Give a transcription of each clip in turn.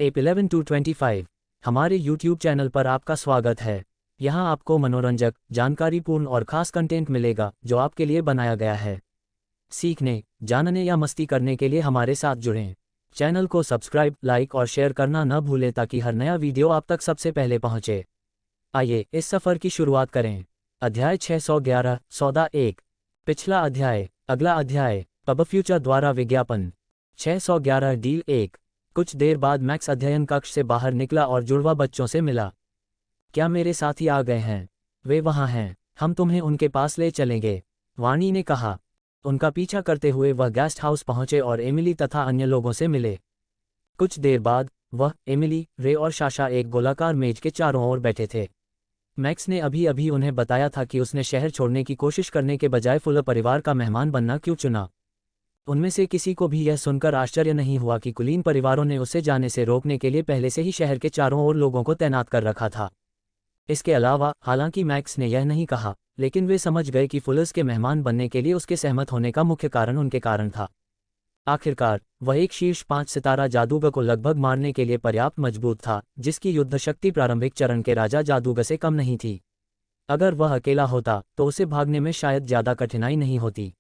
App 11 to 25 हमारे YouTube channel पर आपका स्वागत है। यहाँ आपको मनोरंजक, जानकारीपूर्ण और खास कंटेंट मिलेगा जो आपके लिए बनाया गया है। सीखने, जानने या मस्ती करने के लिए हमारे साथ जुड़ें। चैनल को सब्सक्राइब, लाइक और शेयर करना न भूलें ताकि हर नया वीडियो आप तक सबसे पहले पहुँचे। आइए इस सफ़र की शुरुआत करें। अध्याय 611 सौदा 1। पिछला अध्याय। अगला अध्याय, पब फ्यूचर द्वारा विज्ञापन। 611 डील 1। कुछ देर बाद मैक्स अध्ययन कक्ष से बाहर निकला और जुड़वा बच्चों से मिला। क्या मेरे साथी आ गए हैं? वे वहाँ हैं, हम तुम्हें उनके पास ले चलेंगे, वाणी ने कहा। उनका पीछा करते हुए वह गेस्ट हाउस पहुँचे और एमिली तथा अन्य लोगों से मिले। कुछ देर बाद वह, एमिली, रे और साशा एक गोलाकार मेज के चारों ओर बैठे थे। मैक्स ने अभी अभी उन्हें बताया था कि उसने शहर छोड़ने की कोशिश करने के बजाय फुलर परिवार का मेहमान बनना क्यों चुना। उनमें से किसी को भी यह सुनकर आश्चर्य नहीं हुआ कि कुलीन परिवारों ने उसे जाने से रोकने के लिए पहले से ही शहर के चारों ओर लोगों को तैनात कर रखा था। इसके अलावा, हालांकि मैक्स ने यह नहीं कहा, लेकिन वे समझ गए कि फुलर्स के मेहमान बनने के लिए उसके सहमत होने का मुख्य कारण उनके कारण था। आखिरकार, वह एक शीर्ष 5 सितारा जादूगर को लगभग मारने के लिए पर्याप्त मजबूत था, जिसकी युद्ध शक्ति प्रारंभिक चरण के राजा जादूगर से कम नहीं थी। अगर वह अकेला होता तो उसे भागने में शायद ज़्यादा कठिनाई नहीं होती,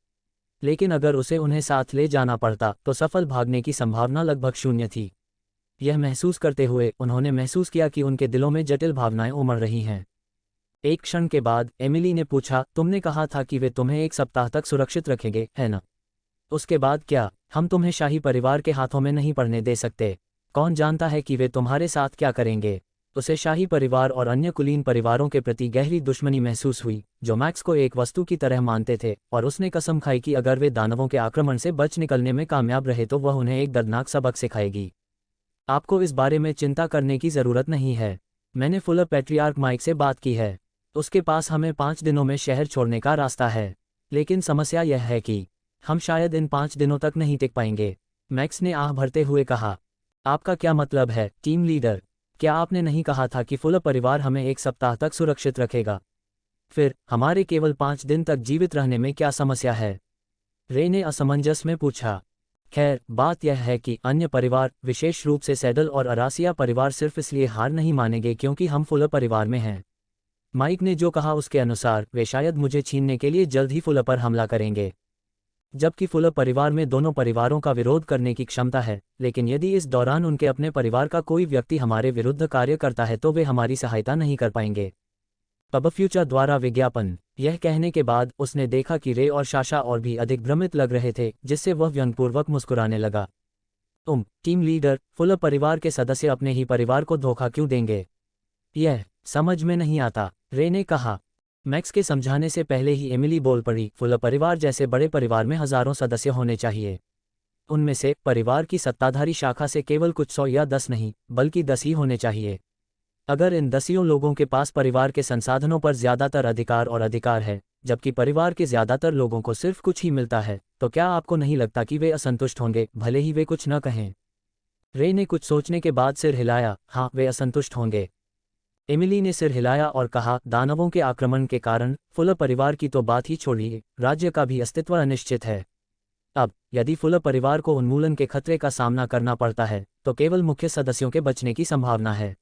लेकिन अगर उसे उन्हें साथ ले जाना पड़ता तो सफल भागने की संभावना लगभग शून्य थी। यह महसूस करते हुए उन्होंने महसूस किया कि उनके दिलों में जटिल भावनाएं उमड़ रही हैं। एक क्षण के बाद एमिली ने पूछा, तुमने कहा था कि वे तुम्हें 1 सप्ताह तक सुरक्षित रखेंगे, है ना? उसके बाद क्या? हम तुम्हें शाही परिवार के हाथों में नहीं पड़ने दे सकते। कौन जानता है कि वे तुम्हारे साथ क्या करेंगे। उसे शाही परिवार और अन्य कुलीन परिवारों के प्रति गहरी दुश्मनी महसूस हुई, जो मैक्स को एक वस्तु की तरह मानते थे, और उसने कसम खाई कि अगर वे दानवों के आक्रमण से बच निकलने में कामयाब रहे तो वह उन्हें एक दर्दनाक सबक सिखाएगी। आपको इस बारे में चिंता करने की ज़रूरत नहीं है। मैंने फुलर पैट्रियार्क माइक से बात की है। उसके पास हमें 5 दिनों में शहर छोड़ने का रास्ता है, लेकिन समस्या यह है कि हम शायद इन 5 दिनों तक नहीं टिक पाएंगे। मैक्स ने आह भरते हुए कहा। आपका क्या मतलब है, टीम लीडर? क्या आपने नहीं कहा था कि फुलर परिवार हमें 1 सप्ताह तक सुरक्षित रखेगा? फिर हमारे केवल 5 दिन तक जीवित रहने में क्या समस्या है? रे ने असमंजस में पूछा। खैर, बात यह है कि अन्य परिवार, विशेष रूप से सैडल और अरासिया परिवार, सिर्फ इसलिए हार नहीं मानेंगे क्योंकि हम फुलर परिवार में हैं। माइक ने जो कहा उसके अनुसार वे शायद मुझे छीनने के लिए जल्द ही फुलर पर हमला करेंगे। जबकि फुलर परिवार में दोनों परिवारों का विरोध करने की क्षमता है, लेकिन यदि इस दौरान उनके अपने परिवार का कोई व्यक्ति हमारे विरुद्ध कार्य करता है तो वे हमारी सहायता नहीं कर पाएंगे। पब फ्यूचर द्वारा विज्ञापन। यह कहने के बाद उसने देखा कि रे और साशा और भी अधिक भ्रमित लग रहे थे, जिससे वह व्यंग्यपूर्वक मुस्कुराने लगा। टीम लीडर, फुलर परिवार के सदस्य अपने ही परिवार को धोखा क्यों देंगे? यह समझ में नहीं आता, रे ने कहा। मैक्स के समझाने से पहले ही एमिली बोल पड़ी, फुलर परिवार जैसे बड़े परिवार में हजारों सदस्य होने चाहिए। उनमें से परिवार की सत्ताधारी शाखा से केवल कुछ 100 या 10 नहीं, बल्कि 10 ही होने चाहिए। अगर इन 10 लोगों के पास परिवार के संसाधनों पर ज्यादातर अधिकार है, जबकि परिवार के ज्यादातर लोगों को सिर्फ कुछ ही मिलता है, तो क्या आपको नहीं लगता कि वे असंतुष्ट होंगे, भले ही वे कुछ न कहें? रे ने कुछ सोचने के बाद सिर हिलाया। हाँ, वे असंतुष्ट होंगे। एमिली ने सिर हिलाया और कहा, दानवों के आक्रमण के कारण फुलर परिवार की तो बात ही छोड़िए, राज्य का भी अस्तित्व अनिश्चित है। अब यदि फुलर परिवार को उन्मूलन के खतरे का सामना करना पड़ता है तो केवल मुख्य सदस्यों के बचने की संभावना है।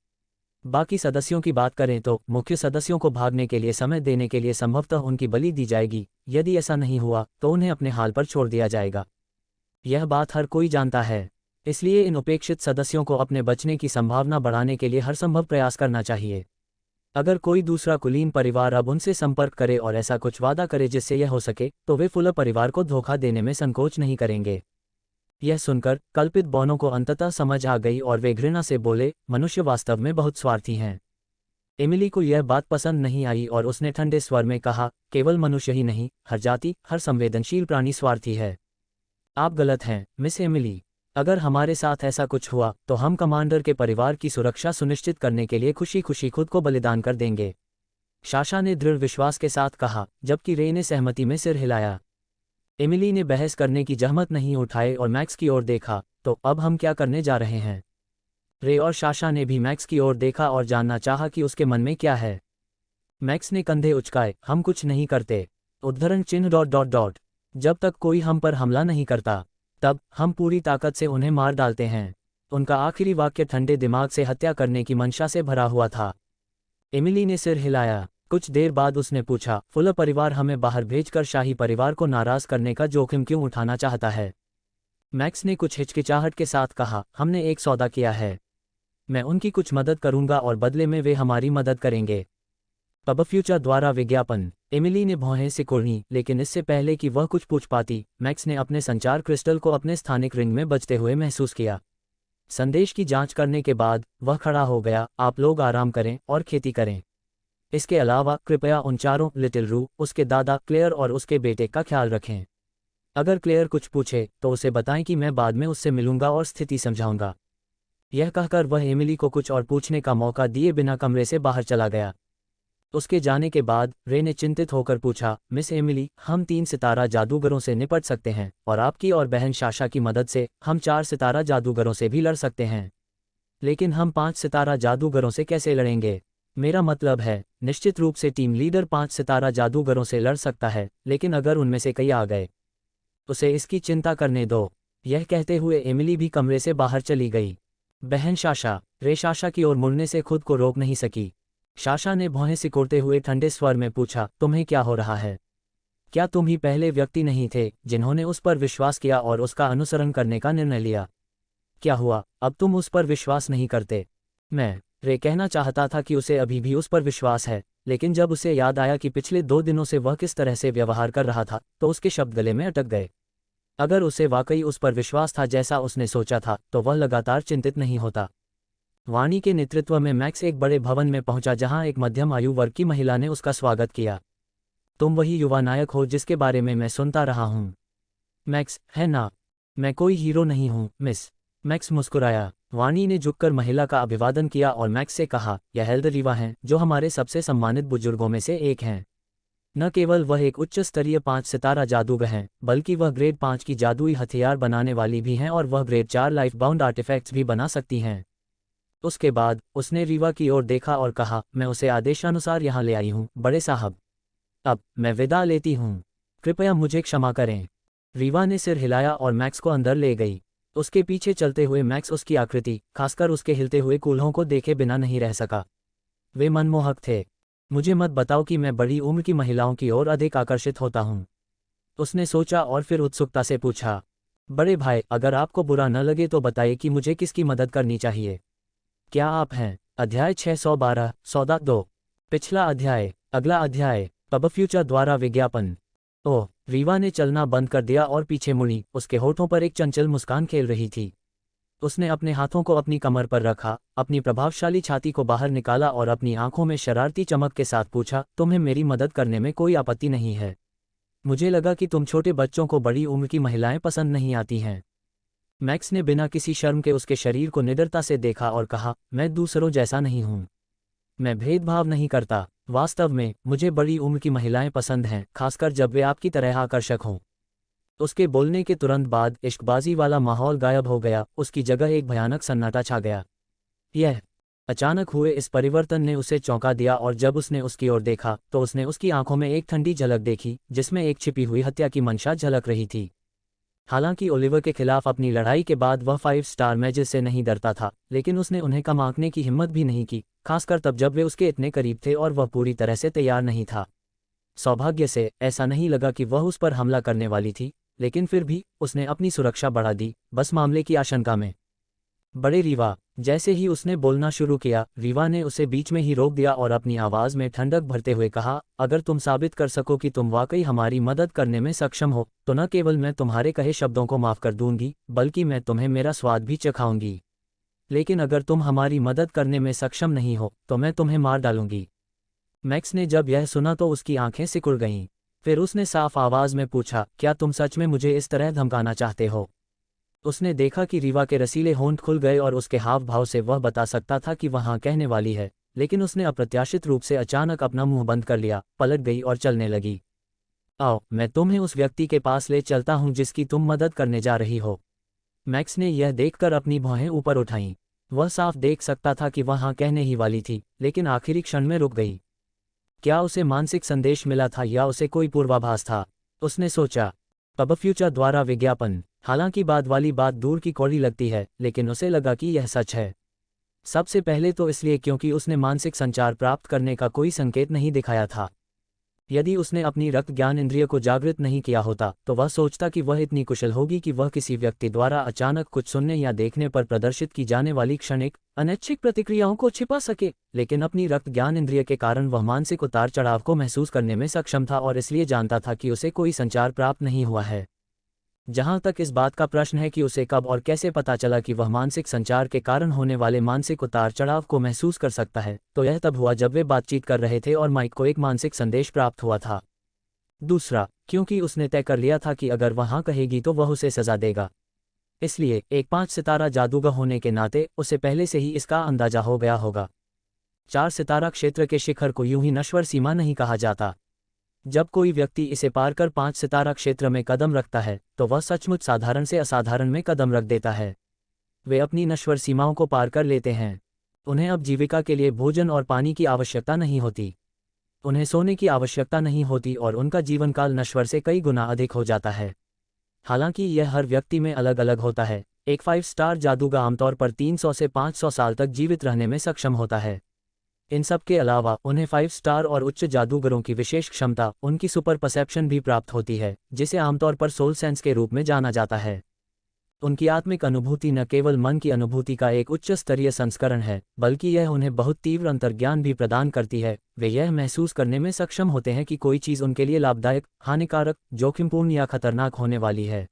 बाकी सदस्यों की बात करें तो मुख्य सदस्यों को भागने के लिए समय देने के लिए संभवतः उनकी बलि दी जाएगी। यदि ऐसा नहीं हुआ तो उन्हें अपने हाल पर छोड़ दिया जाएगा। यह बात हर कोई जानता है, इसलिए इन उपेक्षित सदस्यों को अपने बचने की संभावना बढ़ाने के लिए हर संभव प्रयास करना चाहिए। अगर कोई दूसरा कुलीन परिवार अब उनसे संपर्क करे और ऐसा कुछ वादा करे जिससे यह हो सके, तो वे फुलर परिवार को धोखा देने में संकोच नहीं करेंगे। यह सुनकर कल्पित बॉनो को अंततः समझ आ गई और वे घृणा से बोले, मनुष्य वास्तव में बहुत स्वार्थी हैं। एमिली को यह बात पसंद नहीं आई और उसने ठंडे स्वर में कहा, केवल मनुष्य ही नहीं, हर जाति, हर संवेदनशील प्राणी स्वार्थी है। आप गलत हैं, मिस एमिली। अगर हमारे साथ ऐसा कुछ हुआ तो हम कमांडर के परिवार की सुरक्षा सुनिश्चित करने के लिए खुशी खुशी खुद को बलिदान कर देंगे, साशा ने दृढ़ विश्वास के साथ कहा, जबकि रे ने सहमति में सिर हिलाया। एमिली ने बहस करने की जहमत नहीं उठाई और मैक्स की ओर देखा। तो अब हम क्या करने जा रहे हैं? रे और साशा ने भी मैक्स की ओर देखा और जानना चाहा कि उसके मन में क्या है। मैक्स ने कंधे उचकाए, हम कुछ नहीं करते। उद्धरण चिन्ह ... जब तक कोई हम पर हमला नहीं करता, तब हम पूरी ताकत से उन्हें मार डालते हैं। उनका आखिरी वाक्य ठंडे दिमाग से हत्या करने की मंशा से भरा हुआ था। एमिली ने सिर हिलाया। कुछ देर बाद उसने पूछा, फुलर परिवार हमें बाहर भेजकर शाही परिवार को नाराज करने का जोखिम क्यों उठाना चाहता है? मैक्स ने कुछ हिचकिचाहट के साथ कहा, हमने एक सौदा किया है। मैं उनकी कुछ मदद करूंगा और बदले में वे हमारी मदद करेंगे। पब फ्यूचर द्वारा विज्ञापन। एमिली ने भौहें सिकोड़ी, लेकिन इससे पहले कि वह कुछ पूछ पाती, मैक्स ने अपने संचार क्रिस्टल को अपने स्थानिक रिंग में बजते हुए महसूस किया। संदेश की जांच करने के बाद वह खड़ा हो गया, आप लोग आराम करें और खेती करें। इसके अलावा कृपया उन चारों, लिटिल रू, उसके दादा क्लेयर और उसके बेटे का ख्याल रखें। अगर क्लेयर कुछ पूछे तो उसे बताएं कि मैं बाद में उससे मिलूंगा और स्थिति समझाऊंगा। यह कहकर वह एमिली को कुछ और पूछने का मौका दिए बिना कमरे से बाहर चला गया। उसके जाने के बाद रे ने चिंतित होकर पूछा, मिस एमिली, हम 3 सितारा जादूगरों से निपट सकते हैं और आपकी और बहन शाशा की मदद से हम 4 सितारा जादूगरों से भी लड़ सकते हैं, लेकिन हम 5 सितारा जादूगरों से कैसे लड़ेंगे? मेरा मतलब है, निश्चित रूप से टीम लीडर 5 सितारा जादूगरों से लड़ सकता है, लेकिन अगर उनमें से कई आ गए उसे इसकी चिंता करने दो। यह कहते हुए एमिली भी कमरे से बाहर चली गई। बहन शाशा। रे शाशा की ओर मुड़ने से खुद को रोक नहीं सकी। शाशा ने भौहें सिकोड़ते हुए ठंडे स्वर में पूछा, तुम्हें क्या हो रहा है? क्या तुम ही पहले व्यक्ति नहीं थे जिन्होंने उस पर विश्वास किया और उसका अनुसरण करने का निर्णय लिया? क्या हुआ, अब तुम उस पर विश्वास नहीं करते? रे कहना चाहता था कि उसे अभी भी उस पर विश्वास है, लेकिन जब उसे याद आया कि पिछले 2 दिनों से वह किस तरह से व्यवहार कर रहा था, तो उसके शब्द गले में अटक गए। अगर उसे वाकई उस पर विश्वास था जैसा उसने सोचा था, तो वह लगातार चिंतित नहीं होता। वाणी के नेतृत्व में मैक्स एक बड़े भवन में पहुंचा जहां एक मध्यम आयु वर्ग की महिला ने उसका स्वागत किया। तुम वही युवा नायक हो जिसके बारे में मैं सुनता रहा हूं। मैक्स, है ना? मैं कोई हीरो नहीं हूं, मिस। मैक्स मुस्कुराया। वाणी ने झुककर महिला का अभिवादन किया और मैक्स से कहा, यह हेल्डर रीवा हैं, जो हमारे सबसे सम्मानित बुजुर्गों में से एक हैं। न केवल वह एक उच्च स्तरीय 5 सितारा जादूगर हैं, बल्कि वह ग्रेड 5 की जादुई हथियार बनाने वाली भी हैं और वह ग्रेड 4 लाइफ बाउंड आर्टिफैक्ट्स भी बना सकती हैं। उसके बाद उसने रीवा की ओर देखा और कहा, मैं उसे आदेशानुसार यहाँ ले आई हूँ, बड़े साहब। अब मैं विदा लेती हूँ। कृपया मुझे क्षमा करें। रीवा ने सिर हिलाया और मैक्स को अंदर ले गई। उसके पीछे चलते हुए मैक्स उसकी आकृति, खासकर उसके हिलते हुए कूल्हों को देखे बिना नहीं रह सका। वे मनमोहक थे। मुझे मत बताओ कि मैं बड़ी उम्र की महिलाओं की ओर अधिक आकर्षित होता हूँ, उसने सोचा और फिर उत्सुकता से पूछा, बड़े भाई, अगर आपको बुरा न लगे तो बताइए कि मुझे किसकी मदद करनी चाहिए। क्या आप हैं? अध्याय 612, सौदा 2। पिछला अध्याय। अगला अध्याय। पब फ्यूचर द्वारा विज्ञापन। ओह, रीवा ने चलना बंद कर दिया और पीछे मुड़ी। उसके होठों पर एक चंचल मुस्कान खेल रही थी। उसने अपने हाथों को अपनी कमर पर रखा, अपनी प्रभावशाली छाती को बाहर निकाला और अपनी आंखों में शरारती चमक के साथ पूछा, तुम्हें मेरी मदद करने में कोई आपत्ति नहीं है? मुझे लगा कि तुम छोटे बच्चों को बड़ी उम्र की महिलाएं पसंद नहीं आती हैं। मैक्स ने बिना किसी शर्म के उसके शरीर को निडरता से देखा और कहा, मैं दूसरों जैसा नहीं हूं। मैं भेदभाव नहीं करता। वास्तव में मुझे बड़ी उम्र की महिलाएं पसंद हैं, खासकर जब वे आपकी तरह आकर्षक हों। उसके बोलने के तुरंत बाद इश्कबाजी वाला माहौल गायब हो गया। उसकी जगह एक भयानक सन्नाटा छा गया। यह अचानक हुए इस परिवर्तन ने उसे चौंका दिया और जब उसने उसकी ओर देखा तो उसने उसकी आंखों में एक ठंडी झलक देखी जिसमें एक छिपी हुई हत्या की मंशा झलक रही थी। हालांकि ओलिवर के खिलाफ अपनी लड़ाई के बाद वह 5 स्टार मैचेस से नहीं डरता था, लेकिन उसने उन्हें कम आंकने की हिम्मत भी नहीं की, खासकर तब जब वे उसके इतने करीब थे और वह पूरी तरह से तैयार नहीं था। सौभाग्य से ऐसा नहीं लगा कि वह उस पर हमला करने वाली थी, लेकिन फिर भी उसने अपनी सुरक्षा बढ़ा दी, बस मामले की आशंका में। बड़े रीवा। जैसे ही उसने बोलना शुरू किया, रीवा ने उसे बीच में ही रोक दिया और अपनी आवाज़ में ठंडक भरते हुए कहा, अगर तुम साबित कर सको कि तुम वाकई हमारी मदद करने में सक्षम हो, तो न केवल मैं तुम्हारे कहे शब्दों को माफ़ कर दूंगी, बल्कि मैं तुम्हें मेरा स्वाद भी चखाऊंगी। लेकिन अगर तुम हमारी मदद करने में सक्षम नहीं हो, तो मैं तुम्हें मार डालूंगी। मैक्स ने जब यह सुना तो उसकी आंखें सिकुड़ गईं। फिर उसने साफ आवाज़ में पूछा, क्या तुम सच में मुझे इस तरह धमकाना चाहते हो? उसने देखा कि रीवा के रसीले होंठ खुल गए और उसके हाव भाव से वह बता सकता था कि वह हाँ कहने वाली है, लेकिन उसने अप्रत्याशित रूप से अचानक अपना मुंह बंद कर लिया, पलट गई और चलने लगी। आओ, मैं तुम्हें उस व्यक्ति के पास ले चलता हूं जिसकी तुम मदद करने जा रही हो। मैक्स ने यह देखकर अपनी भौहें ऊपर उठाईं। वह साफ देख सकता था कि वह हाँ कहने ही वाली थी, लेकिन आखिरी क्षण में रुक गई। क्या उसे मानसिक संदेश मिला था या उसे कोई पूर्वाभास था? उसने सोचा। पब फ्यूचर द्वारा विज्ञापन। हालांकि बाद वाली बात दूर की कौड़ी लगती है, लेकिन उसे लगा कि यह सच है। सबसे पहले तो इसलिए क्योंकि उसने मानसिक संचार प्राप्त करने का कोई संकेत नहीं दिखाया था। यदि उसने अपनी रक्त ज्ञान इंद्रिय को जागृत नहीं किया होता तो वह सोचता कि वह इतनी कुशल होगी कि वह किसी व्यक्ति द्वारा अचानक कुछ सुनने या देखने पर प्रदर्शित की जाने वाली क्षणिक अनैच्छिक प्रतिक्रियाओं को छिपा सके। लेकिन अपनी रक्त ज्ञान इंद्रिय के कारण वह मानसिक उतार चढ़ाव को महसूस करने में सक्षम था और इसलिए जानता था कि उसे कोई संचार प्राप्त नहीं हुआ है। जहां तक इस बात का प्रश्न है कि उसे कब और कैसे पता चला कि वह मानसिक संचार के कारण होने वाले मानसिक उतार चढ़ाव को महसूस कर सकता है, तो यह तब हुआ जब वे बातचीत कर रहे थे और माइक को एक मानसिक संदेश प्राप्त हुआ था। दूसरा, क्योंकि उसने तय कर लिया था कि अगर वह हाँ कहेगी तो वह उसे सजा देगा। इसलिए एक 5 सितारा जादूगर होने के नाते उसे पहले से ही इसका अंदाजा हो गया होगा। 4 सितारा क्षेत्र के शिखर को यूं ही नश्वर सीमा नहीं कहा जाता। जब कोई व्यक्ति इसे पार कर 5 सितारा क्षेत्र में कदम रखता है तो वह सचमुच साधारण से असाधारण में कदम रख देता है। वे अपनी नश्वर सीमाओं को पार कर लेते हैं। उन्हें अब जीविका के लिए भोजन और पानी की आवश्यकता नहीं होती। उन्हें सोने की आवश्यकता नहीं होती और उनका जीवनकाल नश्वर से कई गुना अधिक हो जाता है। हालांकि यह हर व्यक्ति में अलग अलग होता है। एक 5 स्टार जादूगर आमतौर पर 300 से 500 साल तक जीवित रहने में सक्षम होता है। इन सब के अलावा उन्हें 5 स्टार और उच्च जादूगरों की विशेष क्षमता, उनकी सुपर परसेप्शन भी प्राप्त होती है, जिसे आमतौर पर सोल सेंस के रूप में जाना जाता है। उनकी आत्मिक अनुभूति न केवल मन की अनुभूति का एक उच्च स्तरीय संस्करण है, बल्कि यह उन्हें बहुत तीव्र अंतर्ज्ञान भी प्रदान करती है। वे यह महसूस करने में सक्षम होते हैं कि कोई चीज़ उनके लिए लाभदायक, हानिकारक, जोखिमपूर्ण या खतरनाक होने वाली है।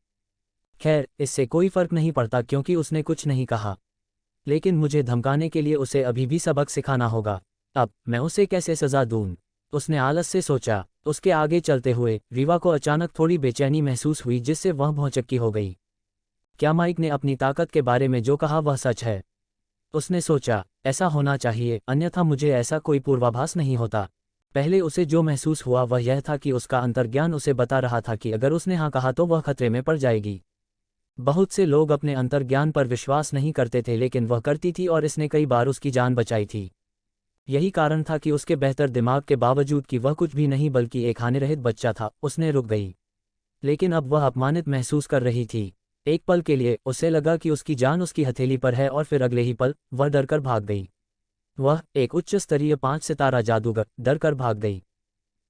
खैर, इससे कोई फर्क नहीं पड़ता क्योंकि उसने कुछ नहीं कहा। लेकिन मुझे धमकाने के लिए उसे अभी भी सबक सिखाना होगा। अब मैं उसे कैसे सजा दूं? उसने आलस से सोचा। उसके आगे चलते हुए रीवा को अचानक थोड़ी बेचैनी महसूस हुई, जिससे वह भौचक्की हो गई। क्या माइक ने अपनी ताकत के बारे में जो कहा वह सच है? उसने सोचा, ऐसा होना चाहिए, अन्यथा मुझे ऐसा कोई पूर्वाभास नहीं होता। पहले उसे जो महसूस हुआ वह यह था कि उसका अंतर्ज्ञान उसे बता रहा था कि अगर उसने हाँ कहा तो वह खतरे में पड़ जाएगी। बहुत से लोग अपने अंतर्ज्ञान पर विश्वास नहीं करते थे, लेकिन वह करती थी और इसने कई बार उसकी जान बचाई थी। यही कारण था कि उसके बेहतर दिमाग के बावजूद कि वह कुछ भी नहीं बल्कि एक हानिरहित बच्चा था, उसने रुक गई। लेकिन अब वह अपमानित महसूस कर रही थी। एक पल के लिए उसे लगा कि उसकी जान उसकी हथेली पर है और फिर अगले ही पल वह डरकर भाग गई। वह एक उच्च स्तरीय 5 सितारा जादूगर डरकर भाग गई।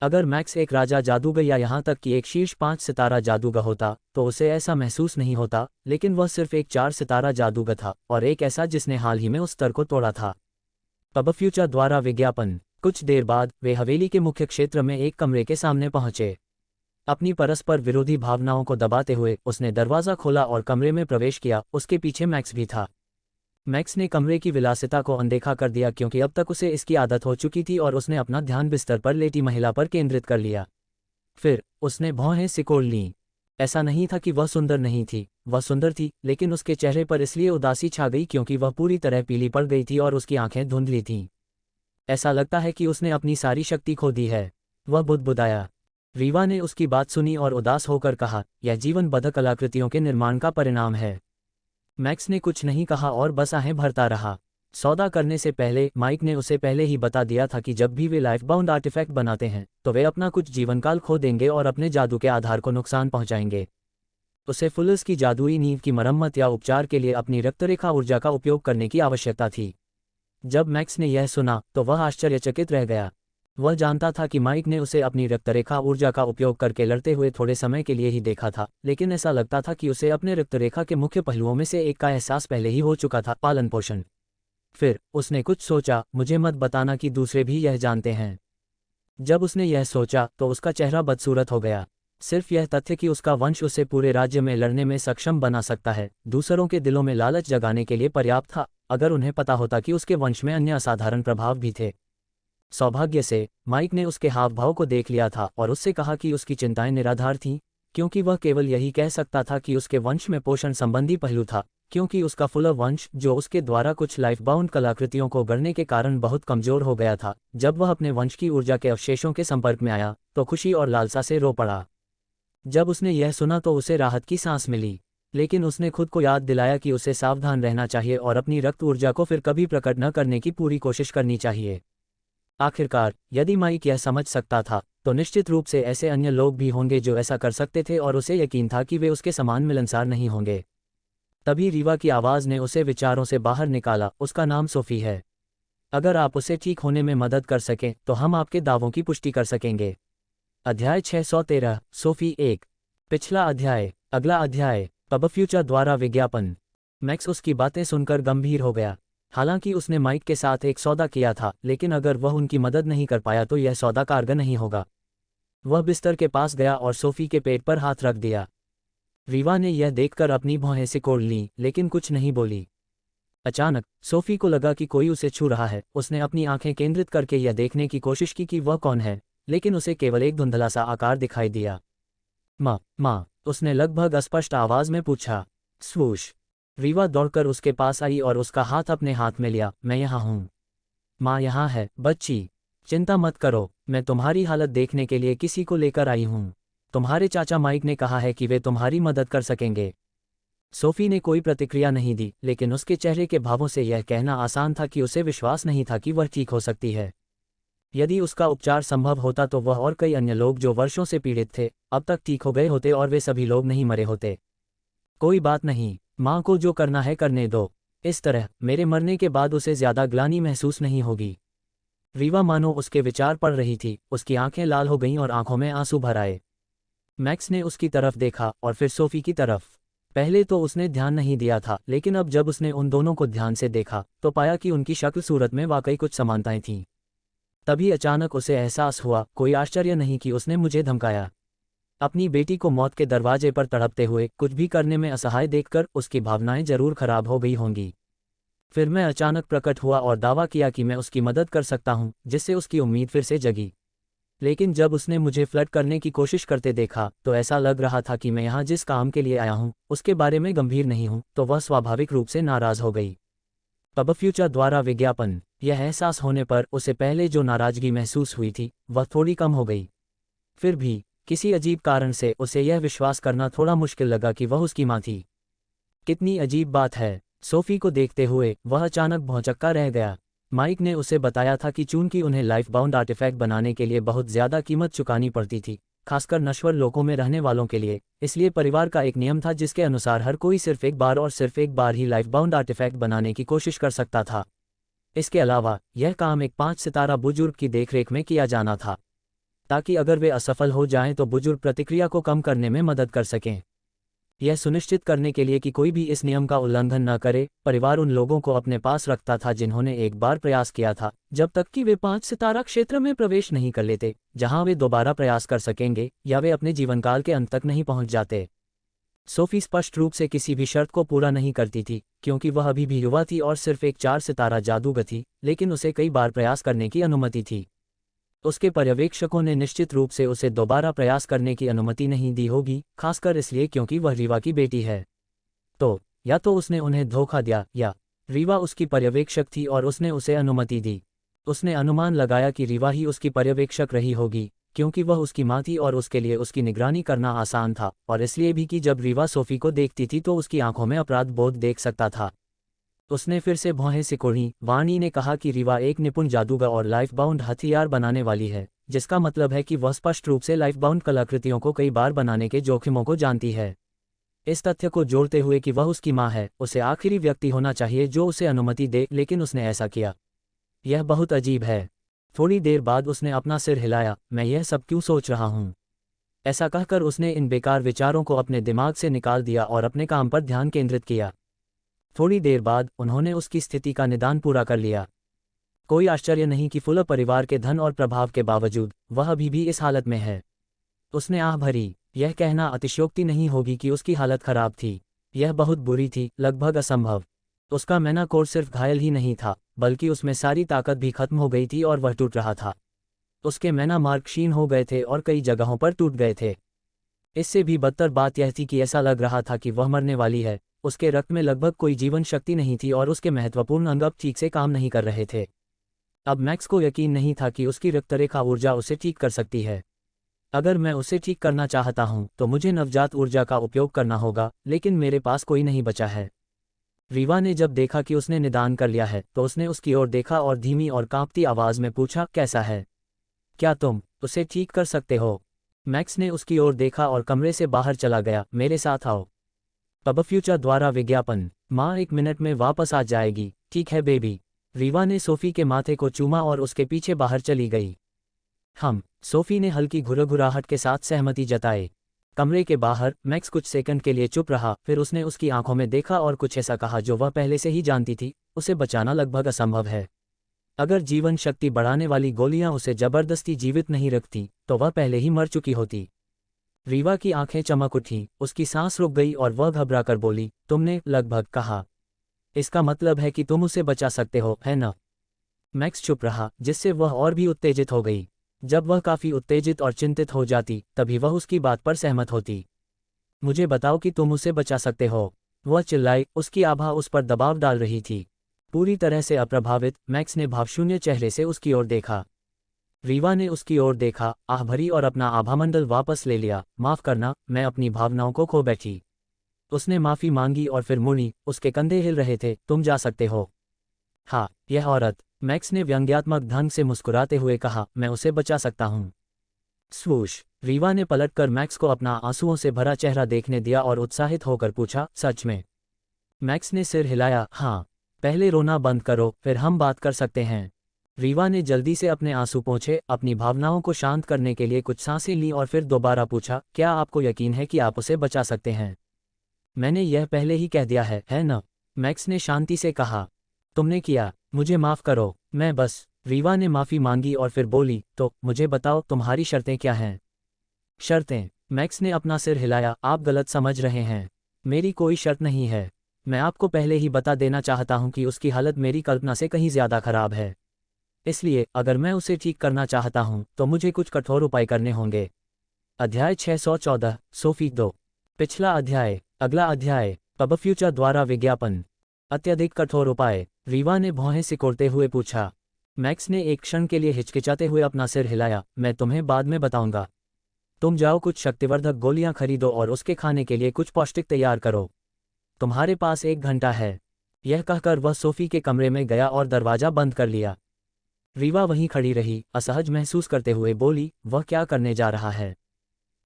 अगर मैक्स एक राजा जादूगर या यहाँ तक कि एक शीर्ष 5 सितारा जादूगर होता तो उसे ऐसा महसूस नहीं होता, लेकिन वह सिर्फ एक 4 सितारा जादूगर था और एक ऐसा जिसने हाल ही में उस स्तर को तोड़ा था। पब फ्यूचर द्वारा विज्ञापन। कुछ देर बाद वे हवेली के मुख्य क्षेत्र में एक कमरे के सामने पहुंचे। अपनी परस्पर विरोधी भावनाओं को दबाते हुए उसने दरवाज़ा खोला और कमरे में प्रवेश किया। उसके पीछे मैक्स भी था। मैक्स ने कमरे की विलासिता को अनदेखा कर दिया क्योंकि अब तक उसे इसकी आदत हो चुकी थी और उसने अपना ध्यान बिस्तर पर लेटी महिला पर केंद्रित कर लिया। फिर उसने भौहें सिकोड़ लीं। ऐसा नहीं था कि वह सुंदर नहीं थी, वह सुंदर थी, लेकिन उसके चेहरे पर इसलिए उदासी छा गई क्योंकि वह पूरी तरह पीली पड़ गई थी और उसकी आंखें धुंधली थीं। ऐसा लगता है कि उसने अपनी सारी शक्ति खो दी है, वह बुदबुदाया। रीवा ने उसकी बात सुनी और उदास होकर कहा, यह जीवनबद्ध कलाकृतियों के निर्माण का परिणाम है। मैक्स ने कुछ नहीं कहा और बस आहें भरता रहा। सौदा करने से पहले माइक ने उसे पहले ही बता दिया था कि जब भी वे लाइफ बाउंड आर्टिफैक्ट बनाते हैं तो वे अपना कुछ जीवनकाल खो देंगे और अपने जादू के आधार को नुकसान पहुंचाएंगे। उसे फुल्स की जादुई नींव की मरम्मत या उपचार के लिए अपनी रक्तरेखा ऊर्जा का उपयोग करने की आवश्यकता थी। जब मैक्स ने यह सुना तो वह आश्चर्यचकित रह गया। वह जानता था कि माइक ने उसे अपनी रक्तरेखा ऊर्जा का उपयोग करके लड़ते हुए थोड़े समय के लिए ही देखा था, लेकिन ऐसा लगता था कि उसे अपने रक्तरेखा के मुख्य पहलुओं में से एक का एहसास पहले ही हो चुका था, पालन पोषण। फिर उसने कुछ सोचा, मुझे मत बताना कि दूसरे भी यह जानते हैं। जब उसने यह सोचा तो उसका चेहरा बदसूरत हो गया। सिर्फ यह तथ्य कि उसका वंश उसे पूरे राज्य में लड़ने में सक्षम बना सकता है, दूसरों के दिलों में लालच जगाने के लिए पर्याप्त था, अगर उन्हें पता होता कि उसके वंश में अन्य असाधारण प्रभाव भी थे। सौभाग्य से माइक ने उसके हाव भाव को देख लिया था और उससे कहा कि उसकी चिंताएं निराधार थीं, क्योंकि वह केवल यही कह सकता था कि उसके वंश में पोषण संबंधी पहलू था, क्योंकि उसका फुलर वंश जो उसके द्वारा कुछ लाइफ बाउंड कलाकृतियों को गढ़ने के कारण बहुत कमजोर हो गया था, जब वह अपने वंश की ऊर्जा के अवशेषों के संपर्क में आया तो खुशी और लालसा से रो पड़ा। जब उसने यह सुना तो उसे राहत की सांस मिली, लेकिन उसने खुद को याद दिलाया कि उसे सावधान रहना चाहिए और अपनी रक्त ऊर्जा को फिर कभी प्रकट न करने की पूरी कोशिश करनी चाहिए। आखिरकार यदि माइक यह समझ सकता था तो निश्चित रूप से ऐसे अन्य लोग भी होंगे जो ऐसा कर सकते थे और उसे यकीन था कि वे उसके समान मिलनसार नहीं होंगे। तभी रीवा की आवाज़ ने उसे विचारों से बाहर निकाला, उसका नाम सोफ़ी है। अगर आप उसे ठीक होने में मदद कर सकें तो हम आपके दावों की पुष्टि कर सकेंगे। अध्याय 613 सोफ़ी 1। पिछला अध्याय। अगला अध्याय। पब फ्यूचर द्वारा विज्ञापन। मैक्स उसकी बातें सुनकर गंभीर हो गया। हालांकि उसने माइक के साथ एक सौदा किया था, लेकिन अगर वह उनकी मदद नहीं कर पाया तो यह सौदा कारगर नहीं होगा। वह बिस्तर के पास गया और सोफ़ी के पेट पर हाथ रख दिया। रीवा ने यह देखकर अपनी भौहें सिकोड़ लीं, लेकिन कुछ नहीं बोली। अचानक सोफ़ी को लगा कि कोई उसे छू रहा है। उसने अपनी आंखें केंद्रित करके यह देखने की कोशिश की कि वह कौन है, लेकिन उसे केवल एक धुंधला सा आकार दिखाई दिया। माँ, उसने लगभग अस्पष्ट आवाज में पूछा। स्वूश। रीवा दौड़कर उसके पास आई और उसका हाथ अपने हाथ में लिया। मैं यहाँ हूँ। माँ यहाँ है बच्ची, चिंता मत करो, मैं तुम्हारी हालत देखने के लिए किसी को लेकर आई हूँ। तुम्हारे चाचा माइक ने कहा है कि वे तुम्हारी मदद कर सकेंगे। सोफ़ी ने कोई प्रतिक्रिया नहीं दी, लेकिन उसके चेहरे के भावों से यह कहना आसान था कि उसे विश्वास नहीं था कि वह ठीक हो सकती है। यदि उसका उपचार संभव होता तो वह और कई अन्य लोग जो वर्षों से पीड़ित थे अब तक ठीक हो गए होते और वे सभी लोग नहीं मरे होते। कोई बात नहीं, माँ को जो करना है करने दो। इस तरह मेरे मरने के बाद उसे ज्यादा ग्लानि महसूस नहीं होगी। रीवा मानो उसके विचार पढ़ रही थी। उसकी आंखें लाल हो गईं और आंखों में आंसू भर आए। मैक्स ने उसकी तरफ देखा और फिर सोफ़ी की तरफ। पहले तो उसने ध्यान नहीं दिया था, लेकिन अब जब उसने उन दोनों को ध्यान से देखा तो पाया कि उनकी शक्ल सूरत में वाकई कुछ समानताएं थीं। तभी अचानक उसे एहसास हुआ, कोई आश्चर्य नहीं कि उसने मुझे धमकाया। अपनी बेटी को मौत के दरवाजे पर तड़पते हुए कुछ भी करने में असहाय देखकर उसकी भावनाएं जरूर खराब हो गई होंगी। फिर मैं अचानक प्रकट हुआ और दावा किया कि मैं उसकी मदद कर सकता हूं, जिससे उसकी उम्मीद फिर से जगी। लेकिन जब उसने मुझे फ्लर्ट करने की कोशिश करते देखा तो ऐसा लग रहा था कि मैं यहाँ जिस काम के लिए आया हूँ उसके बारे में गंभीर नहीं हूँ, तो वह स्वाभाविक रूप से नाराज हो गई। पब फ्यूचर द्वारा विज्ञापन। यह एहसास होने पर उसे पहले जो नाराजगी महसूस हुई थी वह थोड़ी कम हो गई। फिर भी किसी अजीब कारण से उसे यह विश्वास करना थोड़ा मुश्किल लगा कि वह उसकी माँ थी। कितनी अजीब बात है। सोफ़ी को देखते हुए वह अचानक भौंचक्का रह गया। माइक ने उसे बताया था कि चूंकि उन्हें लाइफ बाउंड आर्टिफैक्ट बनाने के लिए बहुत ज़्यादा कीमत चुकानी पड़ती थी, खासकर नश्वर लोकों में रहने वालों के लिए, इसलिए परिवार का एक नियम था जिसके अनुसार हर कोई सिर्फ एक बार और सिर्फ एक बार ही लाइफ बाउंड आर्टिफैक्ट बनाने की कोशिश कर सकता था। इसके अलावा यह काम एक 5 सितारा बुजुर्ग की देखरेख में किया जाना था, ताकि अगर वे असफल हो जाएं तो बुजुर्ग प्रतिक्रिया को कम करने में मदद कर सकें। यह सुनिश्चित करने के लिए कि कोई भी इस नियम का उल्लंघन न करे, परिवार उन लोगों को अपने पास रखता था जिन्होंने एक बार प्रयास किया था, जब तक कि वे 5 सितारा क्षेत्र में प्रवेश नहीं कर लेते, जहां वे दोबारा प्रयास कर सकेंगे या वे अपने जीवनकाल के अंत तक नहीं पहुंच जाते। सोफ़ी स्पष्ट रूप से किसी भी शर्त को पूरा नहीं करती थी, क्योंकि वह अभी भी युवा थी और सिर्फ एक 4 सितारा जादूगर थी, लेकिन उसे कई बार प्रयास करने की अनुमति थी। उसके पर्यवेक्षकों ने निश्चित रूप से उसे दोबारा प्रयास करने की अनुमति नहीं दी होगी, खासकर इसलिए क्योंकि वह रीवा की बेटी है। तो या तो उसने उन्हें धोखा दिया या रीवा उसकी पर्यवेक्षक थी और उसने उसे अनुमति दी। उसने अनुमान लगाया कि रीवा ही उसकी पर्यवेक्षक रही होगी, क्योंकि वह उसकी माँ थी और उसके लिए उसकी निगरानी करना आसान था, और इसलिए भी कि जब रीवा सोफ़ी को देखती थी तो उसकी आंखों में अपराध बोध देख सकता था। उसने फिर से भौहें सिकोड़ी। वाणी ने कहा कि रीवा एक निपुण जादूगर और लाइफ बाउंड हथियार बनाने वाली है, जिसका मतलब है कि वह स्पष्ट रूप से लाइफ बाउंड कलाकृतियों को कई बार बनाने के जोखिमों को जानती है। इस तथ्य को जोड़ते हुए कि वह उसकी माँ है, उसे आखिरी व्यक्ति होना चाहिए जो उसे अनुमति दे, लेकिन उसने ऐसा किया। यह बहुत अजीब है। थोड़ी देर बाद उसने अपना सिर हिलाया। मैं यह सब क्यों सोच रहा हूँ? ऐसा कहकर उसने इन बेकार विचारों को अपने दिमाग से निकाल दिया और अपने काम पर ध्यान केंद्रित किया। थोड़ी देर बाद उन्होंने उसकी स्थिति का निदान पूरा कर लिया। कोई आश्चर्य नहीं कि फुलर परिवार के धन और प्रभाव के बावजूद वह अभी भी इस हालत में है। उसने आह भरी। यह कहना अतिशयोक्ति नहीं होगी कि उसकी हालत खराब थी। यह बहुत बुरी थी, लगभग असंभव। उसका मैनाकोर सिर्फ घायल ही नहीं था, बल्कि उसमें सारी ताकत भी खत्म हो गई थी और वह टूट रहा था। उसके मैना मार्ग क्षीण हो गए थे और कई जगहों पर टूट गए थे। इससे भी बदतर बात यह थी कि ऐसा लग रहा था कि वह मरने वाली है। उसके रक्त में लगभग कोई जीवन शक्ति नहीं थी और उसके महत्वपूर्ण अंग अब ठीक से काम नहीं कर रहे थे। अब मैक्स को यकीन नहीं था कि उसकी रक्तरेखा ऊर्जा उसे ठीक कर सकती है। अगर मैं उसे ठीक करना चाहता हूं तो मुझे नवजात ऊर्जा का उपयोग करना होगा, लेकिन मेरे पास कोई नहीं बचा है। रीवा ने जब देखा कि उसने निदान कर लिया है तो उसने उसकी ओर देखा और धीमी और कांपती आवाज में पूछा, कैसा है? क्या तुम उसे ठीक कर सकते हो? मैक्स ने उसकी ओर देखा और कमरे से बाहर चला गया। मेरे साथ आओ। अब फ्यूचर द्वारा विज्ञापन। माँ 1 मिनट में वापस आ जाएगी, ठीक है बेबी? रीवा ने सोफी के माथे को चूमा और उसके पीछे बाहर चली गई। सोफी ने हल्की घुरघुराहट के साथ सहमति जताई। कमरे के बाहर मैक्स कुछ सेकंड के लिए चुप रहा, फिर उसने उसकी आंखों में देखा और कुछ ऐसा कहा जो वह पहले से ही जानती थी, उसे बचाना लगभग असंभव है। अगर जीवन शक्ति बढ़ाने वाली गोलियां उसे जबरदस्ती जीवित नहीं रखती तो वह पहले ही मर चुकी होती। रीवा की आंखें चमक उठी, उसकी सांस रुक गई और वह घबराकर बोली, तुमने लगभग कहा? इसका मतलब है कि तुम उसे बचा सकते हो, है ना? मैक्स चुप रहा, जिससे वह और भी उत्तेजित हो गई। जब वह काफी उत्तेजित और चिंतित हो जाती तभी वह उसकी बात पर सहमत होती। मुझे बताओ कि तुम उसे बचा सकते हो, वह चिल्लाई, उसकी आभा उस पर दबाव डाल रही थी। पूरी तरह से अप्रभावित, मैक्स ने भावशून्य चेहरे से उसकी ओर देखा। रीवा ने उसकी ओर देखा, आह भरी और अपना आभामंडल वापस ले लिया। माफ करना, मैं अपनी भावनाओं को खो बैठी। उसने माफी मांगी और फिर मुड़ी, उसके कंधे हिल रहे थे। तुम जा सकते हो। हाँ, यह औरत, मैक्स ने व्यंग्यात्मक ढंग से मुस्कुराते हुए कहा, मैं उसे बचा सकता हूँ। स्वूश। रीवा ने पलटकर मैक्स को अपना आंसुओं से भरा चेहरा देखने दिया और उत्साहित होकर पूछा, सच में? मैक्स ने सिर हिलाया, हाँ। पहले रोना बंद करो, फिर हम बात कर सकते हैं। रीवा ने जल्दी से अपने आंसू पोंछे, अपनी भावनाओं को शांत करने के लिए कुछ सांसें लीं और फिर दोबारा पूछा, क्या आपको यकीन है कि आप उसे बचा सकते हैं? मैंने यह पहले ही कह दिया है ना? मैक्स ने शांति से कहा। तुमने किया, मुझे माफ करो, मैं बस। रीवा ने माफी मांगी और फिर बोली, तो मुझे बताओ तुम्हारी शर्तें क्या हैं? शर्तें? मैक्स ने अपना सिर हिलाया, आप गलत समझ रहे हैं। मेरी कोई शर्त नहीं है। मैं आपको पहले ही बता देना चाहता हूं कि उसकी हालत मेरी कल्पना से कहीं ज्यादा खराब है। इसलिए अगर मैं उसे ठीक करना चाहता हूं तो मुझे कुछ कठोर उपाय करने होंगे। अध्याय 614, सोफी 2। पिछला अध्याय। अगला अध्याय, अब फ्यूचर द्वारा विज्ञापन। अत्यधिक कठोर उपाय? रीवा ने भौहें सिकोड़ते हुए पूछा। मैक्स ने एक क्षण के लिए हिचकिचाते हुए अपना सिर हिलाया, मैं तुम्हें बाद में बताऊंगा। तुम जाओ, कुछ शक्तिवर्धक गोलियां खरीदो और उसके खाने के लिए कुछ पौष्टिक तैयार करो। तुम्हारे पास 1 घंटा है। यह कहकर वह सोफी के कमरे में गया और दरवाजा बंद कर लिया। रीवा वहीं खड़ी रही, असहज महसूस करते हुए बोली, वह क्या करने जा रहा है?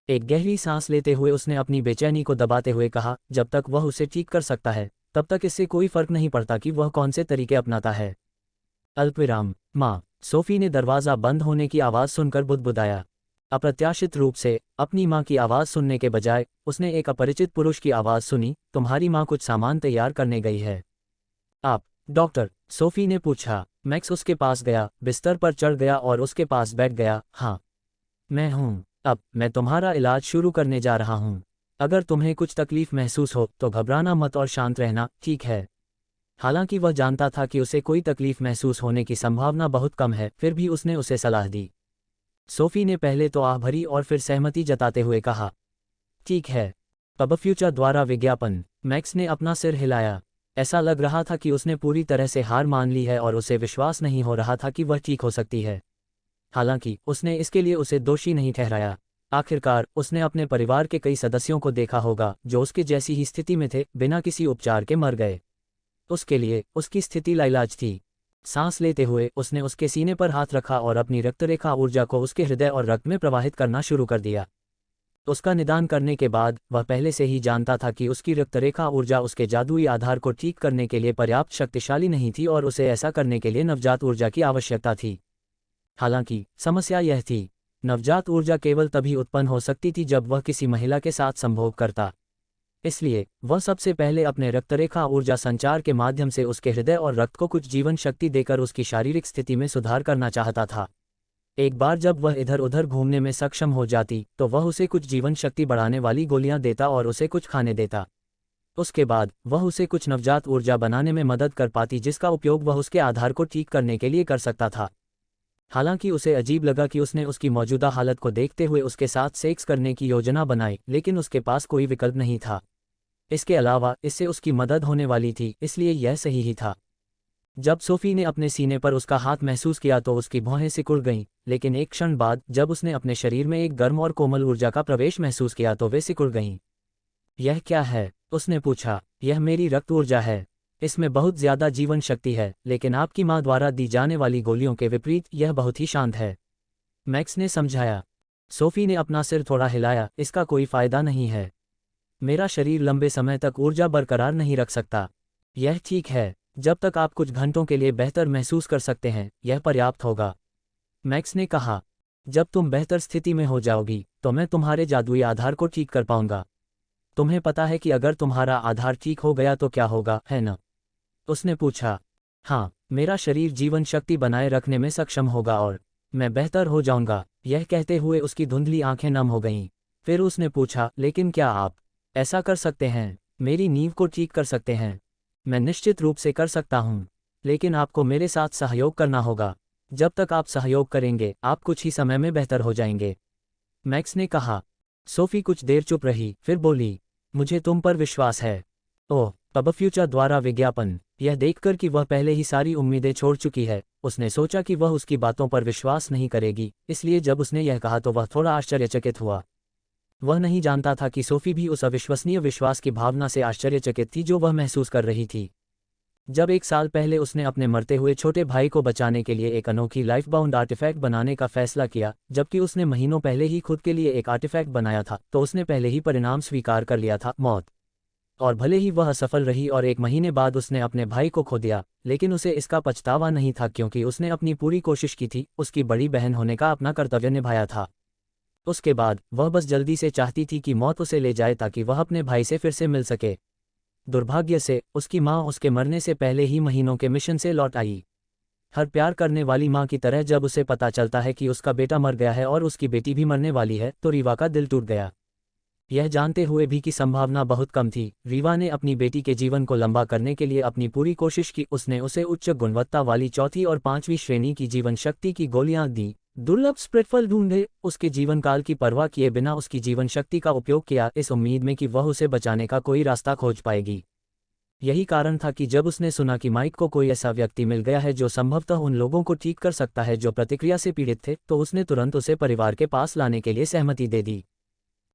एक गहरी सांस लेते हुए उसने अपनी बेचैनी को दबाते हुए कहा, जब तक वह उसे ठीक कर सकता है तब तक इससे कोई फर्क नहीं पड़ता कि वह कौन से तरीके अपनाता है। अल्पविराम। माँ। सोफी ने दरवाज़ा बंद होने की आवाज़ सुनकर बुदबुदाया। अप्रत्याशित रूप से अपनी माँ की आवाज़ सुनने के बजाय उसने एक अपरिचित पुरुष की आवाज़ सुनी, तुम्हारी माँ कुछ सामान तैयार करने गई है। आप डॉक्टर? सोफी ने पूछा। मैक्स उसके पास गया, बिस्तर पर चढ़ गया और उसके पास बैठ गया। हाँ, मैं हूँ। अब मैं तुम्हारा इलाज शुरू करने जा रहा हूँ। अगर तुम्हें कुछ तकलीफ महसूस हो तो घबराना मत और शांत रहना, ठीक है? हालांकि वह जानता था कि उसे कोई तकलीफ महसूस होने की संभावना बहुत कम है, फिर भी उसने उसे सलाह दी। सोफी ने पहले तो आह भरी और फिर सहमति जताते हुए कहा, ठीक है। अब फ्यूचर द्वारा विज्ञापन। मैक्स ने अपना सिर हिलाया। ऐसा लग रहा था कि उसने पूरी तरह से हार मान ली है और उसे विश्वास नहीं हो रहा था कि वह ठीक हो सकती है। हालांकि उसने इसके लिए उसे दोषी नहीं ठहराया। आखिरकार उसने अपने परिवार के कई सदस्यों को देखा होगा जो उसके जैसी ही स्थिति में थे, बिना किसी उपचार के मर गए। उसके लिए उसकी स्थिति लाइलाज थी। सांस लेते हुए उसने उसके सीने पर हाथ रखा और अपनी रक्तरेखा ऊर्जा को उसके हृदय और रक्त में प्रवाहित करना शुरू कर दिया। उसका निदान करने के बाद वह पहले से ही जानता था कि उसकी रक्तरेखा ऊर्जा उसके जादुई आधार को ठीक करने के लिए पर्याप्त शक्तिशाली नहीं थी और उसे ऐसा करने के लिए नवजात ऊर्जा की आवश्यकता थी। हालांकि समस्या यह थी, नवजात ऊर्जा केवल तभी उत्पन्न हो सकती थी जब वह किसी महिला के साथ संभोग करता। इसलिए वह सबसे पहले अपने रक्तरेखा ऊर्जा संचार के माध्यम से उसके हृदय और रक्त को कुछ जीवन शक्ति देकर उसकी शारीरिक स्थिति में सुधार करना चाहता था। एक बार जब वह इधर उधर घूमने में सक्षम हो जाती तो वह उसे कुछ जीवन शक्ति बढ़ाने वाली गोलियां देता और उसे कुछ खाने देता। उसके बाद वह उसे कुछ नवजात ऊर्जा बनाने में मदद कर पाती जिसका उपयोग वह उसके आधार को ठीक करने के लिए कर सकता था। हालांकि उसे अजीब लगा कि उसने उसकी मौजूदा हालत को देखते हुए उसके साथ सेक्स करने की योजना बनाई, लेकिन उसके पास कोई विकल्प नहीं था। इसके अलावा इससे उसकी मदद होने वाली थी, इसलिए यह सही ही था। जब सोफी ने अपने सीने पर उसका हाथ महसूस किया तो उसकी भौहें सिकुड़ गईं, लेकिन एक क्षण बाद जब उसने अपने शरीर में एक गर्म और कोमल ऊर्जा का प्रवेश महसूस किया तो वे सिकुड़ गईं। यह क्या है? उसने पूछा। यह मेरी रक्त ऊर्जा है। इसमें बहुत ज्यादा जीवन शक्ति है, लेकिन आपकी माँ द्वारा दी जाने वाली गोलियों के विपरीत यह बहुत ही शांत है, मैक्स ने समझाया। सोफी ने अपना सिर थोड़ा हिलाया, इसका कोई फायदा नहीं है। मेरा शरीर लंबे समय तक ऊर्जा बरकरार नहीं रख सकता। यह ठीक है, जब तक आप कुछ घंटों के लिए बेहतर महसूस कर सकते हैं, यह पर्याप्त होगा, मैक्स ने कहा। जब तुम बेहतर स्थिति में हो जाओगी, तो मैं तुम्हारे जादुई आधार को ठीक कर पाऊंगा। तुम्हें पता है कि अगर तुम्हारा आधार ठीक हो गया तो क्या होगा, है न? उसने पूछा। हाँ, मेरा शरीर जीवन शक्ति बनाए रखने में सक्षम होगा और मैं बेहतर हो जाऊंगा। यह कहते हुए उसकी धुंधली आंखें नम हो गईं। फिर उसने पूछा, लेकिन क्या आप ऐसा कर सकते हैं, मेरी नींव को ठीक कर सकते हैं? मैं निश्चित रूप से कर सकता हूँ, लेकिन आपको मेरे साथ सहयोग करना होगा। जब तक आप सहयोग करेंगे, आप कुछ ही समय में बेहतर हो जाएंगे, मैक्स ने कहा। सोफी कुछ देर चुप रही, फिर बोली, मुझे तुम पर विश्वास है। ओह, पबफ्यूचर द्वारा विज्ञापन। यह देखकर कि वह पहले ही सारी उम्मीदें छोड़ चुकी है, उसने सोचा कि वह उसकी बातों पर विश्वास नहीं करेगी, इसलिए जब उसने यह कहा तो वह थोड़ा आश्चर्यचकित हुआ। वह नहीं जानता था कि सोफी भी उस अविश्वसनीय विश्वास की भावना से आश्चर्यचकित थी जो वह महसूस कर रही थी। जब 1 साल पहले उसने अपने मरते हुए छोटे भाई को बचाने के लिए एक अनोखी लाइफ बाउंड आर्टिफैक्ट बनाने का फैसला किया, जबकि उसने महीनों पहले ही खुद के लिए एक आर्टिफैक्ट बनाया था, तो उसने पहले ही परिणाम स्वीकार कर लिया था, मौत। और भले ही वह असफल रही और 1 महीने बाद उसने अपने भाई को खो दिया, लेकिन उसे इसका पछतावा नहीं था क्योंकि उसने अपनी पूरी कोशिश की थी, उसकी बड़ी बहन होने का अपना कर्तव्य निभाया था। उसके बाद वह बस जल्दी से चाहती थी कि मौत उसे ले जाए ताकि वह अपने भाई से फिर से मिल सके। दुर्भाग्य से उसकी माँ उसके मरने से पहले ही महीनों के मिशन से लौट आई। हर प्यार करने वाली माँ की तरह जब उसे पता चलता है कि उसका बेटा मर गया है और उसकी बेटी भी मरने वाली है, तो रीवा का दिल टूट गया। यह जानते हुए भी कि संभावना बहुत कम थी, रीवा ने अपनी बेटी के जीवन को लंबा करने के लिए अपनी पूरी कोशिश की। उसने उसे उच्च गुणवत्ता वाली 4th और 5वीं श्रेणी की जीवन शक्ति की गोलियां दी, दुर्लभ स्प्रिटफल ढूंढे, उसके जीवन काल की परवाह किए बिना उसकी जीवन शक्ति का उपयोग किया, इस उम्मीद में कि वह उसे बचाने का कोई रास्ता खोज पाएगी। यही कारण था कि जब उसने सुना कि माइक को कोई ऐसा व्यक्ति मिल गया है जो संभवतः उन लोगों को ठीक कर सकता है जो प्रतिक्रिया से पीड़ित थे, तो उसने तुरंत उसे परिवार के पास लाने के लिए सहमति दे दी।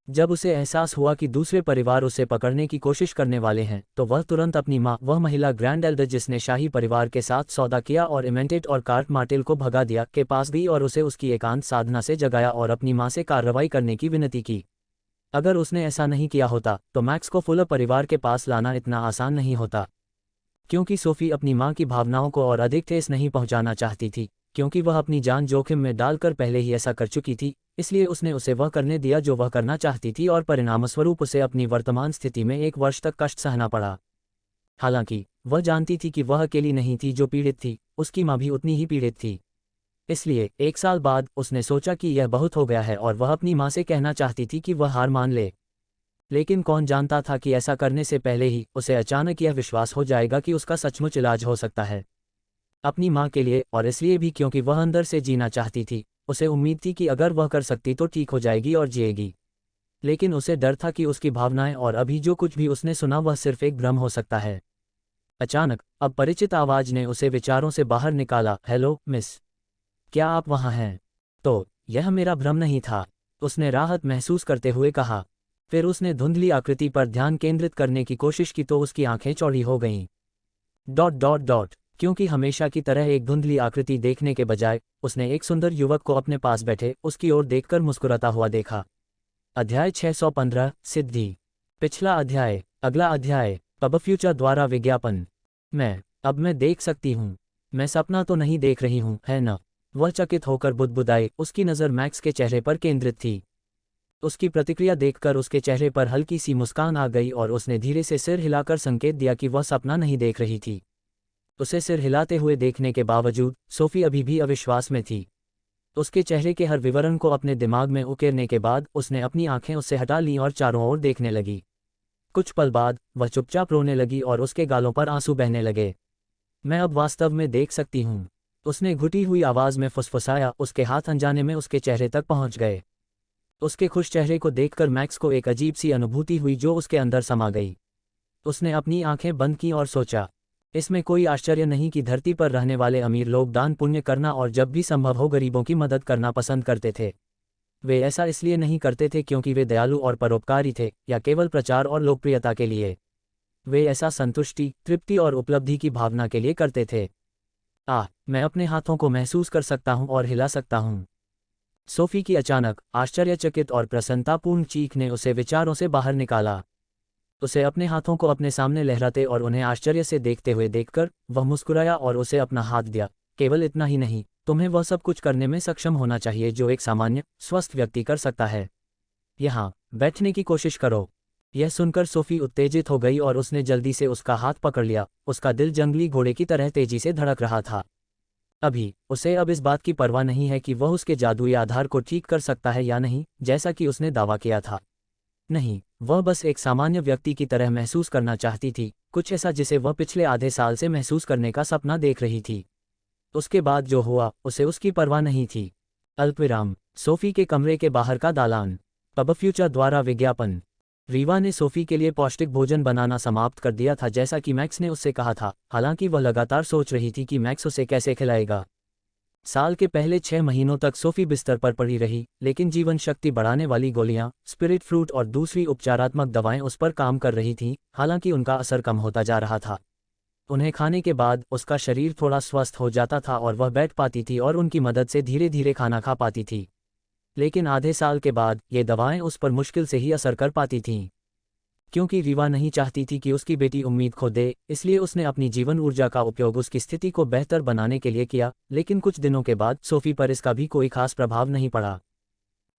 जब उसे एहसास हुआ कि दूसरे परिवार उसे पकड़ने की कोशिश करने वाले हैं, तो वह तुरंत अपनी माँ, वह महिला ग्रैंड एल्डर जिसने शाही परिवार के साथ सौदा किया और इमेंटेट और कार्ट मार्टेल को भगा दिया, के पास गई और उसे उसकी एकांत साधना से जगाया और अपनी माँ से कार्रवाई करने की विनती की। अगर उसने ऐसा नहीं किया होता, तो मैक्स को फुलर परिवार के पास लाना इतना आसान नहीं होता। क्योंकि सोफी अपनी माँ की भावनाओं को और अधिक ठेस नहीं पहुंचाना चाहती थी, क्योंकि वह अपनी जान जोखिम में डालकर पहले ही ऐसा कर चुकी थी, इसलिए उसने उसे वह करने दिया जो वह करना चाहती थी और परिणामस्वरूप उसे अपनी वर्तमान स्थिति में 1 वर्ष तक कष्ट सहना पड़ा। हालांकि वह जानती थी कि वह अकेली नहीं थी जो पीड़ित थी, उसकी माँ भी उतनी ही पीड़ित थी। इसलिए 1 साल बाद उसने सोचा कि यह बहुत हो गया है और वह अपनी माँ से कहना चाहती थी कि वह हार मान ले। लेकिन कौन जानता था कि ऐसा करने से पहले ही उसे अचानक यह विश्वास हो जाएगा कि उसका सचमुच इलाज हो सकता है। अपनी माँ के लिए, और इसलिए भी क्योंकि वह अंदर से जीना चाहती थी। उसे उम्मीद थी कि अगर वह कर सकती तो ठीक हो जाएगी और जिएगी। लेकिन उसे डर था कि उसकी भावनाएं और अभी जो कुछ भी उसने सुना वह सिर्फ एक भ्रम हो सकता है। अचानक अब परिचित आवाज ने उसे विचारों से बाहर निकाला, हेलो मिस, क्या आप वहाँ हैं? तो यह मेरा भ्रम नहीं था, उसने राहत महसूस करते हुए कहा। फिर उसने धुंधली आकृति पर ध्यान केंद्रित करने की कोशिश की तो उसकी आंखें चौड़ी हो गईं। ... क्योंकि हमेशा की तरह एक धुंधली आकृति देखने के बजाय उसने एक सुंदर युवक को अपने पास बैठे उसकी ओर देखकर मुस्कुराता हुआ देखा। अध्याय 615 सिद्धि। पिछला अध्याय। अगला अध्याय। पबफ्यूचर द्वारा विज्ञापन। अब मैं देख सकती हूँ। मैं सपना तो नहीं देख रही हूँ, है न? वह चकित होकर बुदबुदाई। उसकी नज़र मैक्स के चेहरे पर केंद्रित थी। उसकी प्रतिक्रिया देखकर उसके चेहरे पर हल्की सी मुस्कान आ गई और उसने धीरे से सिर हिलाकर संकेत दिया कि वह सपना नहीं देख रही थी। उसे सिर हिलाते हुए देखने के बावजूद सोफी अभी भी अविश्वास में थी। उसके चेहरे के हर विवरण को अपने दिमाग में उकेरने के बाद उसने अपनी आंखें उससे हटा लीं और चारों ओर देखने लगी। कुछ पल बाद वह चुपचाप रोने लगी और उसके गालों पर आंसू बहने लगे। मैं अब वास्तव में देख सकती हूँ, उसने घुटी हुई आवाज़ में फुसफुसाया। उसके हाथ अनजाने में उसके चेहरे तक पहुँच गए। उसके खुश चेहरे को देखकर मैक्स को एक अजीब सी अनुभूति हुई जो उसके अंदर समा गई। उसने अपनी आंखें बंद की और सोचा, इसमें कोई आश्चर्य नहीं कि धरती पर रहने वाले अमीर लोग दान पुण्य करना और जब भी संभव हो गरीबों की मदद करना पसंद करते थे। वे ऐसा इसलिए नहीं करते थे क्योंकि वे दयालु और परोपकारी थे, या केवल प्रचार और लोकप्रियता के लिए। वे ऐसा संतुष्टि, तृप्ति और उपलब्धि की भावना के लिए करते थे। मैं अपने हाथों को महसूस कर सकता हूँ और हिला सकता हूँ। सोफी की अचानक, आश्चर्यचकित और प्रसन्नतापूर्ण चीख ने उसे विचारों से बाहर निकाला। उसे अपने हाथों को अपने सामने लहराते और उन्हें आश्चर्य से देखते हुए देखकर वह मुस्कुराया और उसे अपना हाथ दिया। केवल इतना ही नहीं, तुम्हें वह सब कुछ करने में सक्षम होना चाहिए जो एक सामान्य, स्वस्थ व्यक्ति कर सकता है। यहाँ बैठने की कोशिश करो। यह सुनकर सोफी उत्तेजित हो गई और उसने जल्दी से उसका हाथ पकड़ लिया। उसका दिल जंगली घोड़े की तरह तेजी से धड़क रहा था। उसे अब इस बात की परवाह नहीं है कि वह उसके जादुई आधार को ठीक कर सकता है या नहीं, जैसा कि उसने दावा किया था। नहीं, वह बस एक सामान्य व्यक्ति की तरह महसूस करना चाहती थी, कुछ ऐसा जिसे वह पिछले आधे साल से महसूस करने का सपना देख रही थी। उसके बाद जो हुआ, उसे उसकी परवाह नहीं थी। अल्पविराम। सोफी के कमरे के बाहर का दालान। पब फ्यूचर द्वारा विज्ञापन। रीवा ने सोफी के लिए पौष्टिक भोजन बनाना समाप्त कर दिया था, जैसा कि मैक्स ने उससे कहा था। हालांकि वह लगातार सोच रही थी कि मैक्स उसे कैसे खिलाएगा। साल के पहले 6 महीनों तक सोफी बिस्तर पर पड़ी रही, लेकिन जीवन शक्ति बढ़ाने वाली गोलियां, स्पिरिट फ्रूट और दूसरी उपचारात्मक दवाएं उस पर काम कर रही थीं। हालांकि उनका असर कम होता जा रहा था। उन्हें खाने के बाद उसका शरीर थोड़ा स्वस्थ हो जाता था और वह बैठ पाती थी और उनकी मदद से धीरे धीरे खाना खा पाती थी। लेकिन आधे साल के बाद ये दवाएं उस पर मुश्किल से ही असर कर पाती थीं। क्योंकि रीवा नहीं चाहती थी कि उसकी बेटी उम्मीद खो दे, इसलिए उसने अपनी जीवन ऊर्जा का उपयोग उसकी स्थिति को बेहतर बनाने के लिए किया। लेकिन कुछ दिनों के बाद सोफी पर इसका भी कोई खास प्रभाव नहीं पड़ा।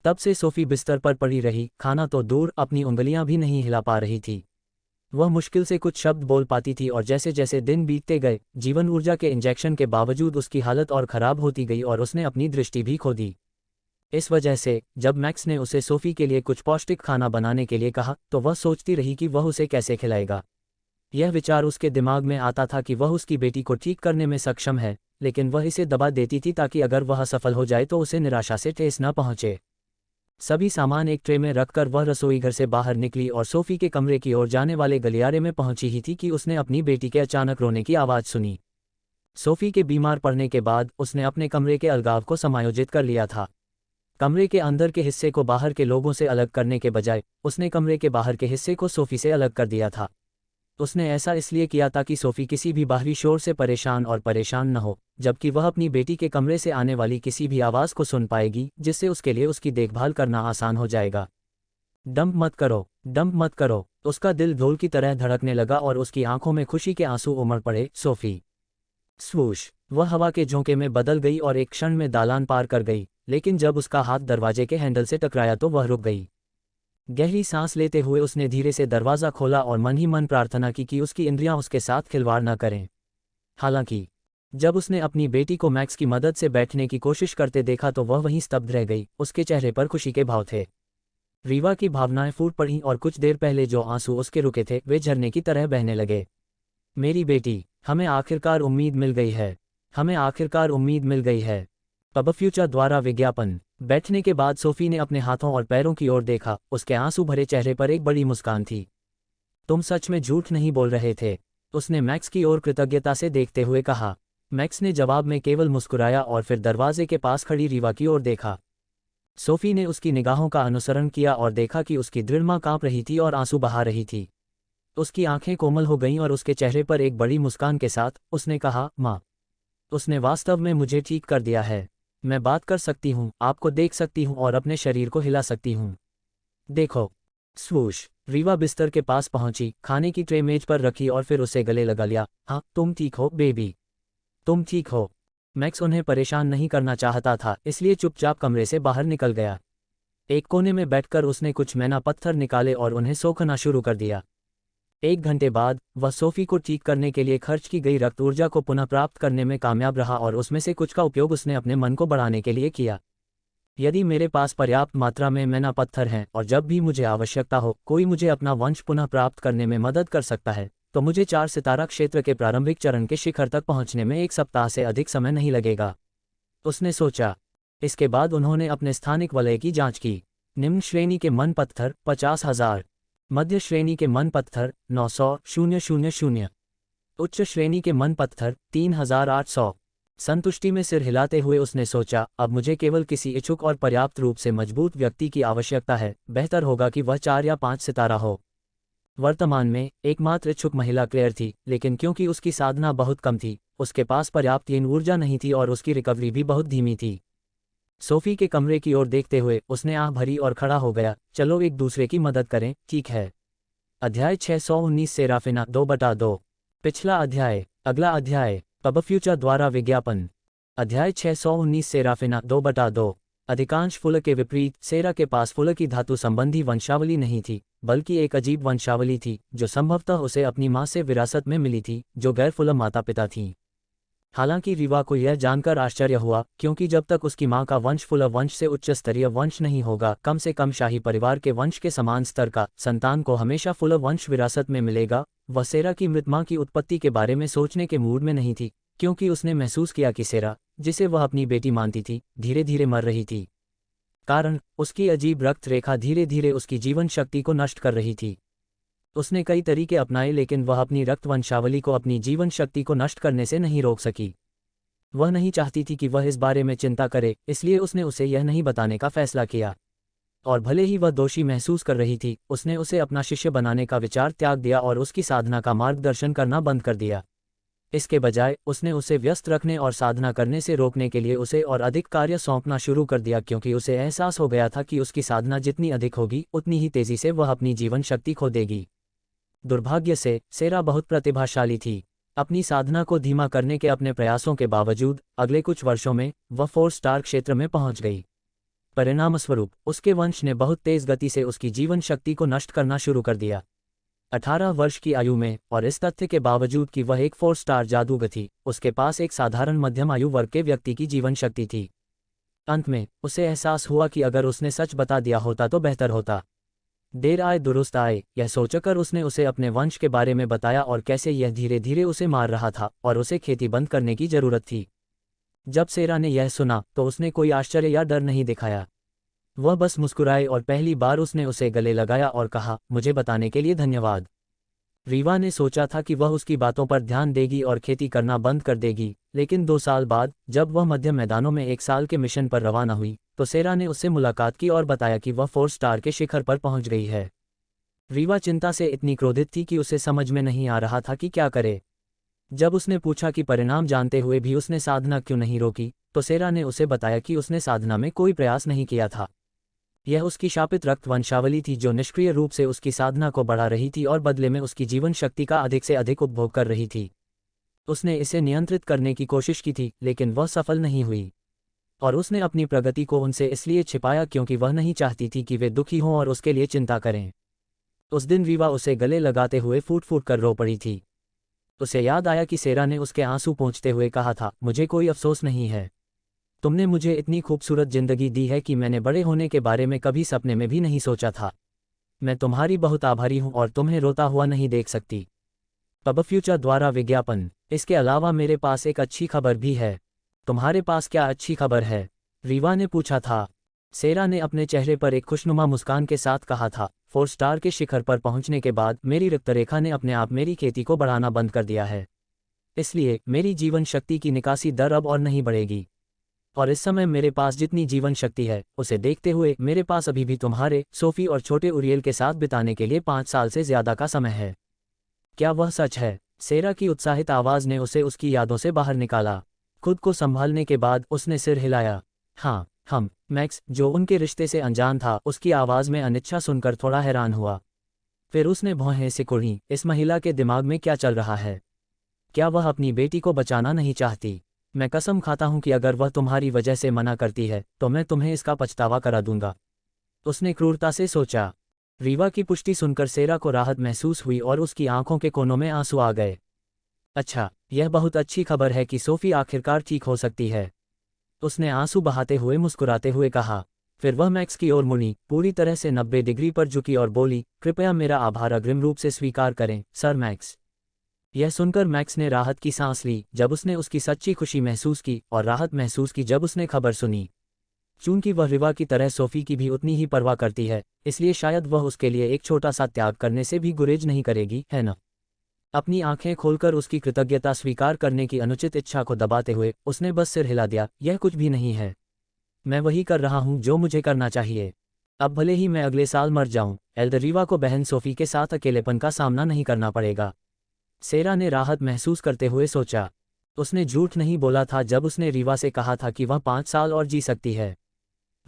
तब से सोफी बिस्तर पर पड़ी रही, खाना तो दूर, अपनी उंगलियां भी नहीं हिला पा रही थी। वह मुश्किल से कुछ शब्द बोल पाती थी और जैसे जैसे दिन बीतते गए, जीवन ऊर्जा के इंजेक्शन के बावजूद उसकी हालत और खराब होती गई और उसने अपनी दृष्टि भी खो दी। इस वजह से जब मैक्स ने उसे सोफी के लिए कुछ पौष्टिक खाना बनाने के लिए कहा, तो वह सोचती रही कि वह उसे कैसे खिलाएगा। यह विचार उसके दिमाग में आता था कि वह उसकी बेटी को ठीक करने में सक्षम है, लेकिन वह इसे दबा देती थी ताकि अगर वह असफल हो जाए तो उसे निराशा से ठेस न पहुंचे। सभी सामान एक ट्रे में रखकर वह रसोई घर से बाहर निकली और सोफी के कमरे की ओर जाने वाले गलियारे में पहुंची ही थी कि उसने अपनी बेटी के अचानक रोने की आवाज़ सुनी। सोफी के बीमार पड़ने के बाद उसने अपने कमरे के अलगाव को समायोजित कर लिया था। कमरे के अंदर के हिस्से को बाहर के लोगों से अलग करने के बजाय उसने कमरे के बाहर के हिस्से को सोफी से अलग कर दिया था। उसने ऐसा इसलिए किया ताकि सोफी किसी भी बाहरी शोर से परेशान न हो, जबकि वह अपनी बेटी के कमरे से आने वाली किसी भी आवाज़ को सुन पाएगी, जिससे उसके लिए उसकी देखभाल करना आसान हो जाएगा। डंप मत करो। उसका दिल ढोल की तरह धड़कने लगा और उसकी आंखों में खुशी के आंसू उमड़ पड़े। सोफी। स्वूश। वह हवा के झोंके में बदल गई और एक क्षण में दालान पार कर गई, लेकिन जब उसका हाथ दरवाजे के हैंडल से टकराया तो वह रुक गई। गहरी सांस लेते हुए उसने धीरे से दरवाज़ा खोला और मन ही मन प्रार्थना की कि उसकी इंद्रियां उसके साथ खिलवाड़ न करें। हालांकि जब उसने अपनी बेटी को मैक्स की मदद से बैठने की कोशिश करते देखा तो वह वहीं स्तब्ध रह गई। उसके चेहरे पर खुशी के भाव थे। रीवा की भावनाएं फूट पड़ीं और कुछ देर पहले जो आंसू उसके रुके थे वे झरने की तरह बहने लगे। मेरी बेटी, हमें आखिरकार उम्मीद मिल गई है। पब फ्यूचर द्वारा विज्ञापन। बैठने के बाद सोफी ने अपने हाथों और पैरों की ओर देखा। उसके आंसू भरे चेहरे पर एक बड़ी मुस्कान थी। तुम सच में झूठ नहीं बोल रहे थे, उसने मैक्स की ओर कृतज्ञता से देखते हुए कहा। मैक्स ने जवाब में केवल मुस्कुराया और फिर दरवाजे के पास खड़ी रीवा की ओर देखा। सोफी ने उसकी निगाहों का अनुसरण किया और देखा कि उसकी दृढ़ मां कांप रही थी और आंसू बहा रही थी। उसकी आंखें कोमल हो गईं और उसके चेहरे पर एक बड़ी मुस्कान के साथ उसने कहा, माँ, उसने वास्तव में मुझे ठीक कर दिया है। मैं बात कर सकती हूँ, आपको देख सकती हूँ और अपने शरीर को हिला सकती हूँ। देखो। स्वूश। रीवा बिस्तर के पास पहुंची, खाने की ट्रे मेज पर रखी और फिर उसे गले लगा लिया। हाँ, तुम ठीक हो बेबी, तुम ठीक हो। मैक्स उन्हें परेशान नहीं करना चाहता था, इसलिए चुपचाप कमरे से बाहर निकल गया। एक कोने में बैठकर उसने कुछ मैना पत्थर निकाले और उन्हें सोखना शुरू कर दिया। 1 घंटे बाद वह सोफी को ठीक करने के लिए खर्च की गई रक्त ऊर्जा को पुनः प्राप्त करने में कामयाब रहा और उसमें से कुछ का उपयोग उसने अपने मन को बढ़ाने के लिए किया। यदि मेरे पास पर्याप्त मात्रा में मैना पत्थर हैं और जब भी मुझे आवश्यकता हो कोई मुझे अपना वंश पुनः प्राप्त करने में मदद कर सकता है, तो मुझे 4 सितारा क्षेत्र के प्रारंभिक चरण के शिखर तक पहुंचने में 1 सप्ताह से अधिक समय नहीं लगेगा, उसने सोचा। इसके बाद उन्होंने अपने स्थानिक वलय की जांच की। निम्न श्रेणी के मन पत्थर 50,000, मध्य श्रेणी के मन पत्थर 900,000, उच्च श्रेणी के मन पत्थर 3,800। संतुष्टि में सिर हिलाते हुए उसने सोचा, अब मुझे केवल किसी इच्छुक और पर्याप्त रूप से मजबूत व्यक्ति की आवश्यकता है। बेहतर होगा कि वह 4 या 5 सितारा हो। वर्तमान में एकमात्र इच्छुक महिला क्लेयर थी, लेकिन क्योंकि उसकी साधना बहुत कम थी, उसके पास पर्याप्त ऊर्जा नहीं थी और उसकी रिकवरी भी बहुत धीमी थी। सोफी के कमरे की ओर देखते हुए उसने आह भरी और खड़ा हो गया। चलो एक दूसरे की मदद करें, ठीक है। अध्याय 619 सेराफिना 2/2। पिछला अध्याय। अगला अध्याय पबफ्यूचर द्वारा विज्ञापन। अध्याय 619 सेराफिना 2/2। अधिकांश फुल के विपरीत सेरा के पास फुल की धातु संबंधी वंशावली नहीं थी, बल्कि एक अजीब वंशावली थी जो संभवतः उसे अपनी माँ से विरासत में मिली थी, जो गैर फुल माता पिता थीं। हालांकि रीवा को यह जानकर आश्चर्य हुआ, क्योंकि जब तक उसकी माँ का वंश फुल वंश से उच्च स्तरीय वंश नहीं होगा, कम से कम शाही परिवार के वंश के समान स्तर का संतान को हमेशा फुल वंश विरासत में मिलेगा। वह सेरा की मृत माँ की उत्पत्ति के बारे में सोचने के मूड में नहीं थी, क्योंकि उसने महसूस किया कि सेरा, जिसे वह अपनी बेटी मानती थी, धीरे धीरे मर रही थी। कारण, उसकी अजीब रक्त रेखा धीरे धीरे उसकी जीवन शक्ति को नष्ट कर रही थी। उसने कई तरीके अपनाए, लेकिन वह अपनी रक्त वंशावली को अपनी जीवन शक्ति को नष्ट करने से नहीं रोक सकी। वह नहीं चाहती थी कि वह इस बारे में चिंता करे, इसलिए उसने उसे यह नहीं बताने का फैसला किया। और भले ही वह दोषी महसूस कर रही थी, उसने उसे अपना शिष्य बनाने का विचार त्याग दिया और उसकी साधना का मार्गदर्शन करना बंद कर दिया। इसके बजाय उसने उसे व्यस्त रखने और साधना करने से रोकने के लिए उसे और अधिक कार्य सौंपना शुरू कर दिया, क्योंकि उसे एहसास हो गया था कि उसकी साधना जितनी अधिक होगी, उतनी ही तेजी से वह अपनी जीवन शक्ति खो देगी। दुर्भाग्य से सेरा बहुत प्रतिभाशाली थी। अपनी साधना को धीमा करने के अपने प्रयासों के बावजूद अगले कुछ वर्षों में वह 4 स्टार क्षेत्र में पहुंच गई। परिणामस्वरूप उसके वंश ने बहुत तेज गति से उसकी जीवन शक्ति को नष्ट करना शुरू कर दिया। 18 वर्ष की आयु में, और इस तथ्य के बावजूद कि वह एक 4 स्टार जादूगर थी, उसके पास एक साधारण मध्यम आयु वर्ग के व्यक्ति की जीवन शक्ति थी। अंत में उसे एहसास हुआ कि अगर उसने सच बता दिया होता तो बेहतर होता। देर आए दुरुस्त आए, यह सोचकर उसने उसे अपने वंश के बारे में बताया और कैसे यह धीरे धीरे उसे मार रहा था और उसे खेती बंद करने की जरूरत थी। जब सेरा ने यह सुना तो उसने कोई आश्चर्य या डर नहीं दिखाया। वह बस मुस्कुराए और पहली बार उसने उसे गले लगाया और कहा, मुझे बताने के लिए धन्यवाद। रीवा ने सोचा था कि वह उसकी बातों पर ध्यान देगी और खेती करना बंद कर देगी, लेकिन 2 साल बाद जब वह मध्य मैदानों में 1 साल के मिशन पर रवाना हुई, तो सेरा ने उससे मुलाकात की और बताया कि वह 4 स्टार के शिखर पर पहुंच गई है। रीवा चिंता से इतनी क्रोधित थी कि उसे समझ में नहीं आ रहा था कि क्या करे। जब उसने पूछा कि परिणाम जानते हुए भी उसने साधना क्यों नहीं रोकी, तो सेरा ने उसे बताया कि उसने साधना में कोई प्रयास नहीं किया था। यह उसकी शापित रक्त वंशावली थी जो निष्क्रिय रूप से उसकी साधना को बढ़ा रही थी और बदले में उसकी जीवन शक्ति का अधिक से अधिक उपभोग कर रही थी। उसने इसे नियंत्रित करने की कोशिश की थी, लेकिन वह सफल नहीं हुई। और उसने अपनी प्रगति को उनसे इसलिए छिपाया क्योंकि वह नहीं चाहती थी कि वे दुखी हों और उसके लिए चिंता करें। उस दिन रीवा उसे गले लगाते हुए फूट फूट कर रो पड़ी थी। उसे याद आया कि सेरा ने उसके आंसू पोंछते हुए कहा था, मुझे कोई अफसोस नहीं है। तुमने मुझे इतनी खूबसूरत जिंदगी दी है कि मैंने बड़े होने के बारे में कभी सपने में भी नहीं सोचा था। मैं तुम्हारी बहुत आभारी हूं और तुम्हें रोता हुआ नहीं देख सकती। पबफ्यूचर द्वारा विज्ञापन। इसके अलावा मेरे पास एक अच्छी खबर भी है। तुम्हारे पास क्या अच्छी खबर है? रीवा ने पूछा था। सेरा ने अपने चेहरे पर एक खुशनुमा मुस्कान के साथ कहा था, 4 स्टार के शिखर पर पहुंचने के बाद मेरी रक्तरेखा ने अपने आप मेरी खेती को बढ़ाना बंद कर दिया है। इसलिए मेरी जीवन शक्ति की निकासी दर अब और नहीं बढ़ेगी। और इस समय मेरे पास जितनी जीवन शक्ति है, उसे देखते हुए मेरे पास अभी भी तुम्हारे, सोफी और छोटे उरियल के साथ बिताने के लिए 5 साल से ज्यादा का समय है। क्या वह सच है? सेरा की उत्साहित आवाज ने उसे उसकी यादों से बाहर निकाला। खुद को संभालने के बाद उसने सिर हिलाया। हाँ, हम। मैक्स, जो उनके रिश्ते से अनजान था, उसकी आवाज में अनिच्छा सुनकर थोड़ा हैरान हुआ। फिर उसने भौहें सिकुड़ी। इस महिला के दिमाग में क्या चल रहा है? क्या वह अपनी बेटी को बचाना नहीं चाहती? मैं कसम खाता हूं कि अगर वह तुम्हारी वजह से मना करती है तो मैं तुम्हें इसका पछतावा करा दूंगा। उसने क्रूरता से सोचा। रीवा की पुष्टि सुनकर सेरा को राहत महसूस हुई और उसकी आंखों के कोनों में आंसू आ गए। अच्छा, यह बहुत अच्छी खबर है कि सोफी आखिरकार ठीक हो सकती है। उसने आंसू बहाते हुए मुस्कुराते हुए कहा। फिर वह मैक्स की ओर मुड़ी, पूरी तरह से 90 डिग्री पर झुकी और बोली, कृपया मेरा आभार अग्रिम रूप से स्वीकार करें, सर मैक्स। यह सुनकर मैक्स ने राहत की सांस ली जब उसने उसकी सच्ची खुशी महसूस की, और राहत महसूस की जब उसने खबर सुनी। चूंकि वह रीवा की तरह सोफी की भी उतनी ही परवाह करती है, इसलिए शायद वह उसके लिए एक छोटा सा त्याग करने से भी गुरेज नहीं करेगी, है न? अपनी आंखें खोलकर उसकी कृतज्ञता स्वीकार करने की अनुचित इच्छा को दबाते हुए उसने बस सिर हिला दिया। यह कुछ भी नहीं है। मैं वही कर रहा हूं जो मुझे करना चाहिए। अब भले ही मैं अगले साल मर जाऊं, एल्डर रीवा को बहन सोफी के साथ अकेलेपन का सामना नहीं करना पड़ेगा। सेरा ने राहत महसूस करते हुए सोचा। उसने झूठ नहीं बोला था जब उसने रीवा से कहा था कि वह 5 साल और जी सकती है।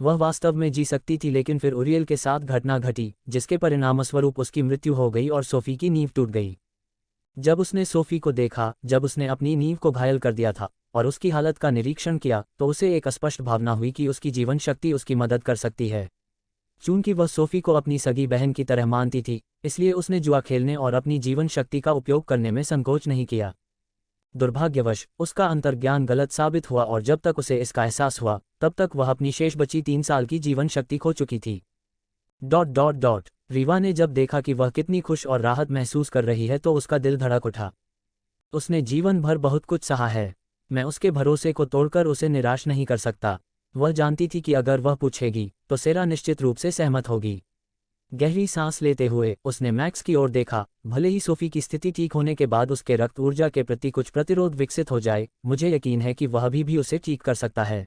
वह वास्तव में जी सकती थी, लेकिन फिर उरियल के साथ घटना घटी जिसके परिणामस्वरूप उसकी मृत्यु हो गई और सोफी की नींव टूट गई। जब उसने सोफी को देखा, जब उसने अपनी नींव को घायल कर दिया था और उसकी हालत का निरीक्षण किया, तो उसे एक स्पष्ट भावना हुई कि उसकी जीवन शक्ति उसकी मदद कर सकती है। चूंकि वह सोफी को अपनी सगी बहन की तरह मानती थी, इसलिए उसने जुआ खेलने और अपनी जीवन शक्ति का उपयोग करने में संकोच नहीं किया। दुर्भाग्यवश उसका अंतर्ज्ञान गलत साबित हुआ और जब तक उसे इसका एहसास हुआ, तब तक वह अपनी शेष बची 3 साल की जीवन शक्ति खो चुकी थी। रीवा ने जब देखा कि वह कितनी खुश और राहत महसूस कर रही है तो उसका दिल धड़क उठा। उसने जीवन भर बहुत कुछ सहा है। मैं उसके भरोसे को तोड़कर उसे निराश नहीं कर सकता। वह जानती थी कि अगर वह पूछेगी तो सेरा निश्चित रूप से सहमत होगी। गहरी सांस लेते हुए उसने मैक्स की ओर देखा। भले ही सोफी की स्थिति ठीक होने के बाद उसके रक्त ऊर्जा के प्रति कुछ प्रतिरोध विकसित हो जाए, मुझे यकीन है कि वह भी उसे ठीक कर सकता है।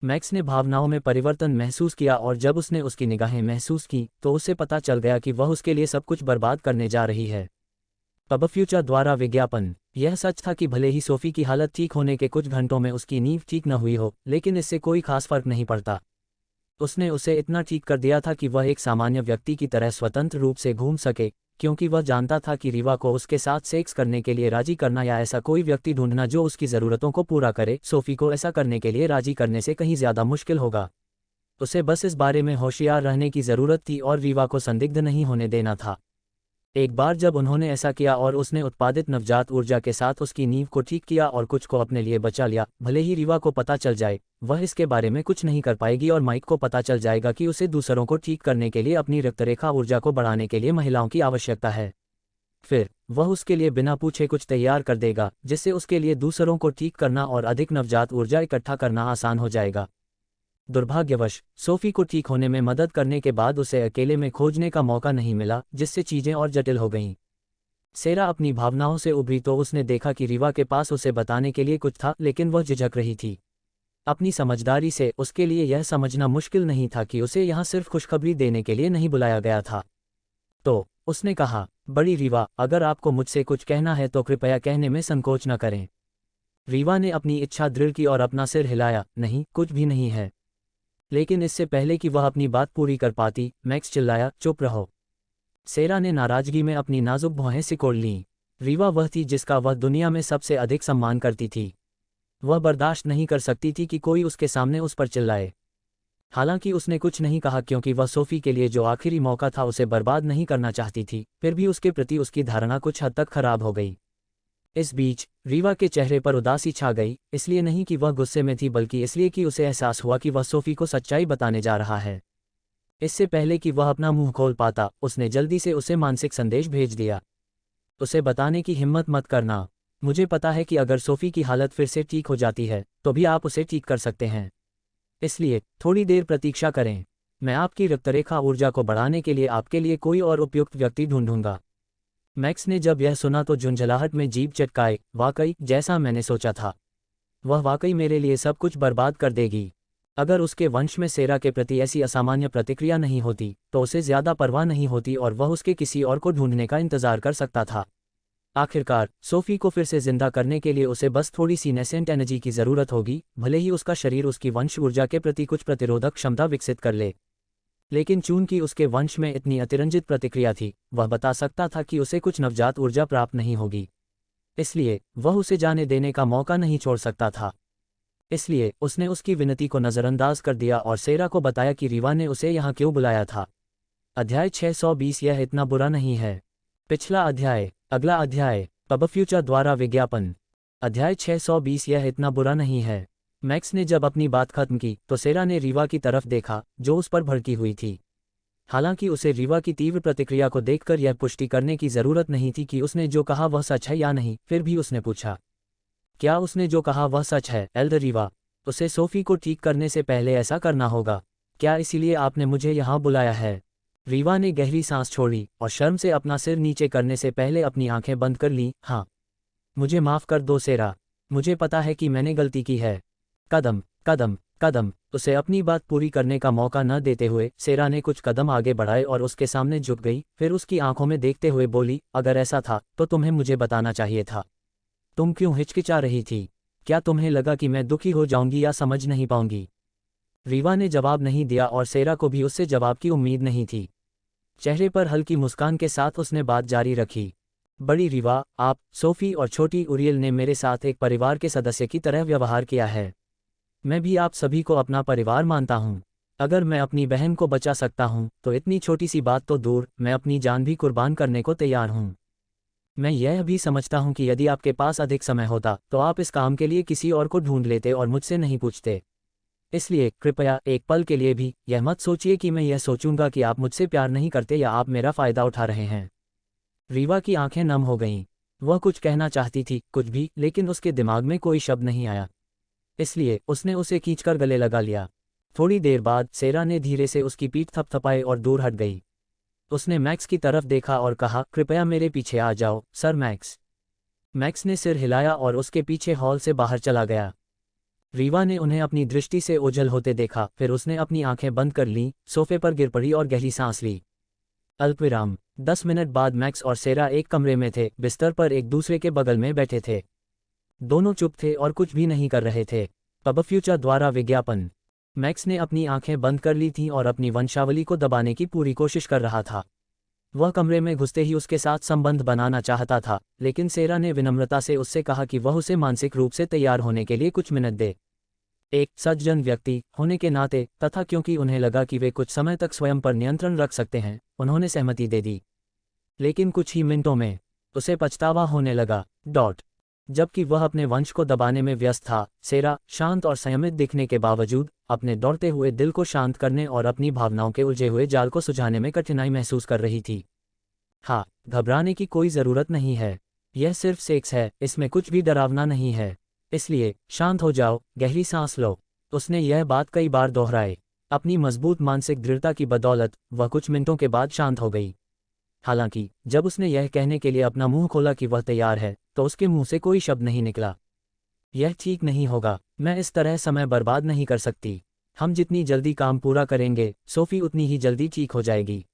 मैक्स ने भावनाओं में परिवर्तन महसूस किया और जब उसने उसकी निगाहें महसूस की तो उसे पता चल गया कि वह उसके लिए सब कुछ बर्बाद करने जा रही है। पबफ्यूचर द्वारा विज्ञापन। यह सच था कि भले ही सोफी की हालत ठीक होने के कुछ घंटों में उसकी नींव ठीक न हुई हो, लेकिन इससे कोई खास फर्क नहीं पड़ता। उसने उसे इतना ठीक कर दिया था कि वह एक सामान्य व्यक्ति की तरह स्वतंत्र रूप से घूम सके, क्योंकि वह जानता था कि रीवा को उसके साथ सेक्स करने के लिए राजी करना या ऐसा कोई व्यक्ति ढूंढना जो उसकी ज़रूरतों को पूरा करे, सोफी को ऐसा करने के लिए राजी करने से कहीं ज़्यादा मुश्किल होगा। उसे बस इस बारे में होशियार रहने की ज़रूरत थी और रीवा को संदिग्ध नहीं होने देना था। एक बार जब उन्होंने ऐसा किया और उसने उत्पादित नवजात ऊर्जा के साथ उसकी नींव को ठीक किया और कुछ को अपने लिए बचा लिया, भले ही रीवा को पता चल जाए, वह इसके बारे में कुछ नहीं कर पाएगी और माइक को पता चल जाएगा कि उसे दूसरों को ठीक करने के लिए अपनी रक्तरेखा ऊर्जा को बढ़ाने के लिए महिलाओं की आवश्यकता है। फिर वह उसके लिए बिना पूछे कुछ तैयार कर देगा, जिससे उसके लिए दूसरों को ठीक करना और अधिक नवजात ऊर्जा इकट्ठा करना आसान हो जाएगा। दुर्भाग्यवश सोफी को ठीक होने में मदद करने के बाद उसे अकेले में खोजने का मौका नहीं मिला, जिससे चीजें और जटिल हो गईं। सेरा अपनी भावनाओं से उभरी तो उसने देखा कि रीवा के पास उसे बताने के लिए कुछ था, लेकिन वह झिझक रही थी। अपनी समझदारी से उसके लिए यह समझना मुश्किल नहीं था कि उसे यहाँ सिर्फ खुशखबरी देने के लिए नहीं बुलाया गया था। तो उसने कहा, बड़ी रीवा, अगर आपको मुझसे कुछ कहना है तो कृपया कहने में संकोच न करें। रीवा ने अपनी इच्छा दृढ़ की और अपना सिर हिलाया। नहीं, कुछ भी नहीं है। लेकिन इससे पहले कि वह अपनी बात पूरी कर पाती, मैक्स चिल्लाया, चुप रहो। सेरा ने नाराजगी में अपनी नाजुक भौहें सिकोड़ लीं। रीवा वह थी जिसका वह दुनिया में सबसे अधिक सम्मान करती थी। वह बर्दाश्त नहीं कर सकती थी कि कोई उसके सामने उस पर चिल्लाए। हालांकि उसने कुछ नहीं कहा क्योंकि वह सोफी के लिए जो आखिरी मौका था उसे बर्बाद नहीं करना चाहती थी, फिर भी उसके प्रति उसकी धारणा कुछ हद तक खराब हो गई। इस बीच रीवा के चेहरे पर उदासी छा गई, इसलिए नहीं कि वह गुस्से में थी बल्कि इसलिए कि उसे एहसास हुआ कि वह सोफी को सच्चाई बताने जा रहा है। इससे पहले कि वह अपना मुंह खोल पाता, उसने जल्दी से उसे मानसिक संदेश भेज दिया। उसे बताने की हिम्मत मत करना। मुझे पता है कि अगर सोफी की हालत फिर से ठीक हो जाती है तो भी आप उसे ठीक कर सकते हैं। इसलिए थोड़ी देर प्रतीक्षा करें। मैं आपकी रक्तरेखा ऊर्जा को बढ़ाने के लिए आपके लिए कोई और उपयुक्त व्यक्ति ढूंढूंगा। मैक्स ने जब यह सुना तो झुंझलाहट में जीभ चटकाए। वाकई, जैसा मैंने सोचा था। वह वाकई मेरे लिए सब कुछ बर्बाद कर देगी। अगर उसके वंश में सेरा के प्रति ऐसी असामान्य प्रतिक्रिया नहीं होती तो उसे ज्यादा परवाह नहीं होती और वह उसके किसी और को ढूंढने का इंतजार कर सकता था। आखिरकार सोफी को फिर से जिंदा करने के लिए उसे बस थोड़ी सी नेसेंट एनर्जी की जरूरत होगी, भले ही उसका शरीर उसकी वंश ऊर्जा के प्रति कुछ प्रतिरोधक क्षमता विकसित कर ले। लेकिन चूंकि उसके वंश में इतनी अतिरंजित प्रतिक्रिया थी, वह बता सकता था कि उसे कुछ नवजात ऊर्जा प्राप्त नहीं होगी। इसलिए वह उसे जाने देने का मौका नहीं छोड़ सकता था। इसलिए उसने उसकी विनती को नज़रअंदाज कर दिया और सेरा को बताया कि रीवा ने उसे यहाँ क्यों बुलाया था। अध्याय 620। यह इतना बुरा नहीं है। पिछला अध्याय। अगला अध्याय। पबफ्यूचर द्वारा विज्ञापन। अध्याय 620। यह इतना बुरा नहीं है। मैक्स ने जब अपनी बात खत्म की तो सेरा ने रीवा की तरफ देखा, जो उस पर भड़की हुई थी। हालांकि उसे रीवा की तीव्र प्रतिक्रिया को देखकर यह पुष्टि करने की जरूरत नहीं थी कि उसने जो कहा वह सच है या नहीं, फिर भी उसने पूछा, क्या उसने जो कहा वह सच है, एल्डर रीवा? उसे सोफी को ठीक करने से पहले ऐसा करना होगा। क्या इसीलिए आपने मुझे यहाँ बुलाया है? रीवा ने गहरी सांस छोड़ी और शर्म से अपना सिर नीचे करने से पहले अपनी आंखें बंद कर लीं। हाँ, मुझे माफ़ कर दो सेरा। मुझे पता है कि मैंने गलती की है। कदम कदम कदम। उसे अपनी बात पूरी करने का मौका न देते हुए सेरा ने कुछ कदम आगे बढ़ाए और उसके सामने झुक गई, फिर उसकी आंखों में देखते हुए बोली, अगर ऐसा था तो तुम्हें मुझे बताना चाहिए था। तुम क्यों हिचकिचा रही थी? क्या तुम्हें लगा कि मैं दुखी हो जाऊंगी या समझ नहीं पाऊंगी? रीवा ने जवाब नहीं दिया और सेरा को भी उससे जवाब की उम्मीद नहीं थी। चेहरे पर हल्की मुस्कान के साथ उसने बात जारी रखी। बड़ी रीवा, आप, सोफी और छोटी उरियल ने मेरे साथ एक परिवार के सदस्य की तरह व्यवहार किया है। मैं भी आप सभी को अपना परिवार मानता हूँ। अगर मैं अपनी बहन को बचा सकता हूँ तो इतनी छोटी सी बात तो दूर, मैं अपनी जान भी कुर्बान करने को तैयार हूँ। मैं यह भी समझता हूँ कि यदि आपके पास अधिक समय होता तो आप इस काम के लिए किसी और को ढूंढ लेते और मुझसे नहीं पूछते। इसलिए कृपया एक पल के लिए भी यह मत सोचिए कि मैं यह सोचूंगा कि आप मुझसे प्यार नहीं करते या आप मेरा फ़ायदा उठा रहे हैं। रीवा की आंखें नम हो गईं। वह कुछ कहना चाहती थी, कुछ भी, लेकिन उसके दिमाग में कोई शब्द नहीं आया। इसलिए उसने उसे खींचकर गले लगा लिया। थोड़ी देर बाद सेरा ने धीरे से उसकी पीठ थपथपाई और दूर हट गई। उसने मैक्स की तरफ देखा और कहा, कृपया मेरे पीछे आ जाओ सर मैक्स। मैक्स ने सिर हिलाया और उसके पीछे हॉल से बाहर चला गया। रीवा ने उन्हें अपनी दृष्टि से ओझल होते देखा, फिर उसने अपनी आंखें बंद कर लीं, सोफे पर गिर पड़ी और गहरी सांस ली। अल्पविराम। 10 मिनट बाद मैक्स और सेरा एक कमरे में थे, बिस्तर पर एक दूसरे के बगल में बैठे थे। दोनों चुप थे और कुछ भी नहीं कर रहे थे। पब फ्यूचर द्वारा विज्ञापन। मैक्स ने अपनी आंखें बंद कर ली थीं और अपनी वंशावली को दबाने की पूरी कोशिश कर रहा था। वह कमरे में घुसते ही उसके साथ संबंध बनाना चाहता था, लेकिन सेरा ने विनम्रता से उससे कहा कि वह उसे मानसिक रूप से तैयार होने के लिए कुछ मिनट दे। एक सज्जन व्यक्ति होने के नाते, तथा क्योंकि उन्हें लगा कि वे कुछ समय तक स्वयं पर नियंत्रण रख सकते हैं, उन्होंने सहमति दे दी। लेकिन कुछ ही मिनटों में उसे पछतावा होने लगा। जबकि वह अपने वंश को दबाने में व्यस्त था, सेरा, शांत और संयमित दिखने के बावजूद, अपने दौड़ते हुए दिल को शांत करने और अपनी भावनाओं के उलझे हुए जाल को सुलझाने में कठिनाई महसूस कर रही थी। हाँ, घबराने की कोई ज़रूरत नहीं है। यह सिर्फ सेक्स है, इसमें कुछ भी डरावना नहीं है। इसलिए शांत हो जाओ, गहरी सांस लो। उसने यह बात कई बार दोहराई। अपनी मजबूत मानसिक दृढ़ता की बदौलत वह कुछ मिनटों के बाद शांत हो गई। हालांकि जब उसने यह कहने के लिए अपना मुंह खोला कि वह तैयार है, तो उसके मुंह से कोई शब्द नहीं निकला। यह ठीक नहीं होगा, मैं इस तरह समय बर्बाद नहीं कर सकती। हम जितनी जल्दी काम पूरा करेंगे, सोफ़ी उतनी ही जल्दी ठीक हो जाएगी।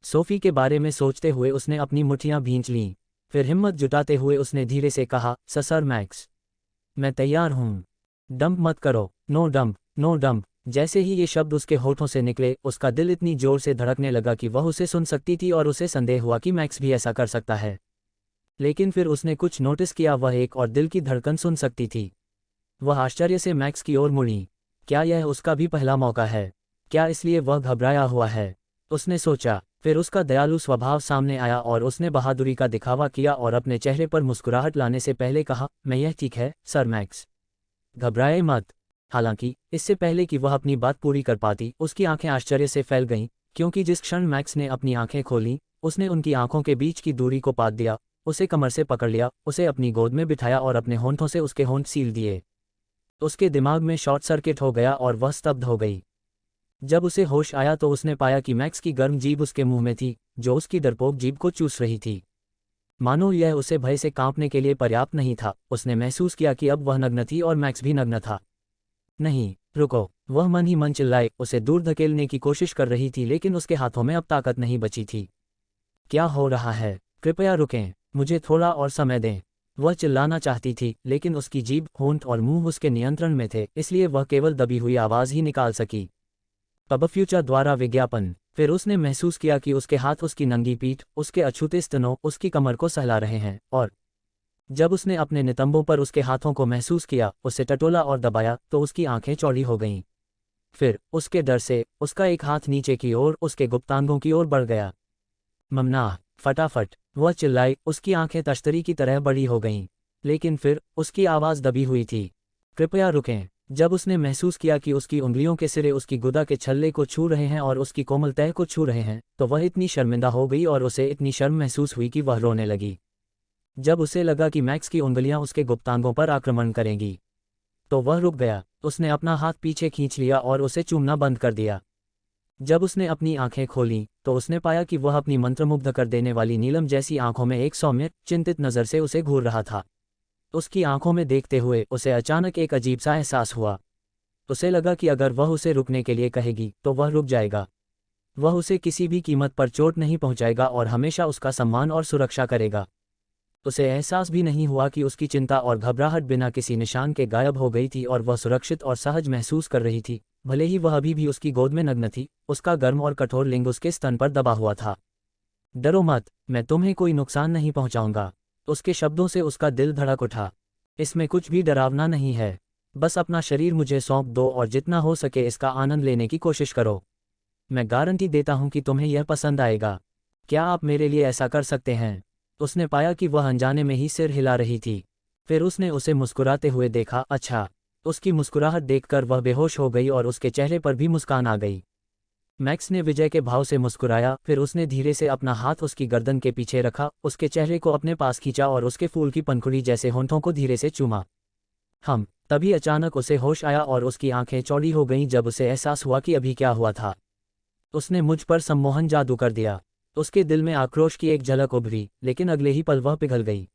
सोफ़ी के बारे में सोचते हुए उसने अपनी मुट्ठियां भींच लीं। फिर हिम्मत जुटाते हुए उसने धीरे से कहा, सर मैक्स, मैं तैयार हूँ। डंप मत करो, नो डंप, नो डंप। जैसे ही ये शब्द उसके होठों से निकले, उसका दिल इतनी जोर से धड़कने लगा कि वह उसे सुन सकती थी और उसे संदेह हुआ कि मैक्स भी ऐसा कर सकता है। लेकिन फिर उसने कुछ नोटिस किया, वह एक और दिल की धड़कन सुन सकती थी। वह आश्चर्य से मैक्स की ओर मुड़ी। क्या यह उसका भी पहला मौका है? क्या इसलिए वह घबराया हुआ है? उसने सोचा। फिर उसका दयालु स्वभाव सामने आया और उसने बहादुरी का दिखावा किया और अपने चेहरे पर मुस्कुराहट लाने से पहले कहा, मैं यह ठीक है सर मैक्स, घबराए मत। हालांकि इससे पहले कि वह अपनी बात पूरी कर पाती, उसकी आंखें आश्चर्य से फैल गईं, क्योंकि जिस क्षण मैक्स ने अपनी आंखें खोलीं, उसने उनकी आंखों के बीच की दूरी को पाट दिया, उसे कमर से पकड़ लिया, उसे अपनी गोद में बिठाया और अपने होंठों से उसके होंठ सील दिए। उसके दिमाग में शॉर्ट सर्किट हो गया और वह स्तब्ध हो गई। जब उसे होश आया तो उसने पाया कि मैक्स की गर्म जीभ उसके मुंह में थी, जो उसकी डरपोक जीभ को चूस रही थी। मानो यह उसे भय से कांपने के लिए पर्याप्त नहीं था। उसने महसूस किया कि अब वह नग्न थी और मैक्स भी नग्न था। नहीं, रुको, वह मन ही मन चिल्लाए, उसे दूर धकेलने की कोशिश कर रही थी, लेकिन उसके हाथों में अब ताकत नहीं बची थी। क्या हो रहा है? कृपया रुकें, मुझे थोड़ा और समय दें। वह चिल्लाना चाहती थी, लेकिन उसकी जीभ, होंठ और मुंह उसके नियंत्रण में थे, इसलिए वह केवल दबी हुई आवाज़ ही निकाल सकी। पब फ्यूचर द्वारा विज्ञापन। फिर उसने महसूस किया कि उसके हाथ उसकी नंगी पीठ, उसके अछूते स्तनों, उसकी कमर को सहला रहे हैं, और जब उसने अपने नितंबों पर उसके हाथों को महसूस किया, उसे टटोला और दबाया, तो उसकी आंखें चौड़ी हो गईं। फिर उसके डर से उसका एक हाथ नीचे की ओर उसके गुप्तांगों की ओर बढ़ गया। ममनाह, फटाफट, वह चिल्लाई, उसकी आंखें तश्तरी की तरह बड़ी हो गईं। लेकिन फिर उसकी आवाज़ दबी हुई थी। कृपया रुकें। जब उसने महसूस किया कि उसकी उंगलियों के सिरे उसकी गुदा के छल्ले को छू रहे हैं और उसकी कोमल तह को छू रहे हैं, तो वह इतनी शर्मिंदा हो गई और उसे इतनी शर्म महसूस हुई कि वह रोने लगी। जब उसे लगा कि मैक्स की उंगलियां उसके गुप्तांगों पर आक्रमण करेंगी, तो वह रुक गया। उसने अपना हाथ पीछे खींच लिया और उसे चूमना बंद कर दिया। जब उसने अपनी आंखें खोलीं, तो उसने पाया कि वह अपनी मंत्रमुग्ध कर देने वाली नीलम जैसी आंखों में एक सौम्य, चिंतित नज़र से उसे घूर रहा था। उसकी आंखों में देखते हुए उसे अचानक एक अजीब सा एहसास हुआ। उसे लगा कि अगर वह उसे रुकने के लिए कहेगी तो वह रुक जाएगा। वह उसे किसी भी कीमत पर चोट नहीं पहुंचाएगा और हमेशा उसका सम्मान और सुरक्षा करेगा। उसे एहसास भी नहीं हुआ कि उसकी चिंता और घबराहट बिना किसी निशान के गायब हो गई थी और वह सुरक्षित और सहज महसूस कर रही थी, भले ही वह अभी भी उसकी गोद में नग्न थी, उसका गर्म और कठोर लिंग उसके स्तन पर दबा हुआ था। डरो मत, मैं तुम्हें कोई नुकसान नहीं पहुंचाऊंगा। उसके शब्दों से उसका दिल धड़क उठा। इसमें कुछ भी डरावना नहीं है, बस अपना शरीर मुझे सौंप दो और जितना हो सके इसका आनंद लेने की कोशिश करो। मैं गारंटी देता हूं कि तुम्हें यह पसंद आएगा। क्या आप मेरे लिए ऐसा कर सकते हैं? उसने पाया कि वह अनजाने में ही सिर हिला रही थी। फिर उसने उसे मुस्कुराते हुए देखा। अच्छा। उसकी मुस्कुराहट देखकर वह बेहोश हो गई और उसके चेहरे पर भी मुस्कान आ गई। मैक्स ने विजय के भाव से मुस्कुराया, फिर उसने धीरे से अपना हाथ उसकी गर्दन के पीछे रखा, उसके चेहरे को अपने पास खींचा और उसके फूल की पंखुड़ी जैसे होंठों को धीरे से चूमा। तभी अचानक उसे होश आया और उसकी आंखें चौड़ी हो गईं जब उसे एहसास हुआ कि अभी क्या हुआ था। उसने मुझ पर सम्मोहन जादू कर दिया। उसके दिल में आक्रोश की एक झलक उभरी, लेकिन अगले ही पल वह पिघल गई।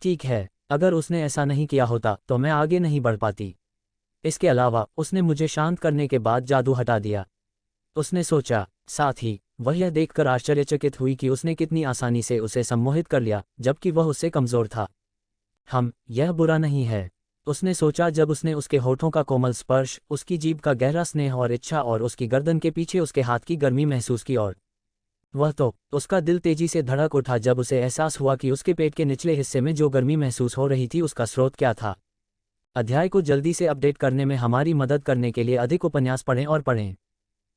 ठीक है, अगर उसने ऐसा नहीं किया होता तो मैं आगे नहीं बढ़ पाती। इसके अलावा उसने मुझे शांत करने के बाद जादू हटा दिया, उसने सोचा। साथ ही वह यह देखकर आश्चर्यचकित हुई कि उसने कितनी आसानी से उसे सम्मोहित कर लिया, जबकि वह उससे कमज़ोर था। यह बुरा नहीं है, उसने सोचा जब उसने उसके होठों का कोमल स्पर्श, उसकी जीभ का गहरा स्नेह और इच्छा और उसकी गर्दन के पीछे उसके हाथ की गर्मी महसूस की। और उसका दिल तेजी से धड़क उठा जब उसे एहसास हुआ कि उसके पेट के निचले हिस्से में जो गर्मी महसूस हो रही थी उसका स्रोत क्या था। अध्याय को जल्दी से अपडेट करने में हमारी मदद करने के लिए अधिक उपन्यास पढ़ें और पढ़ें।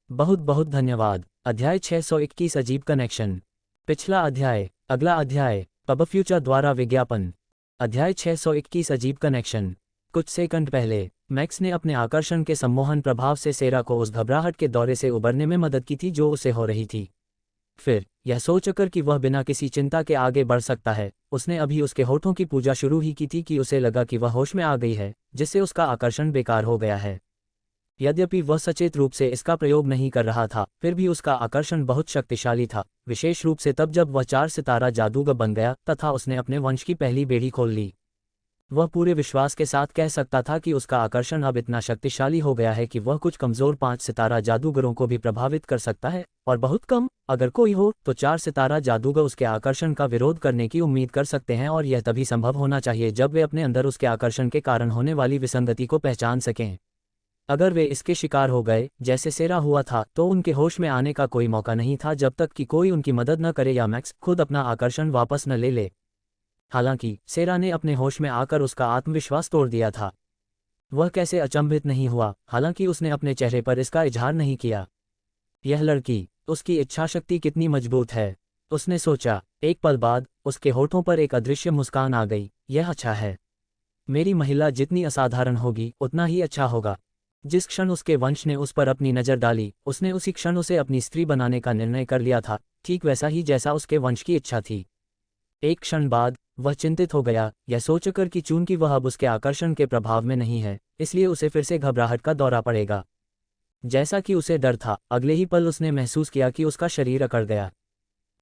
बहुत बहुत धन्यवाद। अध्याय 621 अजीब कनेक्शन। पिछला अध्याय। अगला अध्याय पब फ्यूचर द्वारा विज्ञापन। अध्याय 621 अजीब कनेक्शन। कुछ सेकंड पहले मैक्स ने अपने आकर्षण के सम्मोहन प्रभाव से सेरा को उस घबराहट के दौरे से उबरने में मदद की थी जो उसे हो रही थी। फिर यह सोचकर कि वह बिना किसी चिंता के आगे बढ़ सकता है, उसने अभी उसके होठों की पूजा शुरू ही की थी कि उसे लगा कि वह होश में आ गई है, जिससे उसका आकर्षण बेकार हो गया है। यद्यपि वह सचेत रूप से इसका प्रयोग नहीं कर रहा था, फिर भी उसका आकर्षण बहुत शक्तिशाली था, विशेष रूप से तब जब वह 4 सितारा जादूगर बन गया तथा उसने अपने वंश की पहली बेड़ी खोल ली। वह पूरे विश्वास के साथ कह सकता था कि उसका आकर्षण अब इतना शक्तिशाली हो गया है कि वह कुछ कमज़ोर 5 सितारा जादूगरों को भी प्रभावित कर सकता है, और बहुत कम, अगर कोई हो, तो 4 सितारा जादूगर उसके आकर्षण का विरोध करने की उम्मीद कर सकते हैं, और यह तभी संभव होना चाहिए जब वे अपने अंदर उसके आकर्षण के कारण होने वाली विसंगति को पहचान सकें। अगर वे इसके शिकार हो गए, जैसे सेरा हुआ था, तो उनके होश में आने का कोई मौका नहीं था जब तक कि कोई उनकी मदद न करे या मैक्स खुद अपना आकर्षण वापस न ले ले। हालांकि सेरा ने अपने होश में आकर उसका आत्मविश्वास तोड़ दिया था। वह कैसे अचंभित नहीं हुआ, हालांकि उसने अपने चेहरे पर इसका इजहार नहीं किया। यह लड़की, उसकी इच्छाशक्ति कितनी मजबूत है, उसने सोचा। एक पल बाद उसके होठों पर एक अदृश्य मुस्कान आ गई। यह अच्छा है। मेरी महिला जितनी असाधारण होगी उतना ही अच्छा होगा। जिस क्षण उसके वंश ने उस पर अपनी नज़र डाली, उसने उसी क्षण उसे अपनी स्त्री बनाने का निर्णय कर लिया था, ठीक वैसा ही जैसा उसके वंश की इच्छा थी। एक क्षण बाद वह चिंतित हो गया, यह सोचकर कि चूंकि वह अब उसके आकर्षण के प्रभाव में नहीं है, इसलिए उसे फिर से घबराहट का दौरा पड़ेगा। जैसा कि उसे डर था, अगले ही पल उसने महसूस किया कि उसका शरीर अकड़ गया।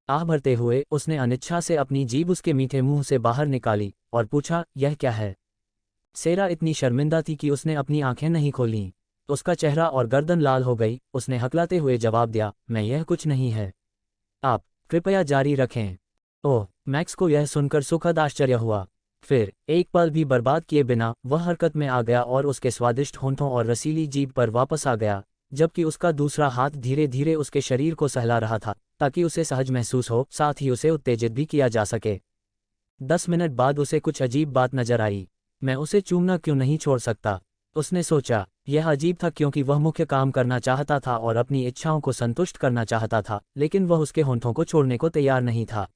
आह भरते हुए उसने अनिच्छा से अपनी जीभ उसके मीठे मुंह से बाहर निकाली और पूछा, यह क्या है? सेरा इतनी शर्मिंदा थी कि उसने अपनी आंखें नहीं खोलीं। उसका चेहरा और गर्दन लाल हो गई। उसने हकलाते हुए जवाब दिया, मैं यह कुछ नहीं है। आप कृपया जारी रखें। ओह, मैक्स को यह सुनकर सुखद आश्चर्य हुआ। फिर एक पल भी बर्बाद किए बिना वह हरकत में आ गया और उसके स्वादिष्ट होंठों और रसीली जीभ पर वापस आ गया, जबकि उसका दूसरा हाथ धीरे धीरे उसके शरीर को सहला रहा था ताकि उसे सहज महसूस हो, साथ ही उसे उत्तेजित भी किया जा सके। 10 मिनट बाद उसे कुछ अजीब बात नजर आई। मैं उसे चूमना क्यों नहीं छोड़ सकता, उसने सोचा। यह अजीब था क्योंकि वह मुख्य काम करना चाहता था और अपनी इच्छाओं को संतुष्ट करना चाहता था, लेकिन वह उसके होंठों को छोड़ने को तैयार नहीं था।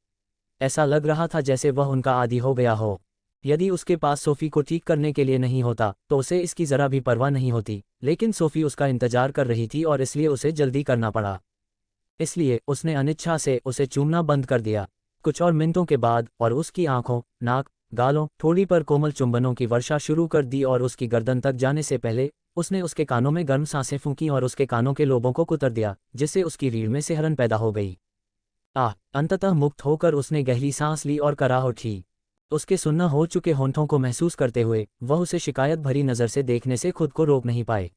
ऐसा लग रहा था जैसे वह उनका आदी हो गया हो। यदि उसके पास सोफी को ठीक करने के लिए नहीं होता तो उसे इसकी जरा भी परवाह नहीं होती, लेकिन सोफी उसका इंतजार कर रही थी और इसलिए उसे जल्दी करना पड़ा। इसलिए उसने अनिच्छा से उसे चूमना बंद कर दिया। कुछ और मिनटों के बाद और उसकी आंखों, नाक, गालों, ठोड़ी पर कोमल चुंबनों की वर्षा शुरू कर दी और उसकी गर्दन तक जाने से पहले उसने उसके कानों में गर्म सांसें फूंकी और उसके कानों के लोबों को कुतर दिया, जिससे उसकी रीढ़ में सिहरन पैदा हो गई। अंततः मुक्त होकर उसने गहरी सांस ली और कराह उठी। उसके सुन्ना हो चुके होंठों को महसूस करते हुए वह उसे शिकायत भरी नज़र से देखने से खुद को रोक नहीं पाए।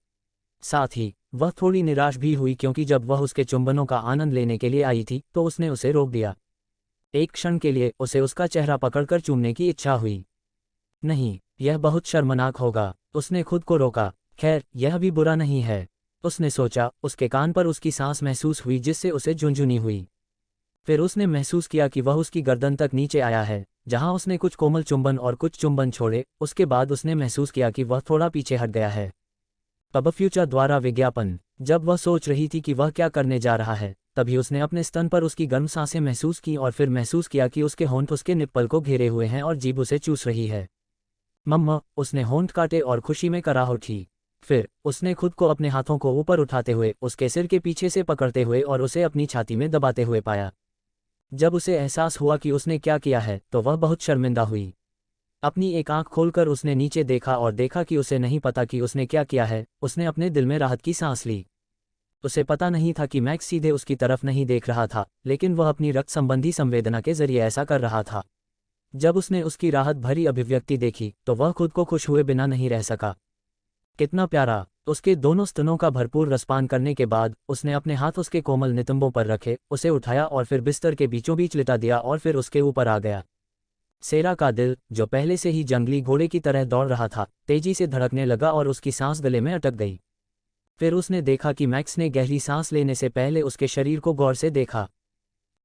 साथ ही वह थोड़ी निराश भी हुई क्योंकि जब वह उसके चुंबनों का आनंद लेने के लिए आई थी तो उसने उसे रोक दिया। एक क्षण के लिए उसे उसका चेहरा पकड़कर चूमने की इच्छा हुई। नहीं, यह बहुत शर्मनाक होगा। उसने खुद को रोका। खैर, यह भी बुरा नहीं है, उसने सोचा। उसके कान पर उसकी सांस महसूस हुई जिससे उसे झुनझुनी हुई। फिर उसने महसूस किया कि वह उसकी गर्दन तक नीचे आया है, जहां उसने कुछ कोमल चुंबन और कुछ चुंबन छोड़े। उसके बाद उसने महसूस किया कि वह थोड़ा पीछे हट गया है। पब फ्यूचर द्वारा विज्ञापन। जब वह सोच रही थी कि वह क्या करने जा रहा है, तभी उसने अपने स्तन पर उसकी गर्म सांसें महसूस की और फिर महसूस किया कि उसके होंठ उसके निप्पल को घेरे हुए हैं और जीभ उसे चूस रही है। मम्मा, उसने होंठ काटे और खुशी में कराह उठी। फिर उसने खुद को अपने हाथों को ऊपर उठाते हुए उसके सिर के पीछे से पकड़ते हुए और उसे अपनी छाती में दबाते हुए पाया। जब उसे एहसास हुआ कि उसने क्या किया है तो वह बहुत शर्मिंदा हुई। अपनी एक आंख खोलकर उसने नीचे देखा और देखा कि उसे नहीं पता कि उसने क्या किया है। उसने अपने दिल में राहत की सांस ली। उसे पता नहीं था कि मैक्स सीधे उसकी तरफ नहीं देख रहा था, लेकिन वह अपनी रक्त संबंधी संवेदना के जरिए ऐसा कर रहा था। जब उसने उसकी राहत भरी अभिव्यक्ति देखी तो वह खुद को खुश हुए बिना नहीं रह सका। कितना प्यारा! उसके दोनों स्तनों का भरपूर रसपान करने के बाद उसने अपने हाथ उसके कोमल नितंबों पर रखे, उसे उठाया और फिर बिस्तर के बीचों बीच लिटा दिया और फिर उसके ऊपर आ गया। सेरा का दिल, जो पहले से ही जंगली घोड़े की तरह दौड़ रहा था, तेजी से धड़कने लगा और उसकी सांस गले में अटक गई। फिर उसने देखा कि मैक्स ने गहरी सांस लेने से पहले उसके शरीर को गौर से देखा।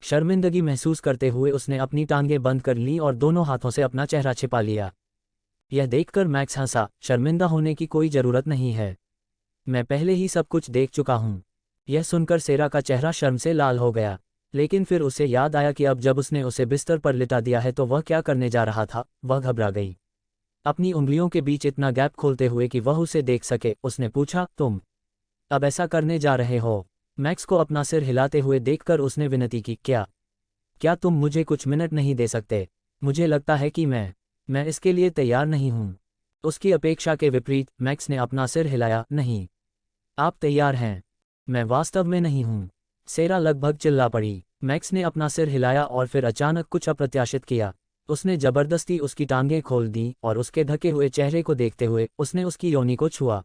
शर्मिंदगी महसूस करते हुए उसने अपनी टांगें बंद कर लीं और दोनों हाथों से अपना चेहरा छिपा लिया। यह देखकर मैक्स हंसा। शर्मिंदा होने की कोई जरूरत नहीं है, मैं पहले ही सब कुछ देख चुका हूं। यह सुनकर सेरा का चेहरा शर्म से लाल हो गया, लेकिन फिर उसे याद आया कि अब जब उसने उसे बिस्तर पर लिटा दिया है तो वह क्या करने जा रहा था। वह घबरा गई। अपनी उंगलियों के बीच इतना गैप खोलते हुए कि वह उसे देख सके, उसने पूछा, तुम अब ऐसा करने जा रहे हो? मैक्स को अपना सिर हिलाते हुए देखकर उसने विनती की, क्या तुम मुझे कुछ मिनट नहीं दे सकते? मुझे लगता है कि मैं इसके लिए तैयार नहीं हूं। उसकी अपेक्षा के विपरीत मैक्स ने अपना सिर हिलाया। नहीं, आप तैयार हैं? मैं वास्तव में नहीं हूं। सेरा लगभग चिल्ला पड़ी। मैक्स ने अपना सिर हिलाया और फिर अचानक कुछ अप्रत्याशित किया। उसने जबरदस्ती उसकी टांगें खोल दी और उसके ढके हुए चेहरे को देखते हुए उसने उसकी योनि को छुआ।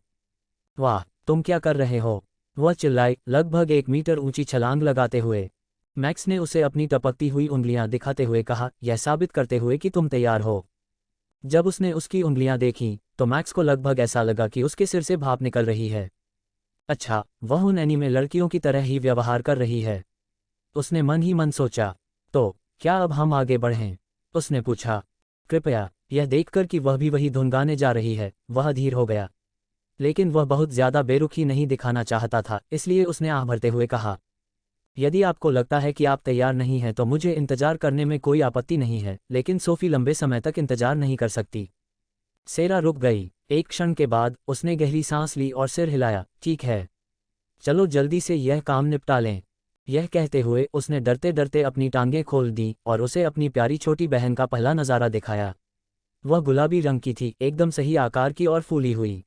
वाह, तुम क्या कर रहे हो? वह चिल्लाई, लगभग 1 मीटर ऊंची छलांग लगाते हुए। मैक्स ने उसे अपनी टपकती हुई उंगलियां दिखाते हुए कहा, यह साबित करते हुए कि तुम तैयार हो। जब उसने उसकी उंगलियां देखीं तो मैक्स को लगभग ऐसा लगा कि उसके सिर से भाप निकल रही है। अच्छा, वह उन एनीमे लड़कियों की तरह ही व्यवहार कर रही है। उसने मन ही मन सोचा। तो क्या अब हम आगे बढ़ें? उसने पूछा। कृपया। यह देखकर कि वह भी वही धुन गाने जा रही है, वह अधीर हो गया। लेकिन वह बहुत ज्यादा बेरुखी नहीं दिखाना चाहता था, इसलिए उसने आह भरते हुए कहा, यदि आपको लगता है कि आप तैयार नहीं हैं तो मुझे इंतजार करने में कोई आपत्ति नहीं है, लेकिन सोफी लंबे समय तक इंतजार नहीं कर सकती। सेरा रुक गई। एक क्षण के बाद उसने गहरी सांस ली और सिर हिलाया। ठीक है, चलो जल्दी से यह काम निपटा लें। यह कहते हुए उसने डरते डरते अपनी टांगें खोल दी और उसे अपनी प्यारी छोटी बहन का पहला नज़ारा दिखाया। वह गुलाबी रंग की थी, एकदम सही आकार की और फूली हुई।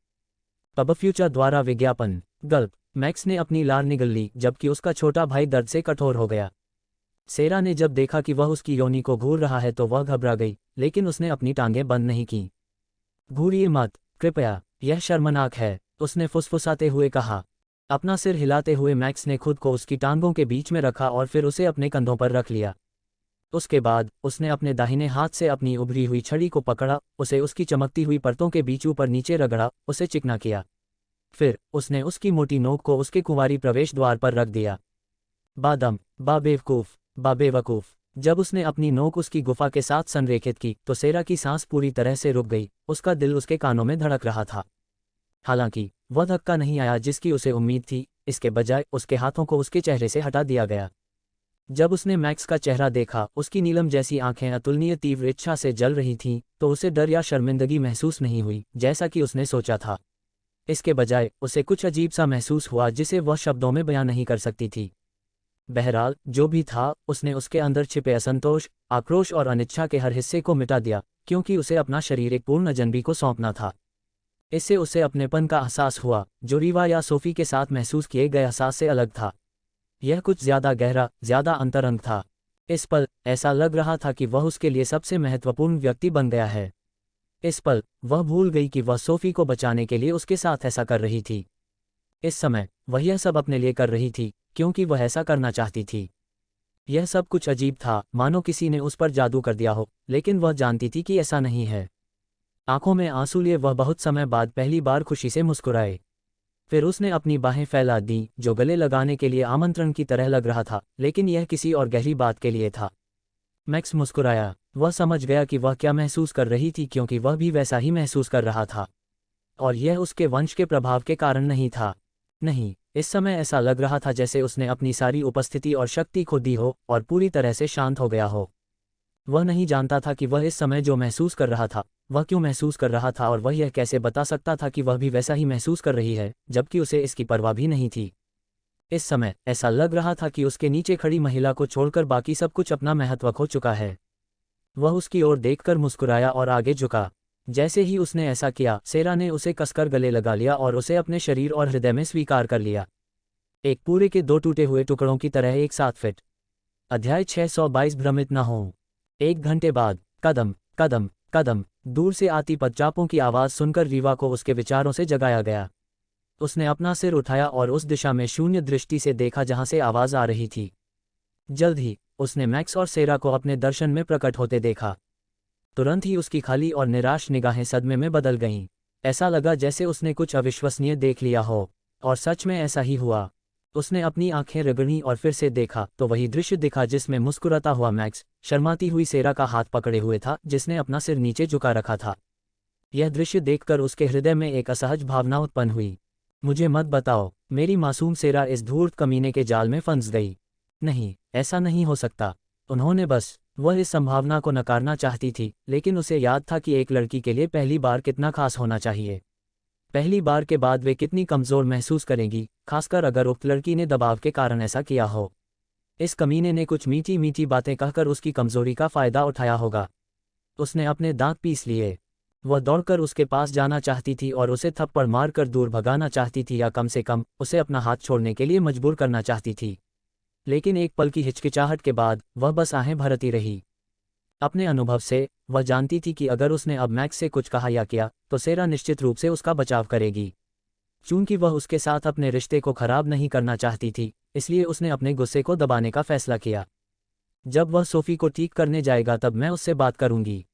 पब फ्यूचर द्वारा विज्ञापन। गल्प। मैक्स ने अपनी लार निगल ली जबकि उसका छोटा भाई दर्द से कठोर हो गया। सेरा ने जब देखा कि वह उसकी योनि को घूर रहा है तो वह घबरा गई, लेकिन उसने अपनी टांगें बंद नहीं की। घूरिए मत, कृपया, यह शर्मनाक है, उसने फुसफुसाते हुए कहा। अपना सिर हिलाते हुए मैक्स ने खुद को उसकी टांगों के बीच में रखा और फिर उसे अपने कंधों पर रख लिया। उसके बाद उसने अपने दाहिने हाथ से अपनी उभरी हुई छड़ी को पकड़ा, उसे उसकी चमकती हुई परतों के बीच ऊपर नीचे रगड़ा, उसे चिकना किया। फिर उसने उसकी मोटी नोक को उसके कुंवारी प्रवेश द्वार पर रख दिया। बादम, बाबेवकूफ। जब उसने अपनी नोक उसकी गुफा के साथ संरेखित की तो सेरा की सांस पूरी तरह से रुक गई। उसका दिल उसके कानों में धड़क रहा था। हालांकि वह धक्का नहीं आया जिसकी उसे उम्मीद थी, इसके बजाय उसके हाथों को उसके चेहरे से हटा दिया गया। जब उसने मैक्स का चेहरा देखा, उसकी नीलम जैसी आंखें अतुलनीय तीव्र इच्छा से जल रही थीं, तो उसे डर या शर्मिंदगी महसूस नहीं हुई जैसा कि उसने सोचा था। इसके बजाय उसे कुछ अजीब सा महसूस हुआ जिसे वह शब्दों में बयां नहीं कर सकती थी। बहरहाल जो भी था, उसने उसके अंदर छिपे असंतोष, आक्रोश और अनिच्छा के हर हिस्से को मिटा दिया, क्योंकि उसे अपना शरीर एक पूर्ण अजनबी को सौंपना था। इससे उसे अपनेपन का एहसास हुआ, जो रीवा या सोफी के साथ महसूस किए गए एहसास से अलग था। यह कुछ ज्यादा गहरा, ज्यादा अंतरंग था। इस पल ऐसा लग रहा था कि वह उसके लिए सबसे महत्वपूर्ण व्यक्ति बन गया है। इस पल वह भूल गई कि वह सोफी को बचाने के लिए उसके साथ ऐसा कर रही थी। इस समय वह यह सब अपने लिए कर रही थी क्योंकि वह ऐसा करना चाहती थी। यह सब कुछ अजीब था, मानो किसी ने उस पर जादू कर दिया हो, लेकिन वह जानती थी कि ऐसा नहीं है। आंखों में आंसू लिए वह बहुत समय बाद पहली बार खुशी से मुस्कुराए। फिर उसने अपनी बाहें फैला दीं, जो गले लगाने के लिए आमंत्रण की तरह लग रहा था, लेकिन यह किसी और गहरी बात के लिए था। मैक्स मुस्कुराया। वह समझ गया कि वह क्या महसूस कर रही थी क्योंकि वह भी वैसा ही महसूस कर रहा था। और यह उसके वंश के प्रभाव के कारण नहीं था। नहीं, इस समय ऐसा लग रहा था जैसे उसने अपनी सारी उपस्थिति और शक्ति खो दी हो और पूरी तरह से शांत हो गया हो। वह नहीं जानता था कि वह इस समय जो महसूस कर रहा था, वह क्यों महसूस कर रहा था, और वह यह कैसे बता सकता था कि वह भी वैसा ही महसूस कर रही है, जबकि उसे इसकी परवाह भी नहीं थी। इस समय ऐसा लग रहा था कि उसके नीचे खड़ी महिला को छोड़कर बाकी सब कुछ अपना महत्व खो चुका है। वह उसकी ओर देखकर मुस्कुराया और आगे झुका। जैसे ही उसने ऐसा किया, सेरा ने उसे कसकर गले लगा लिया और उसे अपने शरीर और हृदय में स्वीकार कर लिया, एक पूरे के दो टूटे हुए टुकड़ों की तरह एक साथ फिट। अध्याय 622 भ्रमित न हो। 1 घंटे बाद कदम कदम कदम दूर से आती पदचापों की आवाज़ सुनकर रीवा को उसके विचारों से जगाया गया। उसने अपना सिर उठाया और उस दिशा में शून्य दृष्टि से देखा जहां से आवाज़ आ रही थी। जल्द ही उसने मैक्स और सेरा को अपने दर्शन में प्रकट होते देखा। तुरंत ही उसकी खाली और निराश निगाहें सदमे में बदल गईं। ऐसा लगा जैसे उसने कुछ अविश्वसनीय देख लिया हो, और सच में ऐसा ही हुआ। उसने अपनी आंखें रगड़ी और फिर से देखा तो वही दृश्य दिखा जिसमें मुस्कुराता हुआ मैक्स शर्माती हुई सेरा का हाथ पकड़े हुए था, जिसने अपना सिर नीचे झुका रखा था। यह दृश्य देखकर उसके हृदय में एक असहज भावना उत्पन्न हुई। मुझे मत बताओ, मेरी मासूम सेरा इस धूर्त कमीने के जाल में फंस गई। नहीं, ऐसा नहीं हो सकता। वह इस संभावना को नकारना चाहती थी, लेकिन उसे याद था कि एक लड़की के लिए पहली बार कितना खास होना चाहिए। पहली बार के बाद वे कितनी कमज़ोर महसूस करेंगी, खासकर अगर उक्त लड़की ने दबाव के कारण ऐसा किया हो। इस कमीने ने कुछ मीठी मीठी बातें कहकर उसकी कमज़ोरी का फ़ायदा उठाया होगा। उसने अपने दांत पीस लिए। वह दौड़कर उसके पास जाना चाहती थी और उसे थप्पड़ मारकर दूर भगाना चाहती थी, या कम से कम उसे अपना हाथ छोड़ने के लिए मजबूर करना चाहती थी। लेकिन एक पल की हिचकिचाहट के बाद वह बस आहें भरती रही। अपने अनुभव से वह जानती थी कि अगर उसने अब मैक्स से कुछ कहा या किया तो सेरा निश्चित रूप से उसका बचाव करेगी। चूंकि वह उसके साथ अपने रिश्ते को खराब नहीं करना चाहती थी, इसलिए उसने अपने गुस्से को दबाने का फैसला किया। जब वह सोफी को ठीक करने जाएगा तब मैं उससे बात करूंगी।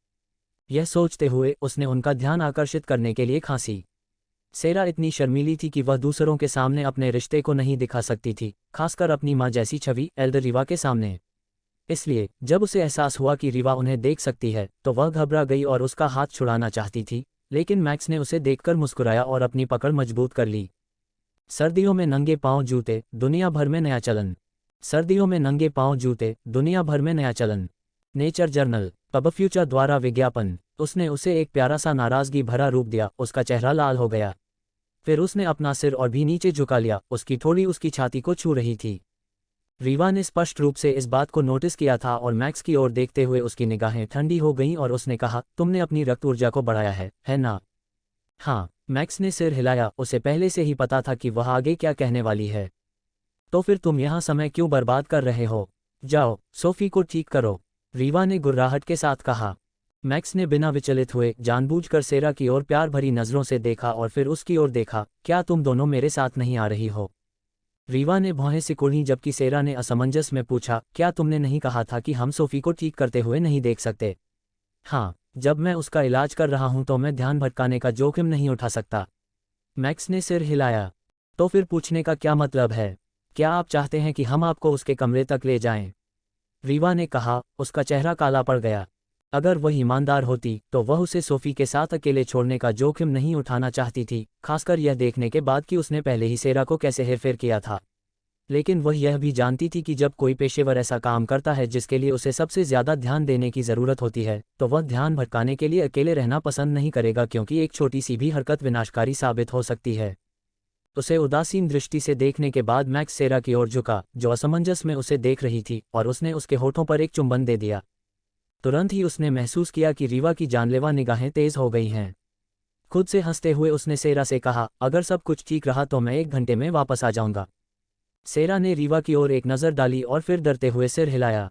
यह सोचते हुए उसने उनका ध्यान आकर्षित करने के लिए खांसी। सेरा इतनी शर्मीली थी कि वह दूसरों के सामने अपने रिश्ते को नहीं दिखा सकती थी, खासकर अपनी माँ जैसी छवि एल्डर रीवा के सामने। इसलिए जब उसे एहसास हुआ कि रीवा उन्हें देख सकती है तो वह घबरा गई और उसका हाथ छुड़ाना चाहती थी, लेकिन मैक्स ने उसे देखकर मुस्कुराया और अपनी पकड़ मजबूत कर ली। सर्दियों में नंगे पांव जूते, दुनिया भर में नया चलन। सर्दियों में नंगे पांव जूते, दुनिया भर में नया चलन। Nature journal. पब फ्यूचर द्वारा विज्ञापन। उसने उसे एक प्यारा सा नाराजगी भरा रूप दिया। उसका चेहरा लाल हो गया। फिर उसने अपना सिर और भी नीचे झुका लिया। उसकी ठोड़ी उसकी छाती को छू रही थी। रीवा ने स्पष्ट रूप से इस बात को नोटिस किया था और मैक्स की ओर देखते हुए उसकी निगाहें ठंडी हो गईं और उसने कहा, तुमने अपनी रक्त ऊर्जा को बढ़ाया है ना? हाँ, मैक्स ने सिर हिलाया। उसे पहले से ही पता था कि वह आगे क्या कहने वाली है। तो फिर तुम यहाँ समय क्यों बर्बाद कर रहे हो? जाओ, सोफी को ठीक करो, रीवा ने गुर्राहट के साथ कहा। मैक्स ने बिना विचलित हुए जानबूझकर सेरा की ओर प्यार भरी नज़रों से देखा और फिर उसकी ओर देखा। क्या तुम दोनों मेरे साथ नहीं आ रही हो? रीवा ने भौहें सिकुड़ी जबकि सेरा ने असमंजस में पूछा, क्या तुमने नहीं कहा था कि हम सोफी को ठीक करते हुए नहीं देख सकते? हाँ, जब मैं उसका इलाज कर रहा हूं तो मैं ध्यान भटकाने का जोखिम नहीं उठा सकता। मैक्स ने सिर हिलाया। तो फिर पूछने का क्या मतलब है? क्या आप चाहते हैं कि हम आपको उसके कमरे तक ले जाएं? रीवा ने कहा। उसका चेहरा काला पड़ गया। अगर वह ईमानदार होती तो वह उसे सोफी के साथ अकेले छोड़ने का जोखिम नहीं उठाना चाहती थी, खासकर यह देखने के बाद कि उसने पहले ही सेरा को कैसे हेरफेर किया था। लेकिन वह यह भी जानती थी कि जब कोई पेशेवर ऐसा काम करता है जिसके लिए उसे सबसे ज़्यादा ध्यान देने की ज़रूरत होती है, तो वह ध्यान भटकाने के लिए अकेले रहना पसंद नहीं करेगा, क्योंकि एक छोटी सी भी हरकत विनाशकारी साबित हो सकती है। उसे उदासीन दृष्टि से देखने के बाद मैक्स सेरा की ओर झुका, जो असमंजस में उसे देख रही थी, और उसने उसके होठों पर एक चुंबन दे दिया। तुरंत ही उसने महसूस किया कि रीवा की जानलेवा निगाहें तेज हो गई हैं। खुद से हंसते हुए उसने सेरा से कहा, अगर सब कुछ ठीक रहा तो मैं 1 घंटे में वापस आ जाऊंगा। सेरा ने रीवा की ओर एक नज़र डाली और फिर डरते हुए सिर हिलाया।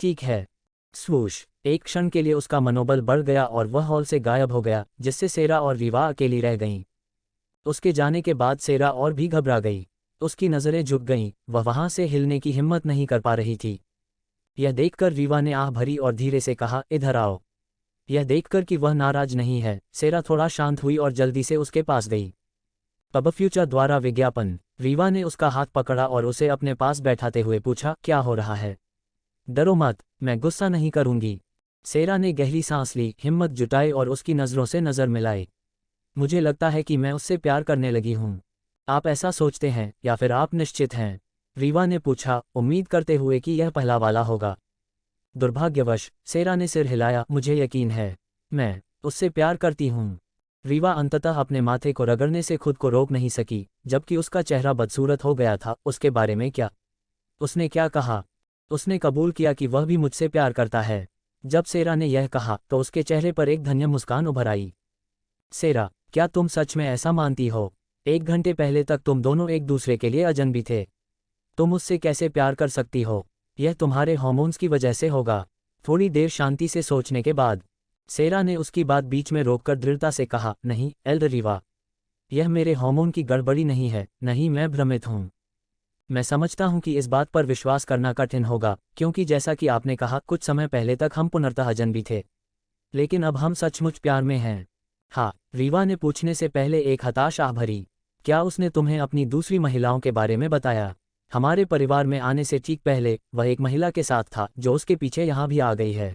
ठीक है। स्वूश, एक क्षण के लिए उसका मनोबल बढ़ गया और वह हॉल से गायब हो गया, जिससे सेरा और रीवा अकेली रह गईं। उसके जाने के बाद सेरा और भी घबरा गई। उसकी नज़रें झुक गईं, वह वहां से हिलने की हिम्मत नहीं कर पा रही थी। यह देखकर रीवा ने आह भरी और धीरे से कहा, इधर आओ। यह देखकर कि वह नाराज नहीं है, सेरा थोड़ा शांत हुई और जल्दी से उसके पास गई। पब फ्यूचर द्वारा विज्ञापन। रीवा ने उसका हाथ पकड़ा और उसे अपने पास बैठाते हुए पूछा, क्या हो रहा है? डरो मत, मैं गुस्सा नहीं करूंगी। सेरा ने गहरी सांस ली, हिम्मत जुटाई और उसकी नज़रों से नज़र मिलाई। मुझे लगता है कि मैं उससे प्यार करने लगी हूँ। आप ऐसा सोचते हैं या फिर आप निश्चित हैं? रीवा ने पूछा, उम्मीद करते हुए कि यह पहला वाला होगा। दुर्भाग्यवश, सेरा ने सिर हिलाया, मुझे यकीन है, मैं उससे प्यार करती हूँ। रीवा अंततः अपने माथे को रगड़ने से खुद को रोक नहीं सकी, जबकि उसका चेहरा बदसूरत हो गया था। उसके बारे में क्या? उसने क्या कहा? उसने कबूल किया कि वह भी मुझसे प्यार करता है। जब सेरा ने यह कहा तो उसके चेहरे पर एक धन्य मुस्कान उभर आई। सेरा, क्या तुम सच में ऐसा मानती हो? 1 घंटे पहले तक तुम दोनों एक दूसरे के लिए अजनबी थे। तुम उससे कैसे प्यार कर सकती हो? यह तुम्हारे हार्मोन्स की वजह से होगा। थोड़ी देर शांति से सोचने के बाद सेरा ने उसकी बात बीच में रोककर दृढ़ता से कहा, नहीं एल्डर रीवा, यह मेरे हार्मोन की गड़बड़ी नहीं है, नहीं मैं भ्रमित हूँ। मैं समझता हूँ कि इस बात पर विश्वास करना कठिन होगा, क्योंकि जैसा कि आपने कहा, कुछ समय पहले तक हम पुनर्तः अजनबी थे, लेकिन अब हम सचमुच प्यार में हैं। हाँ, रीवा ने पूछने से पहले एक हताश आह भरी। क्या उसने तुम्हें अपनी दूसरी महिलाओं के बारे में बताया? हमारे परिवार में आने से ठीक पहले वह एक महिला के साथ था, जो उसके पीछे यहाँ भी आ गई है।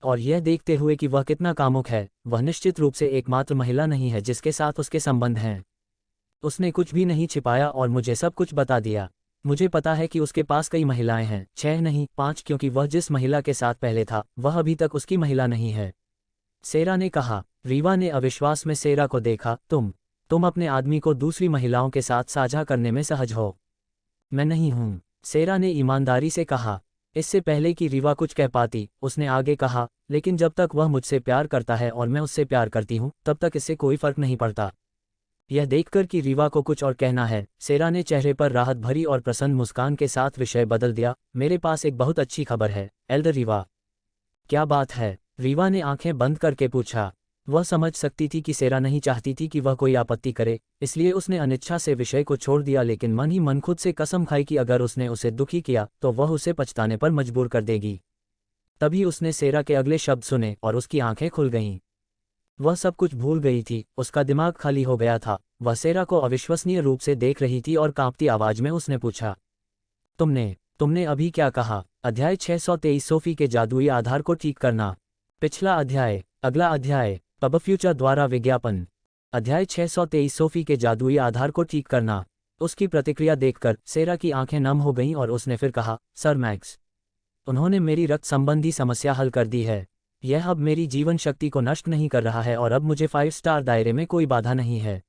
और यह देखते हुए कि वह कितना कामुक है, वह निश्चित रूप से एकमात्र महिला नहीं है जिसके साथ उसके संबंध हैं। उसने कुछ भी नहीं छिपाया और मुझे सब कुछ बता दिया। मुझे पता है कि उसके पास कई महिलाएं हैं, 6 नहीं 5, क्योंकि वह जिस महिला के साथ पहले था वह अभी तक उसकी महिला नहीं है। सेरा ने कहा। रीवा ने अविश्वास में सेरा को देखा। तुम अपने आदमी को दूसरी महिलाओं के साथ साझा करने में सहज हो? मैं नहीं हूँ, सेरा ने ईमानदारी से कहा। इससे पहले कि रीवा कुछ कह पाती, उसने आगे कहा, लेकिन जब तक वह मुझसे प्यार करता है और मैं उससे प्यार करती हूँ, तब तक इससे कोई फर्क नहीं पड़ता। यह देखकर कि रीवा को कुछ और कहना है, सेरा ने चेहरे पर राहत भरी और प्रसन्न मुस्कान के साथ विषय बदल दिया। मेरे पास एक बहुत अच्छी खबर है, एल्डर रीवा। क्या बात है? रीवा ने आंखें बंद करके पूछा। वह समझ सकती थी कि सेरा नहीं चाहती थी कि वह कोई आपत्ति करे, इसलिए उसने अनिच्छा से विषय को छोड़ दिया, लेकिन मन ही मन खुद से कसम खाई कि अगर उसने उसे दुखी किया तो वह उसे पछताने पर मजबूर कर देगी। तभी उसने सेरा के अगले शब्द सुने और उसकी आंखें खुल गईं। वह सब कुछ भूल गई थी, उसका दिमाग खाली हो गया था। वह सेरा को अविश्वसनीय रूप से देख रही थी और कांपती आवाज में उसने पूछा, तुमने अभी क्या कहा? अध्याय 623 सोफी के जादुई आधार को ठीक करना। पिछला अध्याय। अगला अध्याय। पब फ्यूचर द्वारा विज्ञापन। अध्याय 623 सोफी के जादुई आधार को ठीक करना। उसकी प्रतिक्रिया देखकर सेरा की आंखें नम हो गईं और उसने फिर कहा, सर मैक्स, उन्होंने मेरी रक्त संबंधी समस्या हल कर दी है। यह अब मेरी जीवन शक्ति को नष्ट नहीं कर रहा है और अब मुझे 5 स्टार दायरे में कोई बाधा नहीं है।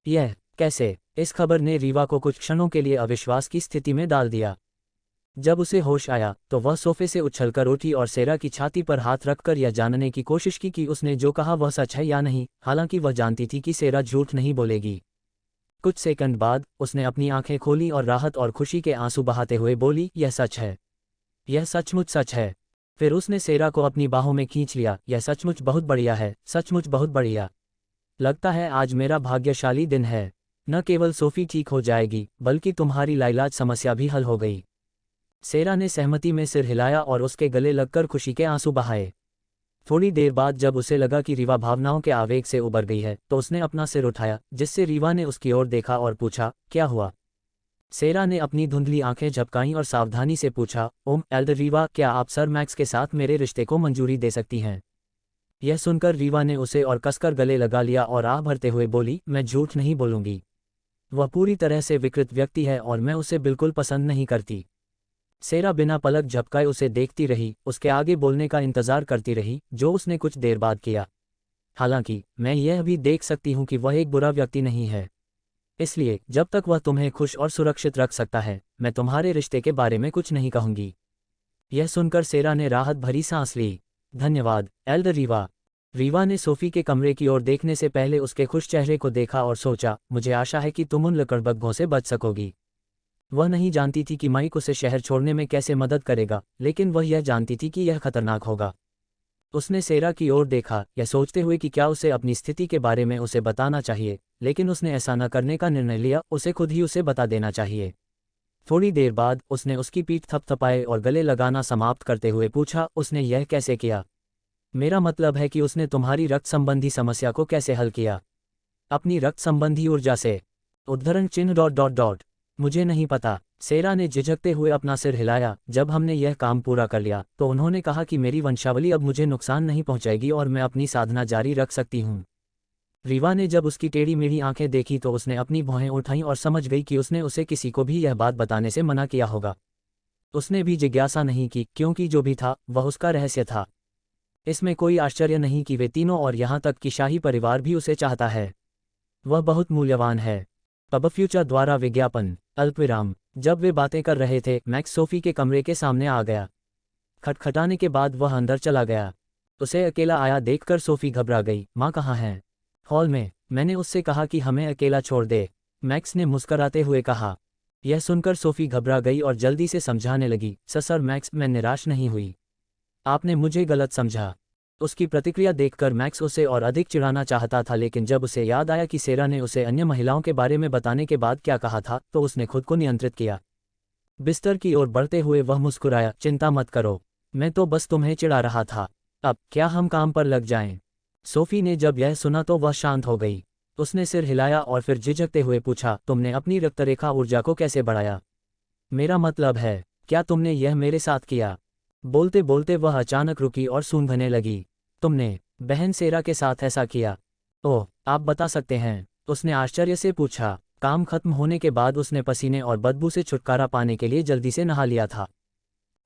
यह कैसे? इस खबर ने रीवा को कुछ क्षणों के लिए अविश्वास की स्थिति में डाल दिया। जब उसे होश आया तो वह सोफे से उछलकर उठी और सेरा की छाती पर हाथ रखकर यह जानने की कोशिश की कि उसने जो कहा वह सच है या नहीं, हालांकि वह जानती थी कि सेरा झूठ नहीं बोलेगी। कुछ सेकंड बाद उसने अपनी आंखें खोली और राहत और खुशी के आंसू बहाते हुए बोली, यह सच है, यह सचमुच सच है। फिर उसने सेरा को अपनी बाहों में खींच लिया। यह सचमुच बहुत बढ़िया है, सचमुच बहुत बढ़िया। लगता है आज मेरा भाग्यशाली दिन है। न केवल सोफी ठीक हो जाएगी, बल्कि तुम्हारी लाइलाज समस्या भी हल हो गई। सेरा ने सहमति में सिर हिलाया और उसके गले लगकर खुशी के आंसू बहाए। थोड़ी देर बाद जब उसे लगा कि रीवा भावनाओं के आवेग से उबर गई है, तो उसने अपना सिर उठाया, जिससे रीवा ने उसकी ओर देखा और पूछा, क्या हुआ? सेरा ने अपनी धुंधली आंखें झपकाईं और सावधानी से पूछा, एल्डर रीवा, क्या आप सर मैक्स के साथ मेरे रिश्ते को मंजूरी दे सकती हैं? यह सुनकर रीवा ने उसे और कसकर गले लगा लिया और आह भरते हुए बोली, मैं झूठ नहीं बोलूंगी। वह पूरी तरह से विकृत व्यक्ति है और मैं उसे बिल्कुल पसंद नहीं करती। सेरा बिना पलक झपकाए उसे देखती रही, उसके आगे बोलने का इंतजार करती रही, जो उसने कुछ देर बाद किया। हालांकि मैं यह भी देख सकती हूं कि वह एक बुरा व्यक्ति नहीं है, इसलिए जब तक वह तुम्हें खुश और सुरक्षित रख सकता है, मैं तुम्हारे रिश्ते के बारे में कुछ नहीं कहूंगी। यह सुनकर सेरा ने राहत भरी सांस ली। धन्यवाद, एल्डर रीवा। रीवा ने सोफी के कमरे की ओर देखने से पहले उसके खुश चेहरे को देखा और सोचा, मुझे आशा है कि तुम उन लकड़बग्घों से बच सकोगी। वह नहीं जानती थी कि माइक उसे शहर छोड़ने में कैसे मदद करेगा, लेकिन वह यह जानती थी कि यह खतरनाक होगा। उसने सेरा की ओर देखा, यह सोचते हुए कि क्या उसे अपनी स्थिति के बारे में उसे बताना चाहिए, लेकिन उसने ऐसा न करने का निर्णय लिया, उसे खुद ही उसे बता देना चाहिए। थोड़ी देर बाद उसने उसकी पीठ थपथपाए और गले लगाना समाप्त करते हुए पूछा, उसने यह कैसे किया? मेरा मतलब है कि उसने तुम्हारी रक्त संबंधी समस्या को कैसे हल किया? अपनी रक्त संबंधी ऊर्जा से। उद्धरण चिन्ह। मुझे नहीं पता। सेरा ने झिझकते हुए अपना सिर हिलाया। जब हमने यह काम पूरा कर लिया तो उन्होंने कहा कि मेरी वंशावली अब मुझे नुकसान नहीं पहुंचाएगी और मैं अपनी साधना जारी रख सकती हूं। रीवा ने जब उसकी टेढ़ी मेढ़ी आंखें देखी तो उसने अपनी भौहें उठाईं और समझ गई कि उसने उसे किसी को भी यह बात बताने से मना किया होगा। उसने भी जिज्ञासा नहीं की, क्योंकि जो भी था वह उसका रहस्य था। इसमें कोई आश्चर्य नहीं कि वे तीनों और यहाँ तक कि शाही परिवार भी उसे चाहता है। वह बहुत मूल्यवान है। पब फ्यूचर द्वारा विज्ञापन। अल्पविराम। जब वे बातें कर रहे थे, मैक्स सोफी के कमरे के सामने आ गया। खटखटाने के बाद वह अंदर चला गया। उसे अकेला आया देखकर सोफी घबरा गई। माँ कहाँ हैं? हॉल में। मैंने उससे कहा कि हमें अकेला छोड़ दे, मैक्स ने मुस्कराते हुए कहा। यह सुनकर सोफी घबरा गई और जल्दी से समझाने लगी, सर मैक्स, मैं निराश नहीं हुई। आपने मुझे गलत समझा। उसकी प्रतिक्रिया देखकर मैक्स उसे और अधिक चिढ़ाना चाहता था, लेकिन जब उसे याद आया कि सेरा ने उसे अन्य महिलाओं के बारे में बताने के बाद क्या कहा था तो उसने खुद को नियंत्रित किया। बिस्तर की ओर बढ़ते हुए वह मुस्कुराया, चिंता मत करो, मैं तो बस तुम्हें चिढ़ा रहा था। अब क्या हम काम पर लग जाएं? सोफी ने जब यह सुना तो वह शांत हो गई। उसने सिर हिलाया और फिर झिझकते हुए पूछा, तुमने अपनी रक्तरेखा ऊर्जा को कैसे बढ़ाया? मेरा मतलब है, क्या तुमने यह मेरे साथ किया? बोलते बोलते वह अचानक रुकी और सूंघने लगी। तुमने बहन सेरा के साथ ऐसा किया? ओह, आप बता सकते हैं? उसने आश्चर्य से पूछा। काम खत्म होने के बाद उसने पसीने और बदबू से छुटकारा पाने के लिए जल्दी से नहा लिया था।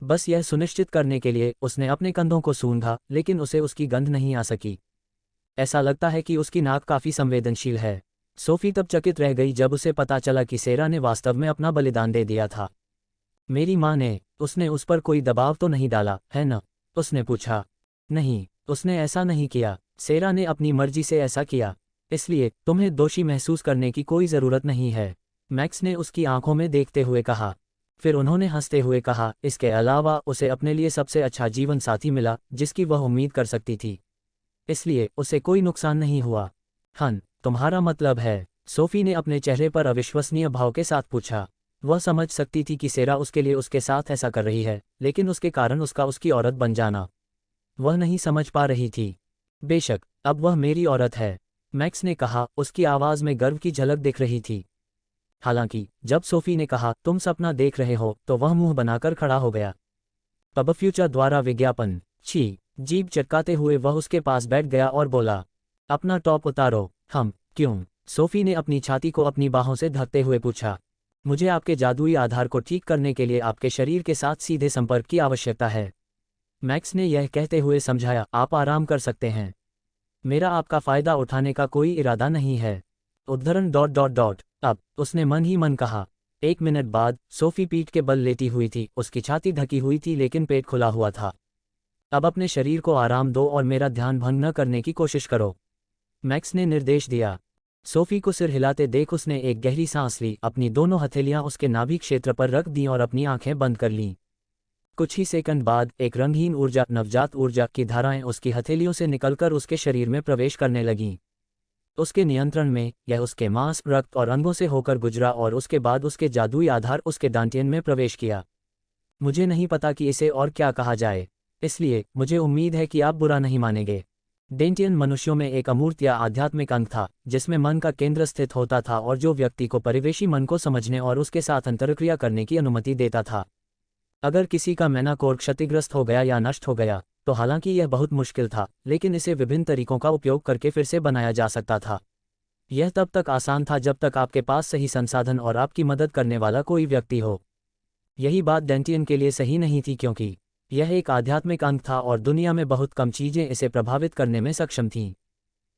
बस यह सुनिश्चित करने के लिए उसने अपने कंधों को सूंघा, लेकिन उसे उसकी गंध नहीं आ सकी। ऐसा लगता है कि उसकी नाक काफी संवेदनशील है। सोफी तब चकित रह गई जब उसे पता चला कि सेरा ने वास्तव में अपना बलिदान दे दिया था। मेरी माँ ने? उसने उस पर कोई दबाव तो नहीं डाला, है न? उसने पूछा। नहीं, उसने ऐसा नहीं किया। सेरा ने अपनी मर्जी से ऐसा किया, इसलिए तुम्हें दोषी महसूस करने की कोई ज़रूरत नहीं है, मैक्स ने उसकी आंखों में देखते हुए कहा। फिर उन्होंने हंसते हुए कहा, इसके अलावा उसे अपने लिए सबसे अच्छा जीवन साथी मिला जिसकी वह उम्मीद कर सकती थी, इसलिए उसे कोई नुकसान नहीं हुआ। हन, तुम्हारा मतलब है? सोफी ने अपने चेहरे पर अविश्वसनीय भाव के साथ पूछा। वह समझ सकती थी कि सेरा उसके लिए उसके साथ ऐसा कर रही है, लेकिन उसके कारण उसका उसकी औरत बन जाना वह नहीं समझ पा रही थी। बेशक, अब वह मेरी औरत है, मैक्स ने कहा, उसकी आवाज़ में गर्व की झलक दिख रही थी। हालांकि जब सोफी ने कहा, तुम सपना देख रहे हो, तो वह मुंह बनाकर खड़ा हो गया। पब फ्यूचर द्वारा विज्ञापन। छी। जीभ चटकाते हुए वह उसके पास बैठ गया और बोला, अपना टॉप उतारो। हम क्यों? सोफी ने अपनी छाती को अपनी बाहों से ढकते हुए पूछा। मुझे आपके जादुई आधार को ठीक करने के लिए आपके शरीर के साथ सीधे संपर्क की आवश्यकता है, मैक्स ने यह कहते हुए समझाया। आप आराम कर सकते हैं, मेरा आपका फ़ायदा उठाने का कोई इरादा नहीं है। उद्धरण। अब उसने मन ही मन कहा। 1 मिनट बाद सोफी पीठ के बल लेटी हुई थी, उसकी छाती ढकी हुई थी लेकिन पेट खुला हुआ था। अब अपने शरीर को आराम दो और मेरा ध्यान भंग न करने की कोशिश करो, मैक्स ने निर्देश दिया। सोफी को सिर हिलाते देख उसने एक गहरी सांस ली, अपनी दोनों हथेलियां उसके नाभि क्षेत्र पर रख दी और अपनी आंखें बंद कर लीं। कुछ ही सेकंड बाद एक रंगहीन ऊर्जा, नवजात ऊर्जा की धाराएं उसकी हथेलियों से निकलकर उसके शरीर में प्रवेश करने लगीं। उसके नियंत्रण में यह उसके मांस, रक्त और अंगों से होकर गुजरा और उसके बाद उसके जादुई आधार उसके डांटियन में प्रवेश किया। मुझे नहीं पता कि इसे और क्या कहा जाए, इसलिए मुझे उम्मीद है कि आप बुरा नहीं मानेंगे। डेंटियन मनुष्यों में एक अमूर्त या आध्यात्मिक अंग था जिसमें मन का केंद्र स्थित होता था और जो व्यक्ति को परिवेशी मन को समझने और उसके साथ अंतरक्रिया करने की अनुमति देता था। अगर किसी का मैनाकोर क्षतिग्रस्त हो गया या नष्ट हो गया तो हालांकि यह बहुत मुश्किल था, लेकिन इसे विभिन्न तरीकों का उपयोग करके फिर से बनाया जा सकता था। यह तब तक आसान था जब तक आपके पास सही संसाधन और आपकी मदद करने वाला कोई व्यक्ति हो। यही बात डेंटियन के लिए सही नहीं थी, क्योंकि यह एक आध्यात्मिक अंग था और दुनिया में बहुत कम चीज़ें इसे प्रभावित करने में सक्षम थीं।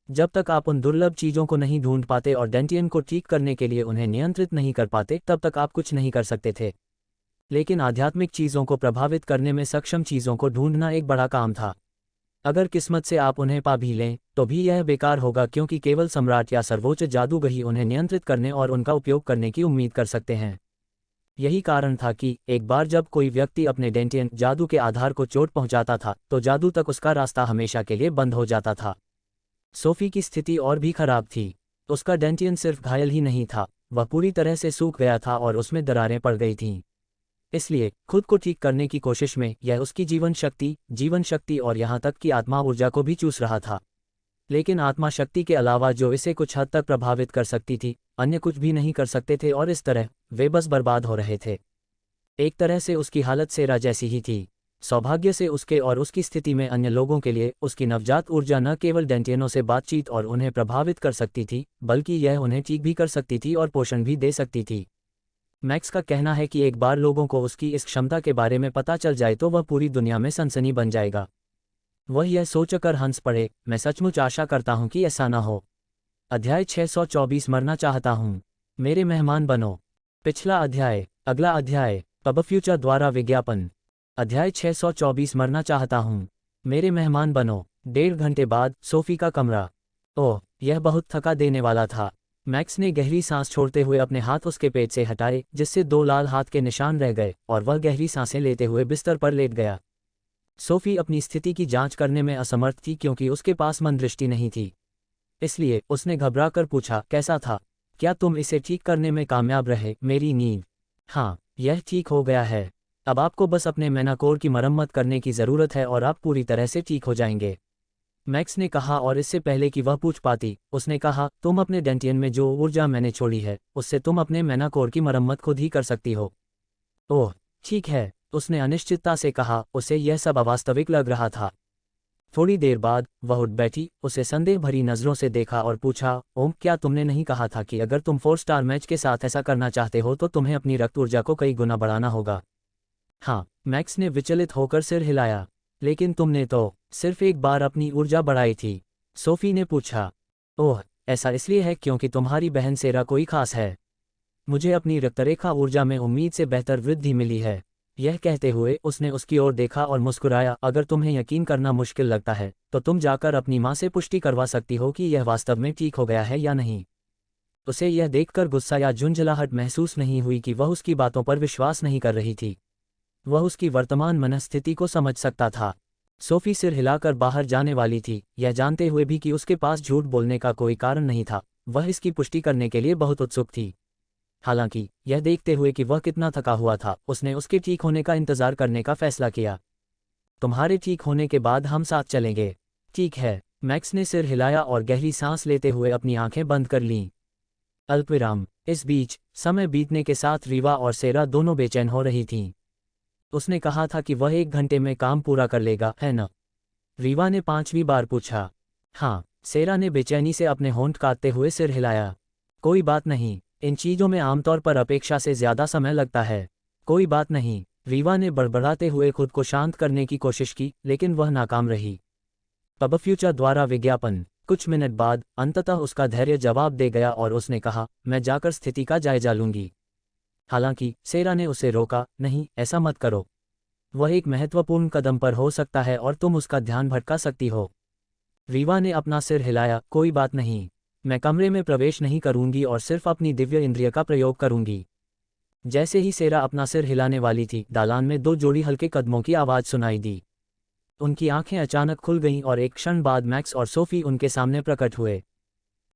जब तक आप उन दुर्लभ चीज़ों को नहीं ढूंढ पाते और डेंटियन को ठीक करने के लिए उन्हें नियंत्रित नहीं कर पाते, तब तक आप कुछ नहीं कर सकते थे। लेकिन आध्यात्मिक चीज़ों को प्रभावित करने में सक्षम चीज़ों को ढूंढना एक बड़ा काम था। अगर किस्मत से आप उन्हें पा भी लें तो भी यह बेकार होगा, क्योंकि केवल सम्राट या सर्वोच्च जादूगर ही उन्हें नियंत्रित करने और उनका उपयोग करने की उम्मीद कर सकते हैं। यही कारण था कि एक बार जब कोई व्यक्ति अपने डेंटियन जादू के आधार को चोट पहुंचाता था तो जादू तक उसका रास्ता हमेशा के लिए बंद हो जाता था। सोफी की स्थिति और भी खराब थी। उसका डेंटियन सिर्फ घायल ही नहीं था, वह पूरी तरह से सूख गया था और उसमें दरारें पड़ गई थीं। इसलिए खुद को ठीक करने की कोशिश में यह उसकी जीवन शक्ति और यहाँ तक कि आत्मा ऊर्जा को भी चूस रहा था। लेकिन आत्मा शक्ति के अलावा जो इसे कुछ हद तक प्रभावित कर सकती थी, अन्य कुछ भी नहीं कर सकते थे और इस तरह वे बस बर्बाद हो रहे थे। एक तरह से उसकी हालत सेरा जैसी ही थी। सौभाग्य से उसके और उसकी स्थिति में अन्य लोगों के लिए उसकी नवजात ऊर्जा न केवल डेंटियनों से बातचीत और उन्हें प्रभावित कर सकती थी, बल्कि यह उन्हें ठीक भी कर सकती थी और पोषण भी दे सकती थी। मैक्स का कहना है कि एक बार लोगों को उसकी इस क्षमता के बारे में पता चल जाए तो वह पूरी दुनिया में सनसनी बन जाएगा। वह यह सोचकर हंस पड़े, मैं सचमुच आशा करता हूं कि ऐसा न हो। अध्याय 624 मरना चाहता हूं, मेरे मेहमान बनो। पिछला अध्याय। अगला अध्याय पब फ्यूचर द्वारा विज्ञापन। अध्याय 624 मरना चाहता हूं, मेरे मेहमान बनो। 1.5 घंटे बाद सोफी का कमरा। ओह, यह बहुत थका देने वाला था। मैक्स ने गहरी सांस छोड़ते हुए अपने हाथ उसके पेट से हटाए, जिससे 2 लाल हाथ के निशान रह गए, और वह गहरी सांसें लेते हुए बिस्तर पर लेट गया। सोफी अपनी स्थिति की जांच करने में असमर्थ थी क्योंकि उसके पास मनदृष्टि नहीं थी। इसलिए उसने घबराकर पूछा, कैसा था? क्या तुम इसे ठीक करने में कामयाब रहे? मेरी नींद। हाँ, यह ठीक हो गया है। अब आपको बस अपने मेनाकोर की मरम्मत करने की ज़रूरत है और आप पूरी तरह से ठीक हो जाएंगे, मैक्स ने कहा। और इससे पहले कि वह पूछ पाती, उसने कहा, तुम अपने डेंटियन में जो ऊर्जा मैंने छोड़ी है उससे तुम अपने मेनाकोर की मरम्मत खुद ही कर सकती हो। ओह, ठीक है, उसने अनिश्चितता से कहा। उसे यह सब अवास्तविक लग रहा था। थोड़ी देर बाद वह उठ बैठी, उसे संदेह भरी नज़रों से देखा और पूछा, ओम, क्या तुमने नहीं कहा था कि अगर तुम 4 स्टार मैच के साथ ऐसा करना चाहते हो तो तुम्हें अपनी रक्त ऊर्जा को कई गुना बढ़ाना होगा? हाँ, मैक्स ने विचलित होकर सिर हिलाया। लेकिन तुमने तो सिर्फ एक बार अपनी ऊर्जा बढ़ाई थी, सोफी ने पूछा। ओह, ऐसा इसलिए है क्योंकि तुम्हारी बहन सेरा कोई खास है। मुझे अपनी रक्तरेखा ऊर्जा में उम्मीद से बेहतर वृद्धि मिली है। यह कहते हुए उसने उसकी ओर देखा और मुस्कुराया। अगर तुम्हें यकीन करना मुश्किल लगता है तो तुम जाकर अपनी माँ से पुष्टि करवा सकती हो कि यह वास्तव में ठीक हो गया है या नहीं। उसे यह देखकर गुस्सा या झुंझलाहट महसूस नहीं हुई कि वह उसकी बातों पर विश्वास नहीं कर रही थी। वह उसकी वर्तमान मनस्थिति को समझ सकता था। सोफी सिर हिलाकर बाहर जाने वाली थी, यह जानते हुए भी कि उसके पास झूठ बोलने का कोई कारण नहीं था। वह इसकी पुष्टि करने के लिए बहुत उत्सुक थी। हालांकि यह देखते हुए कि वह कितना थका हुआ था, उसने उसके ठीक होने का इंतजार करने का फैसला किया। तुम्हारे ठीक होने के बाद हम साथ चलेंगे। ठीक है, मैक्स ने सिर हिलाया और गहरी सांस लेते हुए अपनी आंखें बंद कर लीं। अल्पविराम। इस बीच समय बीतने के साथ रीवा और सेरा दोनों बेचैन हो रही थीं। उसने कहा था कि वह 1 घंटे में काम पूरा कर लेगा, है न? रीवा ने 5वीं बार पूछा। हाँ, सेरा ने बेचैनी से अपने होंठ काटते हुए सिर हिलाया। कोई बात नहीं, इन चीज़ों में आमतौर पर अपेक्षा से ज़्यादा समय लगता है। कोई बात नहीं, रीवा ने बड़बड़ाते हुए खुद को शांत करने की कोशिश की, लेकिन वह नाकाम रही। पब फ्यूचर द्वारा विज्ञापन। कुछ मिनट बाद अंततः उसका धैर्य जवाब दे गया और उसने कहा, मैं जाकर स्थिति का जायजा लूंगी। हालांकि सेरा ने उसे रोका, नहीं, ऐसा मत करो। वह एक महत्वपूर्ण कदम पर हो सकता है और तुम उसका ध्यान भटका सकती हो। रीवा ने अपना सिर हिलाया। कोई बात नहीं, मैं कमरे में प्रवेश नहीं करूंगी और सिर्फ अपनी दिव्य इंद्रिय का प्रयोग करूंगी। जैसे ही सेरा अपना सिर हिलाने वाली थी, दालान में 2 जोड़ी हल्के कदमों की आवाज़ सुनाई दी। उनकी आंखें अचानक खुल गईं और एक क्षण बाद मैक्स और सोफी उनके सामने प्रकट हुए।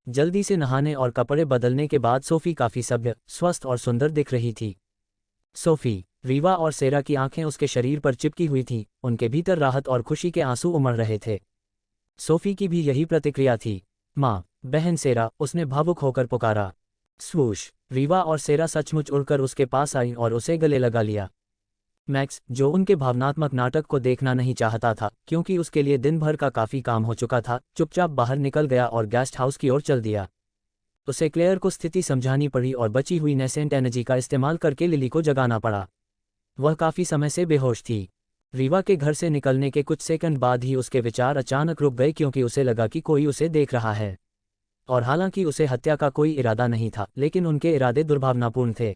जल्दी से नहाने और कपड़े बदलने के बाद सोफी काफ़ी सभ्य, स्वस्थ और सुंदर दिख रही थी। सोफी। रीवा और सेरा की आंखें उसके शरीर पर चिपकी हुई थीं, उनके भीतर राहत और खुशी के आंसू उमड़ रहे थे। सोफी की भी यही प्रतिक्रिया थी। माँ, बहन सेरा, उसने भावुक होकर पुकारा। स्वूश। रीवा और सेरा सचमुच उड़कर उसके पास आई और उसे गले लगा लिया। मैक्स, जो उनके भावनात्मक नाटक को देखना नहीं चाहता था क्योंकि उसके लिए दिन भर का काफ़ी काम हो चुका था, चुपचाप बाहर निकल गया और गेस्ट हाउस की ओर चल दिया। उसे क्लेयर को स्थिति समझानी पड़ी और बची हुई नेसेंट एनर्जी का इस्तेमाल करके लिली को जगाना पड़ा। वह काफ़ी समय से बेहोश थी। रीवा के घर से निकलने के कुछ सेकंड बाद ही उसके विचार अचानक रुक गए क्योंकि उसे लगा कि कोई उसे देख रहा है। और हालांकि उसे हत्या का कोई इरादा नहीं था, लेकिन उनके इरादे दुर्भावनापूर्ण थे।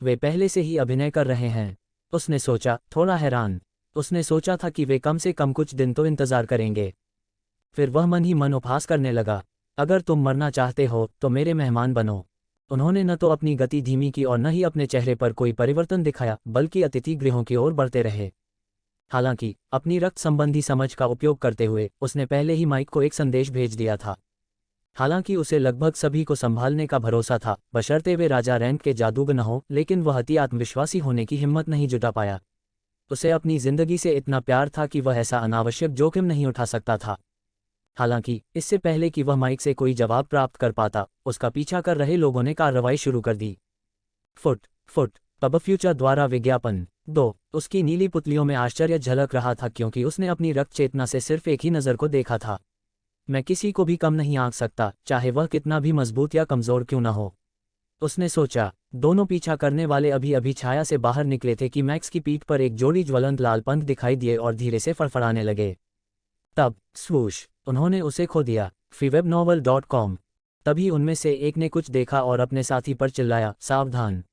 वे पहले से ही अभिनय कर रहे हैं, उसने सोचा, थोड़ा हैरान। उसने सोचा था कि वे कम से कम कुछ दिन तो इंतज़ार करेंगे। फिर वह मन ही मन उपहास करने लगा, अगर तुम मरना चाहते हो तो मेरे मेहमान बनो। उन्होंने न तो अपनी गति धीमी की और न ही अपने चेहरे पर कोई परिवर्तन दिखाया, बल्कि अतिथि गृहों की ओर बढ़ते रहे। हालांकि अपनी रक्त संबंधी समझ का उपयोग करते हुए उसने पहले ही माइक को एक संदेश भेज दिया था। हालांकि उसे लगभग सभी को संभालने का भरोसा था, बशर्ते वे राजा रैंक के जादूगर न हो, लेकिन वह अति आत्मविश्वासी होने की हिम्मत नहीं जुटा पाया। उसे अपनी जिंदगी से इतना प्यार था कि वह ऐसा अनावश्यक जोखिम नहीं उठा सकता था। हालांकि इससे पहले कि वह माइक से कोई जवाब प्राप्त कर पाता, उसका पीछा कर रहे लोगों ने कार्रवाई शुरू कर दी। फुट पब फ्यूचर द्वारा विज्ञापन 2। उसकी नीली पुतलियों में आश्चर्य झलक रहा था क्योंकि उसने अपनी रक्त चेतना से सिर्फ एक ही नज़र को देखा था। मैं किसी को भी कम नहीं आंक सकता, चाहे वह कितना भी मजबूत या कमज़ोर क्यों न हो, उसने सोचा। दोनों पीछा करने वाले अभी अभी छाया से बाहर निकले थे कि मैक्स की पीठ पर एक जोड़ी ज्वलंत लाल पंख दिखाई दिए और धीरे से फड़फड़ाने लगे। तब स्वूश, उन्होंने उसे खो दिया। freewebnovel.com। तभी उनमें से एक ने कुछ देखा और अपने साथी पर चिल्लाया, सावधान।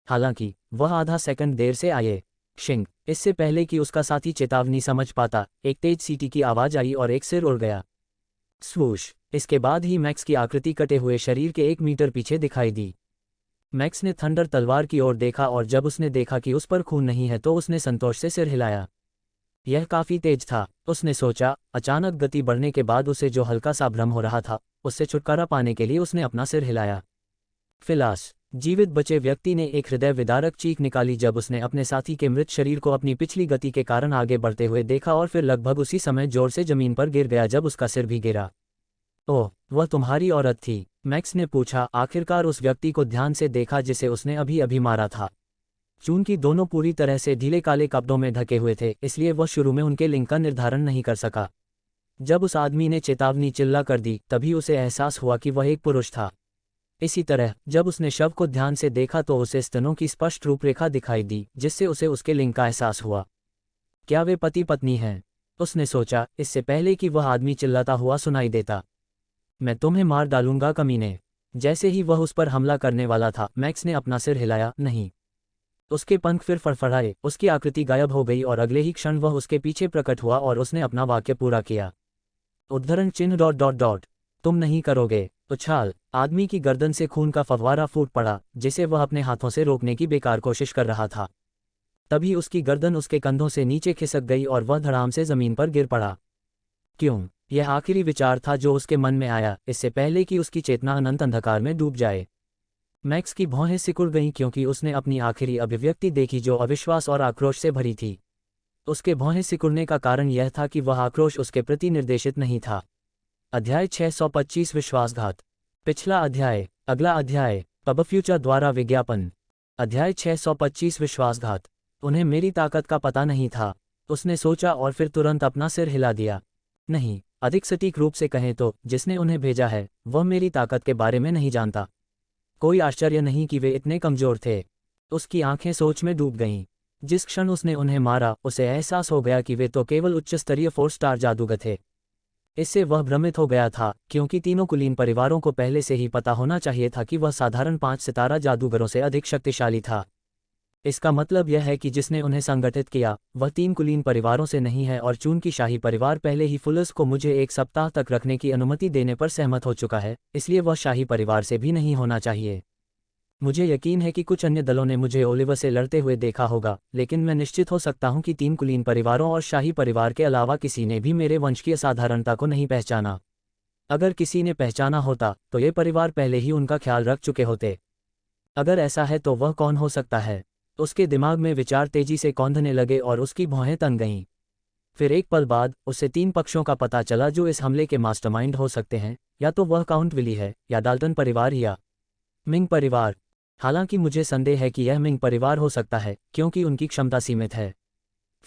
हालांकि वह आधा सेकंड देर से आए। शिंग, इससे पहले कि उसका साथी चेतावनी समझ पाता, एक तेज सीटी की आवाज आई और एक सिर उड़ गया। स्वूश, इसके बाद ही मैक्स की आकृति कटे हुए शरीर के 1 मीटर पीछे दिखाई दी। मैक्स ने थंडर तलवार की ओर देखा और जब उसने देखा कि उस पर खून नहीं है तो उसने संतोष से सिर हिलाया। यह काफी तेज था, उसने सोचा। अचानक गति बढ़ने के बाद उसे जो हल्का सा भ्रम हो रहा था, उससे छुटकारा पाने के लिए उसने अपना सिर हिलाया। फिलास, जीवित बचे व्यक्ति ने एक हृदय विदारक चीख निकाली जब उसने अपने साथी के मृत शरीर को अपनी पिछली गति के कारण आगे बढ़ते हुए देखा और फिर लगभग उसी समय जोर से जमीन पर गिर गया जब उसका सिर भी गिरा। ओह, वह तुम्हारी औरत थी? मैक्स ने पूछा, आखिरकार उस व्यक्ति को ध्यान से देखा जिसे उसने अभी अभी मारा था। चूंकि दोनों पूरी तरह से ढीले काले कपड़ों में ढके हुए थे, इसलिए वह शुरू में उनके लिंग का निर्धारण नहीं कर सका। जब उस आदमी ने चेतावनी चिल्ला कर दी, तभी उसे एहसास हुआ कि वह एक पुरुष था। इसी तरह जब उसने शव को ध्यान से देखा तो उसे स्तनों की स्पष्ट रूपरेखा दिखाई दी, जिससे उसे उसके लिंग का एहसास हुआ। क्या वे पति पत्नी हैं? उसने सोचा, इससे पहले कि वह आदमी चिल्लाता हुआ सुनाई देता। मैं तुम्हें मार डालूंगा कमीने। जैसे ही वह उस पर हमला करने वाला था, मैक्स ने अपना सिर हिलाया। नहीं। उसके पंख फिर फड़फड़ाए, उसकी आकृति गायब हो गई और अगले ही क्षण वह उसके पीछे प्रकट हुआ और उसने अपना वाक्य पूरा किया। उद्धरण चिन्ह ... तुम नहीं करोगे। उछाल, आदमी की गर्दन से खून का फव्वारा फूट पड़ा, जिसे वह अपने हाथों से रोकने की बेकार कोशिश कर रहा था। तभी उसकी गर्दन उसके कंधों से नीचे खिसक गई और वह धड़ाम से जमीन पर गिर पड़ा। क्यों? यह आखिरी विचार था जो उसके मन में आया, इससे पहले कि उसकी चेतना अनंत अंधकार में डूब जाए। मैक्स की भौहें सिकुड़ गईं क्योंकि उसने अपनी आखिरी अभिव्यक्ति देखी जो अविश्वास और आक्रोश से भरी थी। उसके भौहें सिकुड़ने का कारण यह था कि वह आक्रोश उसके प्रति निर्देशित नहीं था। अध्याय 625 विश्वासघात। पिछला अध्याय। अगला अध्याय। पब फ्यूचर द्वारा विज्ञापन। अध्याय 625 विश्वासघात। उन्हें मेरी ताकत का पता नहीं था, उसने सोचा और फिर तुरंत अपना सिर हिला दिया। नहीं, अधिक सटीक रूप से कहें तो जिसने उन्हें भेजा है वह मेरी ताकत के बारे में नहीं जानता। कोई आश्चर्य नहीं कि वे इतने कमजोर थे। उसकी आंखें सोच में डूब गईं। जिस क्षण उसने उन्हें मारा, उसे एहसास हो गया कि वे तो केवल उच्च स्तरीय 4 स्टार जादूगर थे। इससे वह भ्रमित हो गया था, क्योंकि तीनों कुलीन परिवारों को पहले से ही पता होना चाहिए था कि वह साधारण 5 सितारा जादूगरों से अधिक शक्तिशाली था। इसका मतलब यह है कि जिसने उन्हें संगठित किया वह 3 कुलीन परिवारों से नहीं है, और चूंकि शाही परिवार पहले ही फुलस को मुझे 1 सप्ताह तक रखने की अनुमति देने पर सहमत हो चुका है, इसलिए वह शाही परिवार से भी नहीं होना चाहिए। मुझे यकीन है कि कुछ अन्य दलों ने मुझे ओलिवर से लड़ते हुए देखा होगा, लेकिन मैं निश्चित हो सकता हूं कि 3 कुलीन परिवारों और शाही परिवार के अलावा किसी ने भी मेरे वंश की असाधारणता को नहीं पहचाना। अगर किसी ने पहचाना होता तो ये परिवार पहले ही उनका ख्याल रख चुके होते। अगर ऐसा है तो वह कौन हो सकता है? उसके दिमाग में विचार तेजी से कौंधने लगे और उसकी भौहें तन गईं। फिर एक पल बाद उसे 3 पक्षों का पता चला जो इस हमले के मास्टरमाइंड हो सकते हैं, या तो वह काउंट विली है, या डाल्टन परिवार, या मिंग परिवार। हालांकि मुझे संदेह है कि यह मिंग परिवार हो सकता है, क्योंकि उनकी क्षमता सीमित है।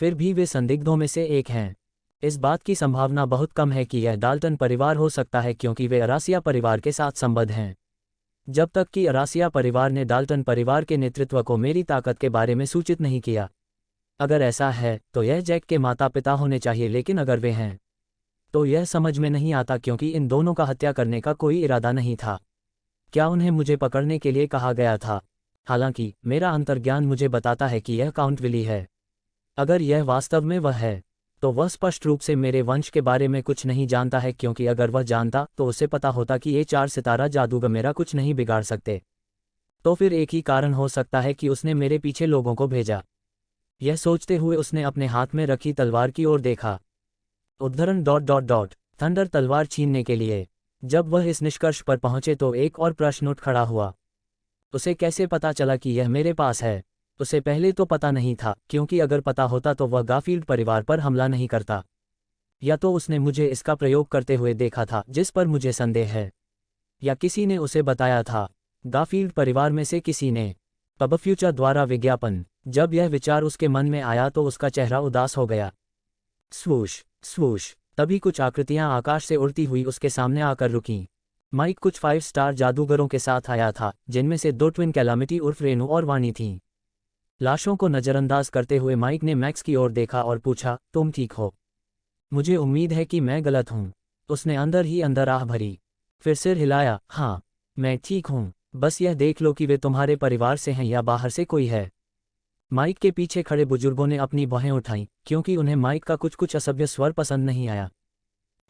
फिर भी वे संदिग्धों में से एक हैं। इस बात की संभावना बहुत कम है कि यह डाल्टन परिवार हो सकता है, क्योंकि वे अरासिया परिवार के साथ संबद्ध हैं। जब तक कि अरासिया परिवार ने डाल्टन परिवार के नेतृत्व को मेरी ताकत के बारे में सूचित नहीं किया। अगर ऐसा है तो यह जैक के माता पिता होने चाहिए, लेकिन अगर वे हैं तो यह समझ में नहीं आता, क्योंकि इन दोनों का हत्या करने का कोई इरादा नहीं था। क्या उन्हें मुझे पकड़ने के लिए कहा गया था? हालांकि मेरा अंतर्ज्ञान मुझे बताता है कि यह काउंट विली है। अगर यह वास्तव में वह है तो वह स्पष्ट रूप से मेरे वंश के बारे में कुछ नहीं जानता है, क्योंकि अगर वह जानता तो उसे पता होता कि ये 4 सितारा जादूगर मेरा कुछ नहीं बिगाड़ सकते। तो फिर एक ही कारण हो सकता है कि उसने मेरे पीछे लोगों को भेजा। यह सोचते हुए उसने अपने हाथ में रखी तलवार की ओर देखा। उद्धरण थंडर तलवार छीनने के लिए। जब वह इस निष्कर्ष पर पहुंचे तो एक और प्रश्न उठ खड़ा हुआ। उसे कैसे पता चला कि यह मेरे पास है? उसे पहले तो पता नहीं था, क्योंकि अगर पता होता तो वह गारफील्ड परिवार पर हमला नहीं करता। या तो उसने मुझे इसका प्रयोग करते हुए देखा था, जिस पर मुझे संदेह है, या किसी ने उसे बताया था। गारफील्ड परिवार में से किसी ने। पबफ्यूचर द्वारा विज्ञापन। जब यह विचार उसके मन में आया तो उसका चेहरा उदास हो गया। स्वूश स्वूश, तभी कुछ आकृतियां आकाश से उड़ती हुई उसके सामने आकर रुकीं। माइक कुछ 5 स्टार जादूगरों के साथ आया था, जिनमें से 2 ट्विन कैलामिटी उर्फ रेनू और वाणी थीं। लाशों को नज़रअंदाज करते हुए माइक ने मैक्स की ओर देखा और पूछा, तुम ठीक हो? मुझे उम्मीद है कि मैं गलत हूँ। उसने अंदर ही अंदर आह भरी, फिर सिर हिलाया। हाँ, मैं ठीक हूँ, बस यह देख लो कि वे तुम्हारे परिवार से हैं या बाहर से कोई है। माइक के पीछे खड़े बुजुर्गों ने अपनी भौहें उठाईं, क्योंकि उन्हें माइक का कुछ असभ्य स्वर पसंद नहीं आया।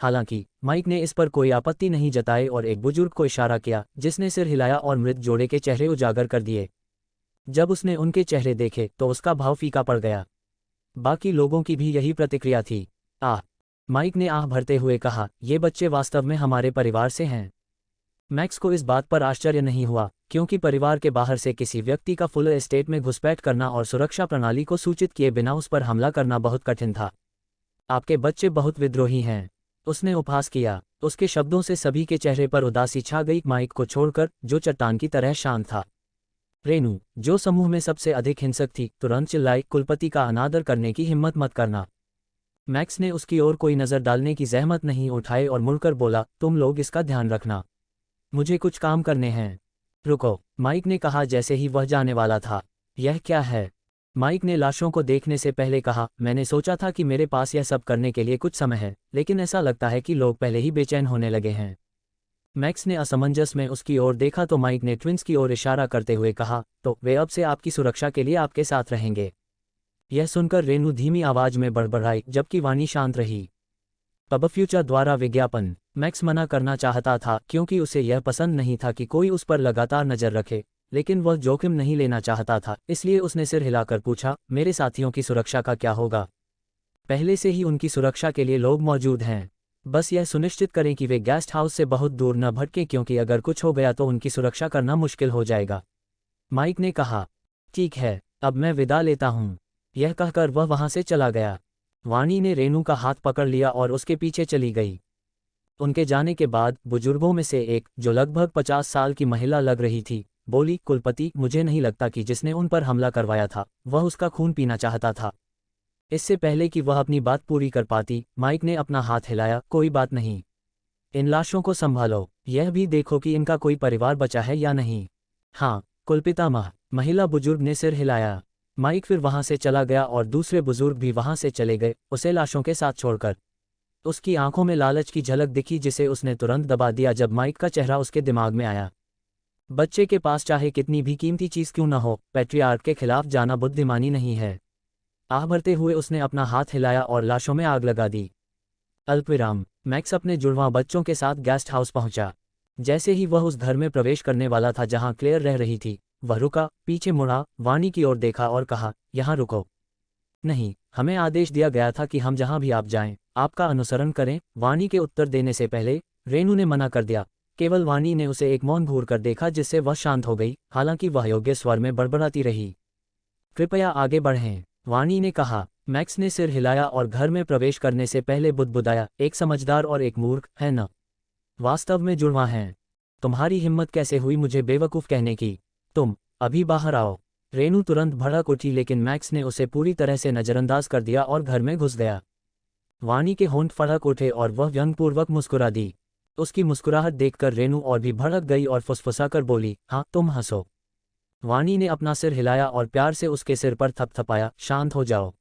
हालांकि माइक ने इस पर कोई आपत्ति नहीं जताई और एक बुजुर्ग को इशारा किया, जिसने सिर हिलाया और मृत जोड़े के चेहरे उजागर कर दिए। जब उसने उनके चेहरे देखे तो उसका भाव फीका पड़ गया। बाकी लोगों की भी यही प्रतिक्रिया थी। आह! माइक ने आह भरते हुए कहा, ये बच्चे वास्तव में हमारे परिवार से हैं। मैक्स को इस बात पर आश्चर्य नहीं हुआ, क्योंकि परिवार के बाहर से किसी व्यक्ति का फुल एस्टेट में घुसपैठ करना और सुरक्षा प्रणाली को सूचित किए बिना उस पर हमला करना बहुत कठिन था। आपके बच्चे बहुत विद्रोही हैं, उसने उपहास किया। उसके शब्दों से सभी के चेहरे पर उदासी छा गई, माइक को छोड़कर, जो चट्टान की तरह शांत था। रेनू, जो समूह में सबसे अधिक हिंसक थी, तुरंत चिल्लाई, कुलपति का अनादर करने की हिम्मत मत करना। मैक्स ने उसकी ओर कोई नज़र डालने की जहमत नहीं उठाई और मुड़कर बोला, तुम लोग इसका ध्यान रखना, मुझे कुछ काम करने हैं। रुको, माइक ने कहा जैसे ही वह जाने वाला था। यह क्या है? माइक ने लाशों को देखने से पहले कहा, मैंने सोचा था कि मेरे पास यह सब करने के लिए कुछ समय है, लेकिन ऐसा लगता है कि लोग पहले ही बेचैन होने लगे हैं। मैक्स ने असमंजस में उसकी ओर देखा तो माइक ने ट्विंस की ओर इशारा करते हुए कहा, तो वे अब से आपकी सुरक्षा के लिए आपके साथ रहेंगे। यह सुनकर रेनू धीमी आवाज में बड़बड़ाई, जबकि वाणी शांत रही। पबफ्यूचर द्वारा विज्ञापन। मैक्स मना करना चाहता था, क्योंकि उसे यह पसंद नहीं था कि कोई उस पर लगातार नजर रखे, लेकिन वह जोखिम नहीं लेना चाहता था, इसलिए उसने सिर हिलाकर पूछा, मेरे साथियों की सुरक्षा का क्या होगा? पहले से ही उनकी सुरक्षा के लिए लोग मौजूद हैं। बस यह सुनिश्चित करें कि वे गेस्ट हाउस से बहुत दूर न भटकें, क्योंकि अगर कुछ हो गया तो उनकी सुरक्षा करना मुश्किल हो जाएगा। माइक ने कहा, ठीक है, अब मैं विदा लेता हूँ। यह कहकर वह वहां से चला गया। वाणी ने रेनू का हाथ पकड़ लिया और उसके पीछे चली गई। उनके जाने के बाद बुजुर्गों में से एक, जो लगभग 50 साल की महिला लग रही थी, बोली, कुलपति, मुझे नहीं लगता कि जिसने उन पर हमला करवाया था वह उसका खून पीना चाहता था। इससे पहले कि वह अपनी बात पूरी कर पाती, माइक ने अपना हाथ हिलाया, कोई बात नहीं। इन लाशों को संभालो, यह भी देखो कि इनका कोई परिवार बचा है या नहीं। हाँ, कुलपितामह। महिला बुजुर्ग ने सिर हिलाया। माइक फिर वहां से चला गया और दूसरे बुजुर्ग भी वहां से चले गए, उसे लाशों के साथ छोड़कर। उसकी आंखों में लालच की झलक दिखी, जिसे उसने तुरंत दबा दिया जब माइक का चेहरा उसके दिमाग में आया। बच्चे के पास चाहे कितनी भी कीमती चीज क्यों न हो, पैट्रियार्क के खिलाफ जाना बुद्धिमानी नहीं है। आह भरते हुए उसने अपना हाथ हिलाया और लाशों में आग लगा दी। अल्पविराम। मैक्स अपने जुड़वां बच्चों के साथ गेस्ट हाउस पहुंचा। जैसे ही वह उस घर में प्रवेश करने वाला था जहां क्लेयर रह रही थी, वह रुका, पीछे मुड़ा, वाणी की ओर देखा और कहा, यहां रुको। नहीं, हमें आदेश दिया गया था कि हम जहां भी आप जाएं, आपका अनुसरण करें। वाणी के उत्तर देने से पहले रेनू ने मना कर दिया। केवल वाणी ने उसे एक मौन घूर कर देखा, जिससे वह शांत हो गई, हालांकि वह योग्य स्वर में बड़बड़ाती रही। कृपया आगे बढ़ें, वाणी ने कहा। मैक्स ने सिर हिलाया और घर में प्रवेश करने से पहले बुदबुदाया, एक समझदार और एक मूर्ख, है न? वास्तव में जुड़वां हैं। तुम्हारी हिम्मत कैसे हुई मुझे बेवकूफ़ कहने की? तुम अभी बाहर आओ। रेनू तुरंत भड़क उठी, लेकिन मैक्स ने उसे पूरी तरह से नज़रअंदाज कर दिया और घर में घुस गया। वाणी के होंठ फड़क उठे और वह व्यंग्यपूर्वक मुस्कुरा दी। उसकी मुस्कुराहट देखकर रेनू और भी भड़क गई और फुसफुसाकर बोली, हाँ, तुम हंसो। वाणी ने अपना सिर हिलाया और प्यार से उसके सिर पर थपथपाया, शांत हो जाओ।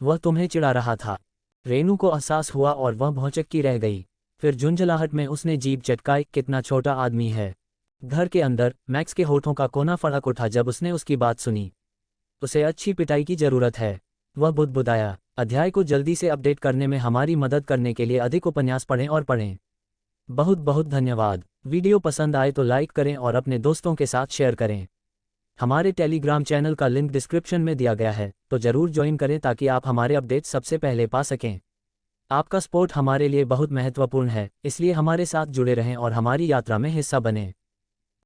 वह तुम्हें चिढ़ा रहा था। रेनू को एहसास हुआ और वह भौचक्की रह गई। फिर झुंझलाहट में उसने जीभ चटकाई, कितना छोटा आदमी है। घर के अंदर मैक्स के होठों का कोना फड़क उठा जब उसने उसकी बात सुनी। उसे अच्छी पिटाई की जरूरत है, वह बुदबुदाया। अध्याय को जल्दी से अपडेट करने में हमारी मदद करने के लिए अधिक उपन्यास पढ़ें और पढ़ें। बहुत बहुत धन्यवाद। वीडियो पसंद आए तो लाइक करें और अपने दोस्तों के साथ शेयर करें। हमारे टेलीग्राम चैनल का लिंक डिस्क्रिप्शन में दिया गया है, तो ज़रूर ज्वाइन करें ताकि आप हमारे अपडेट्स सबसे पहले पा सकें। आपका सपोर्ट हमारे लिए बहुत महत्वपूर्ण है, इसलिए हमारे साथ जुड़े रहें और हमारी यात्रा में हिस्सा बनें।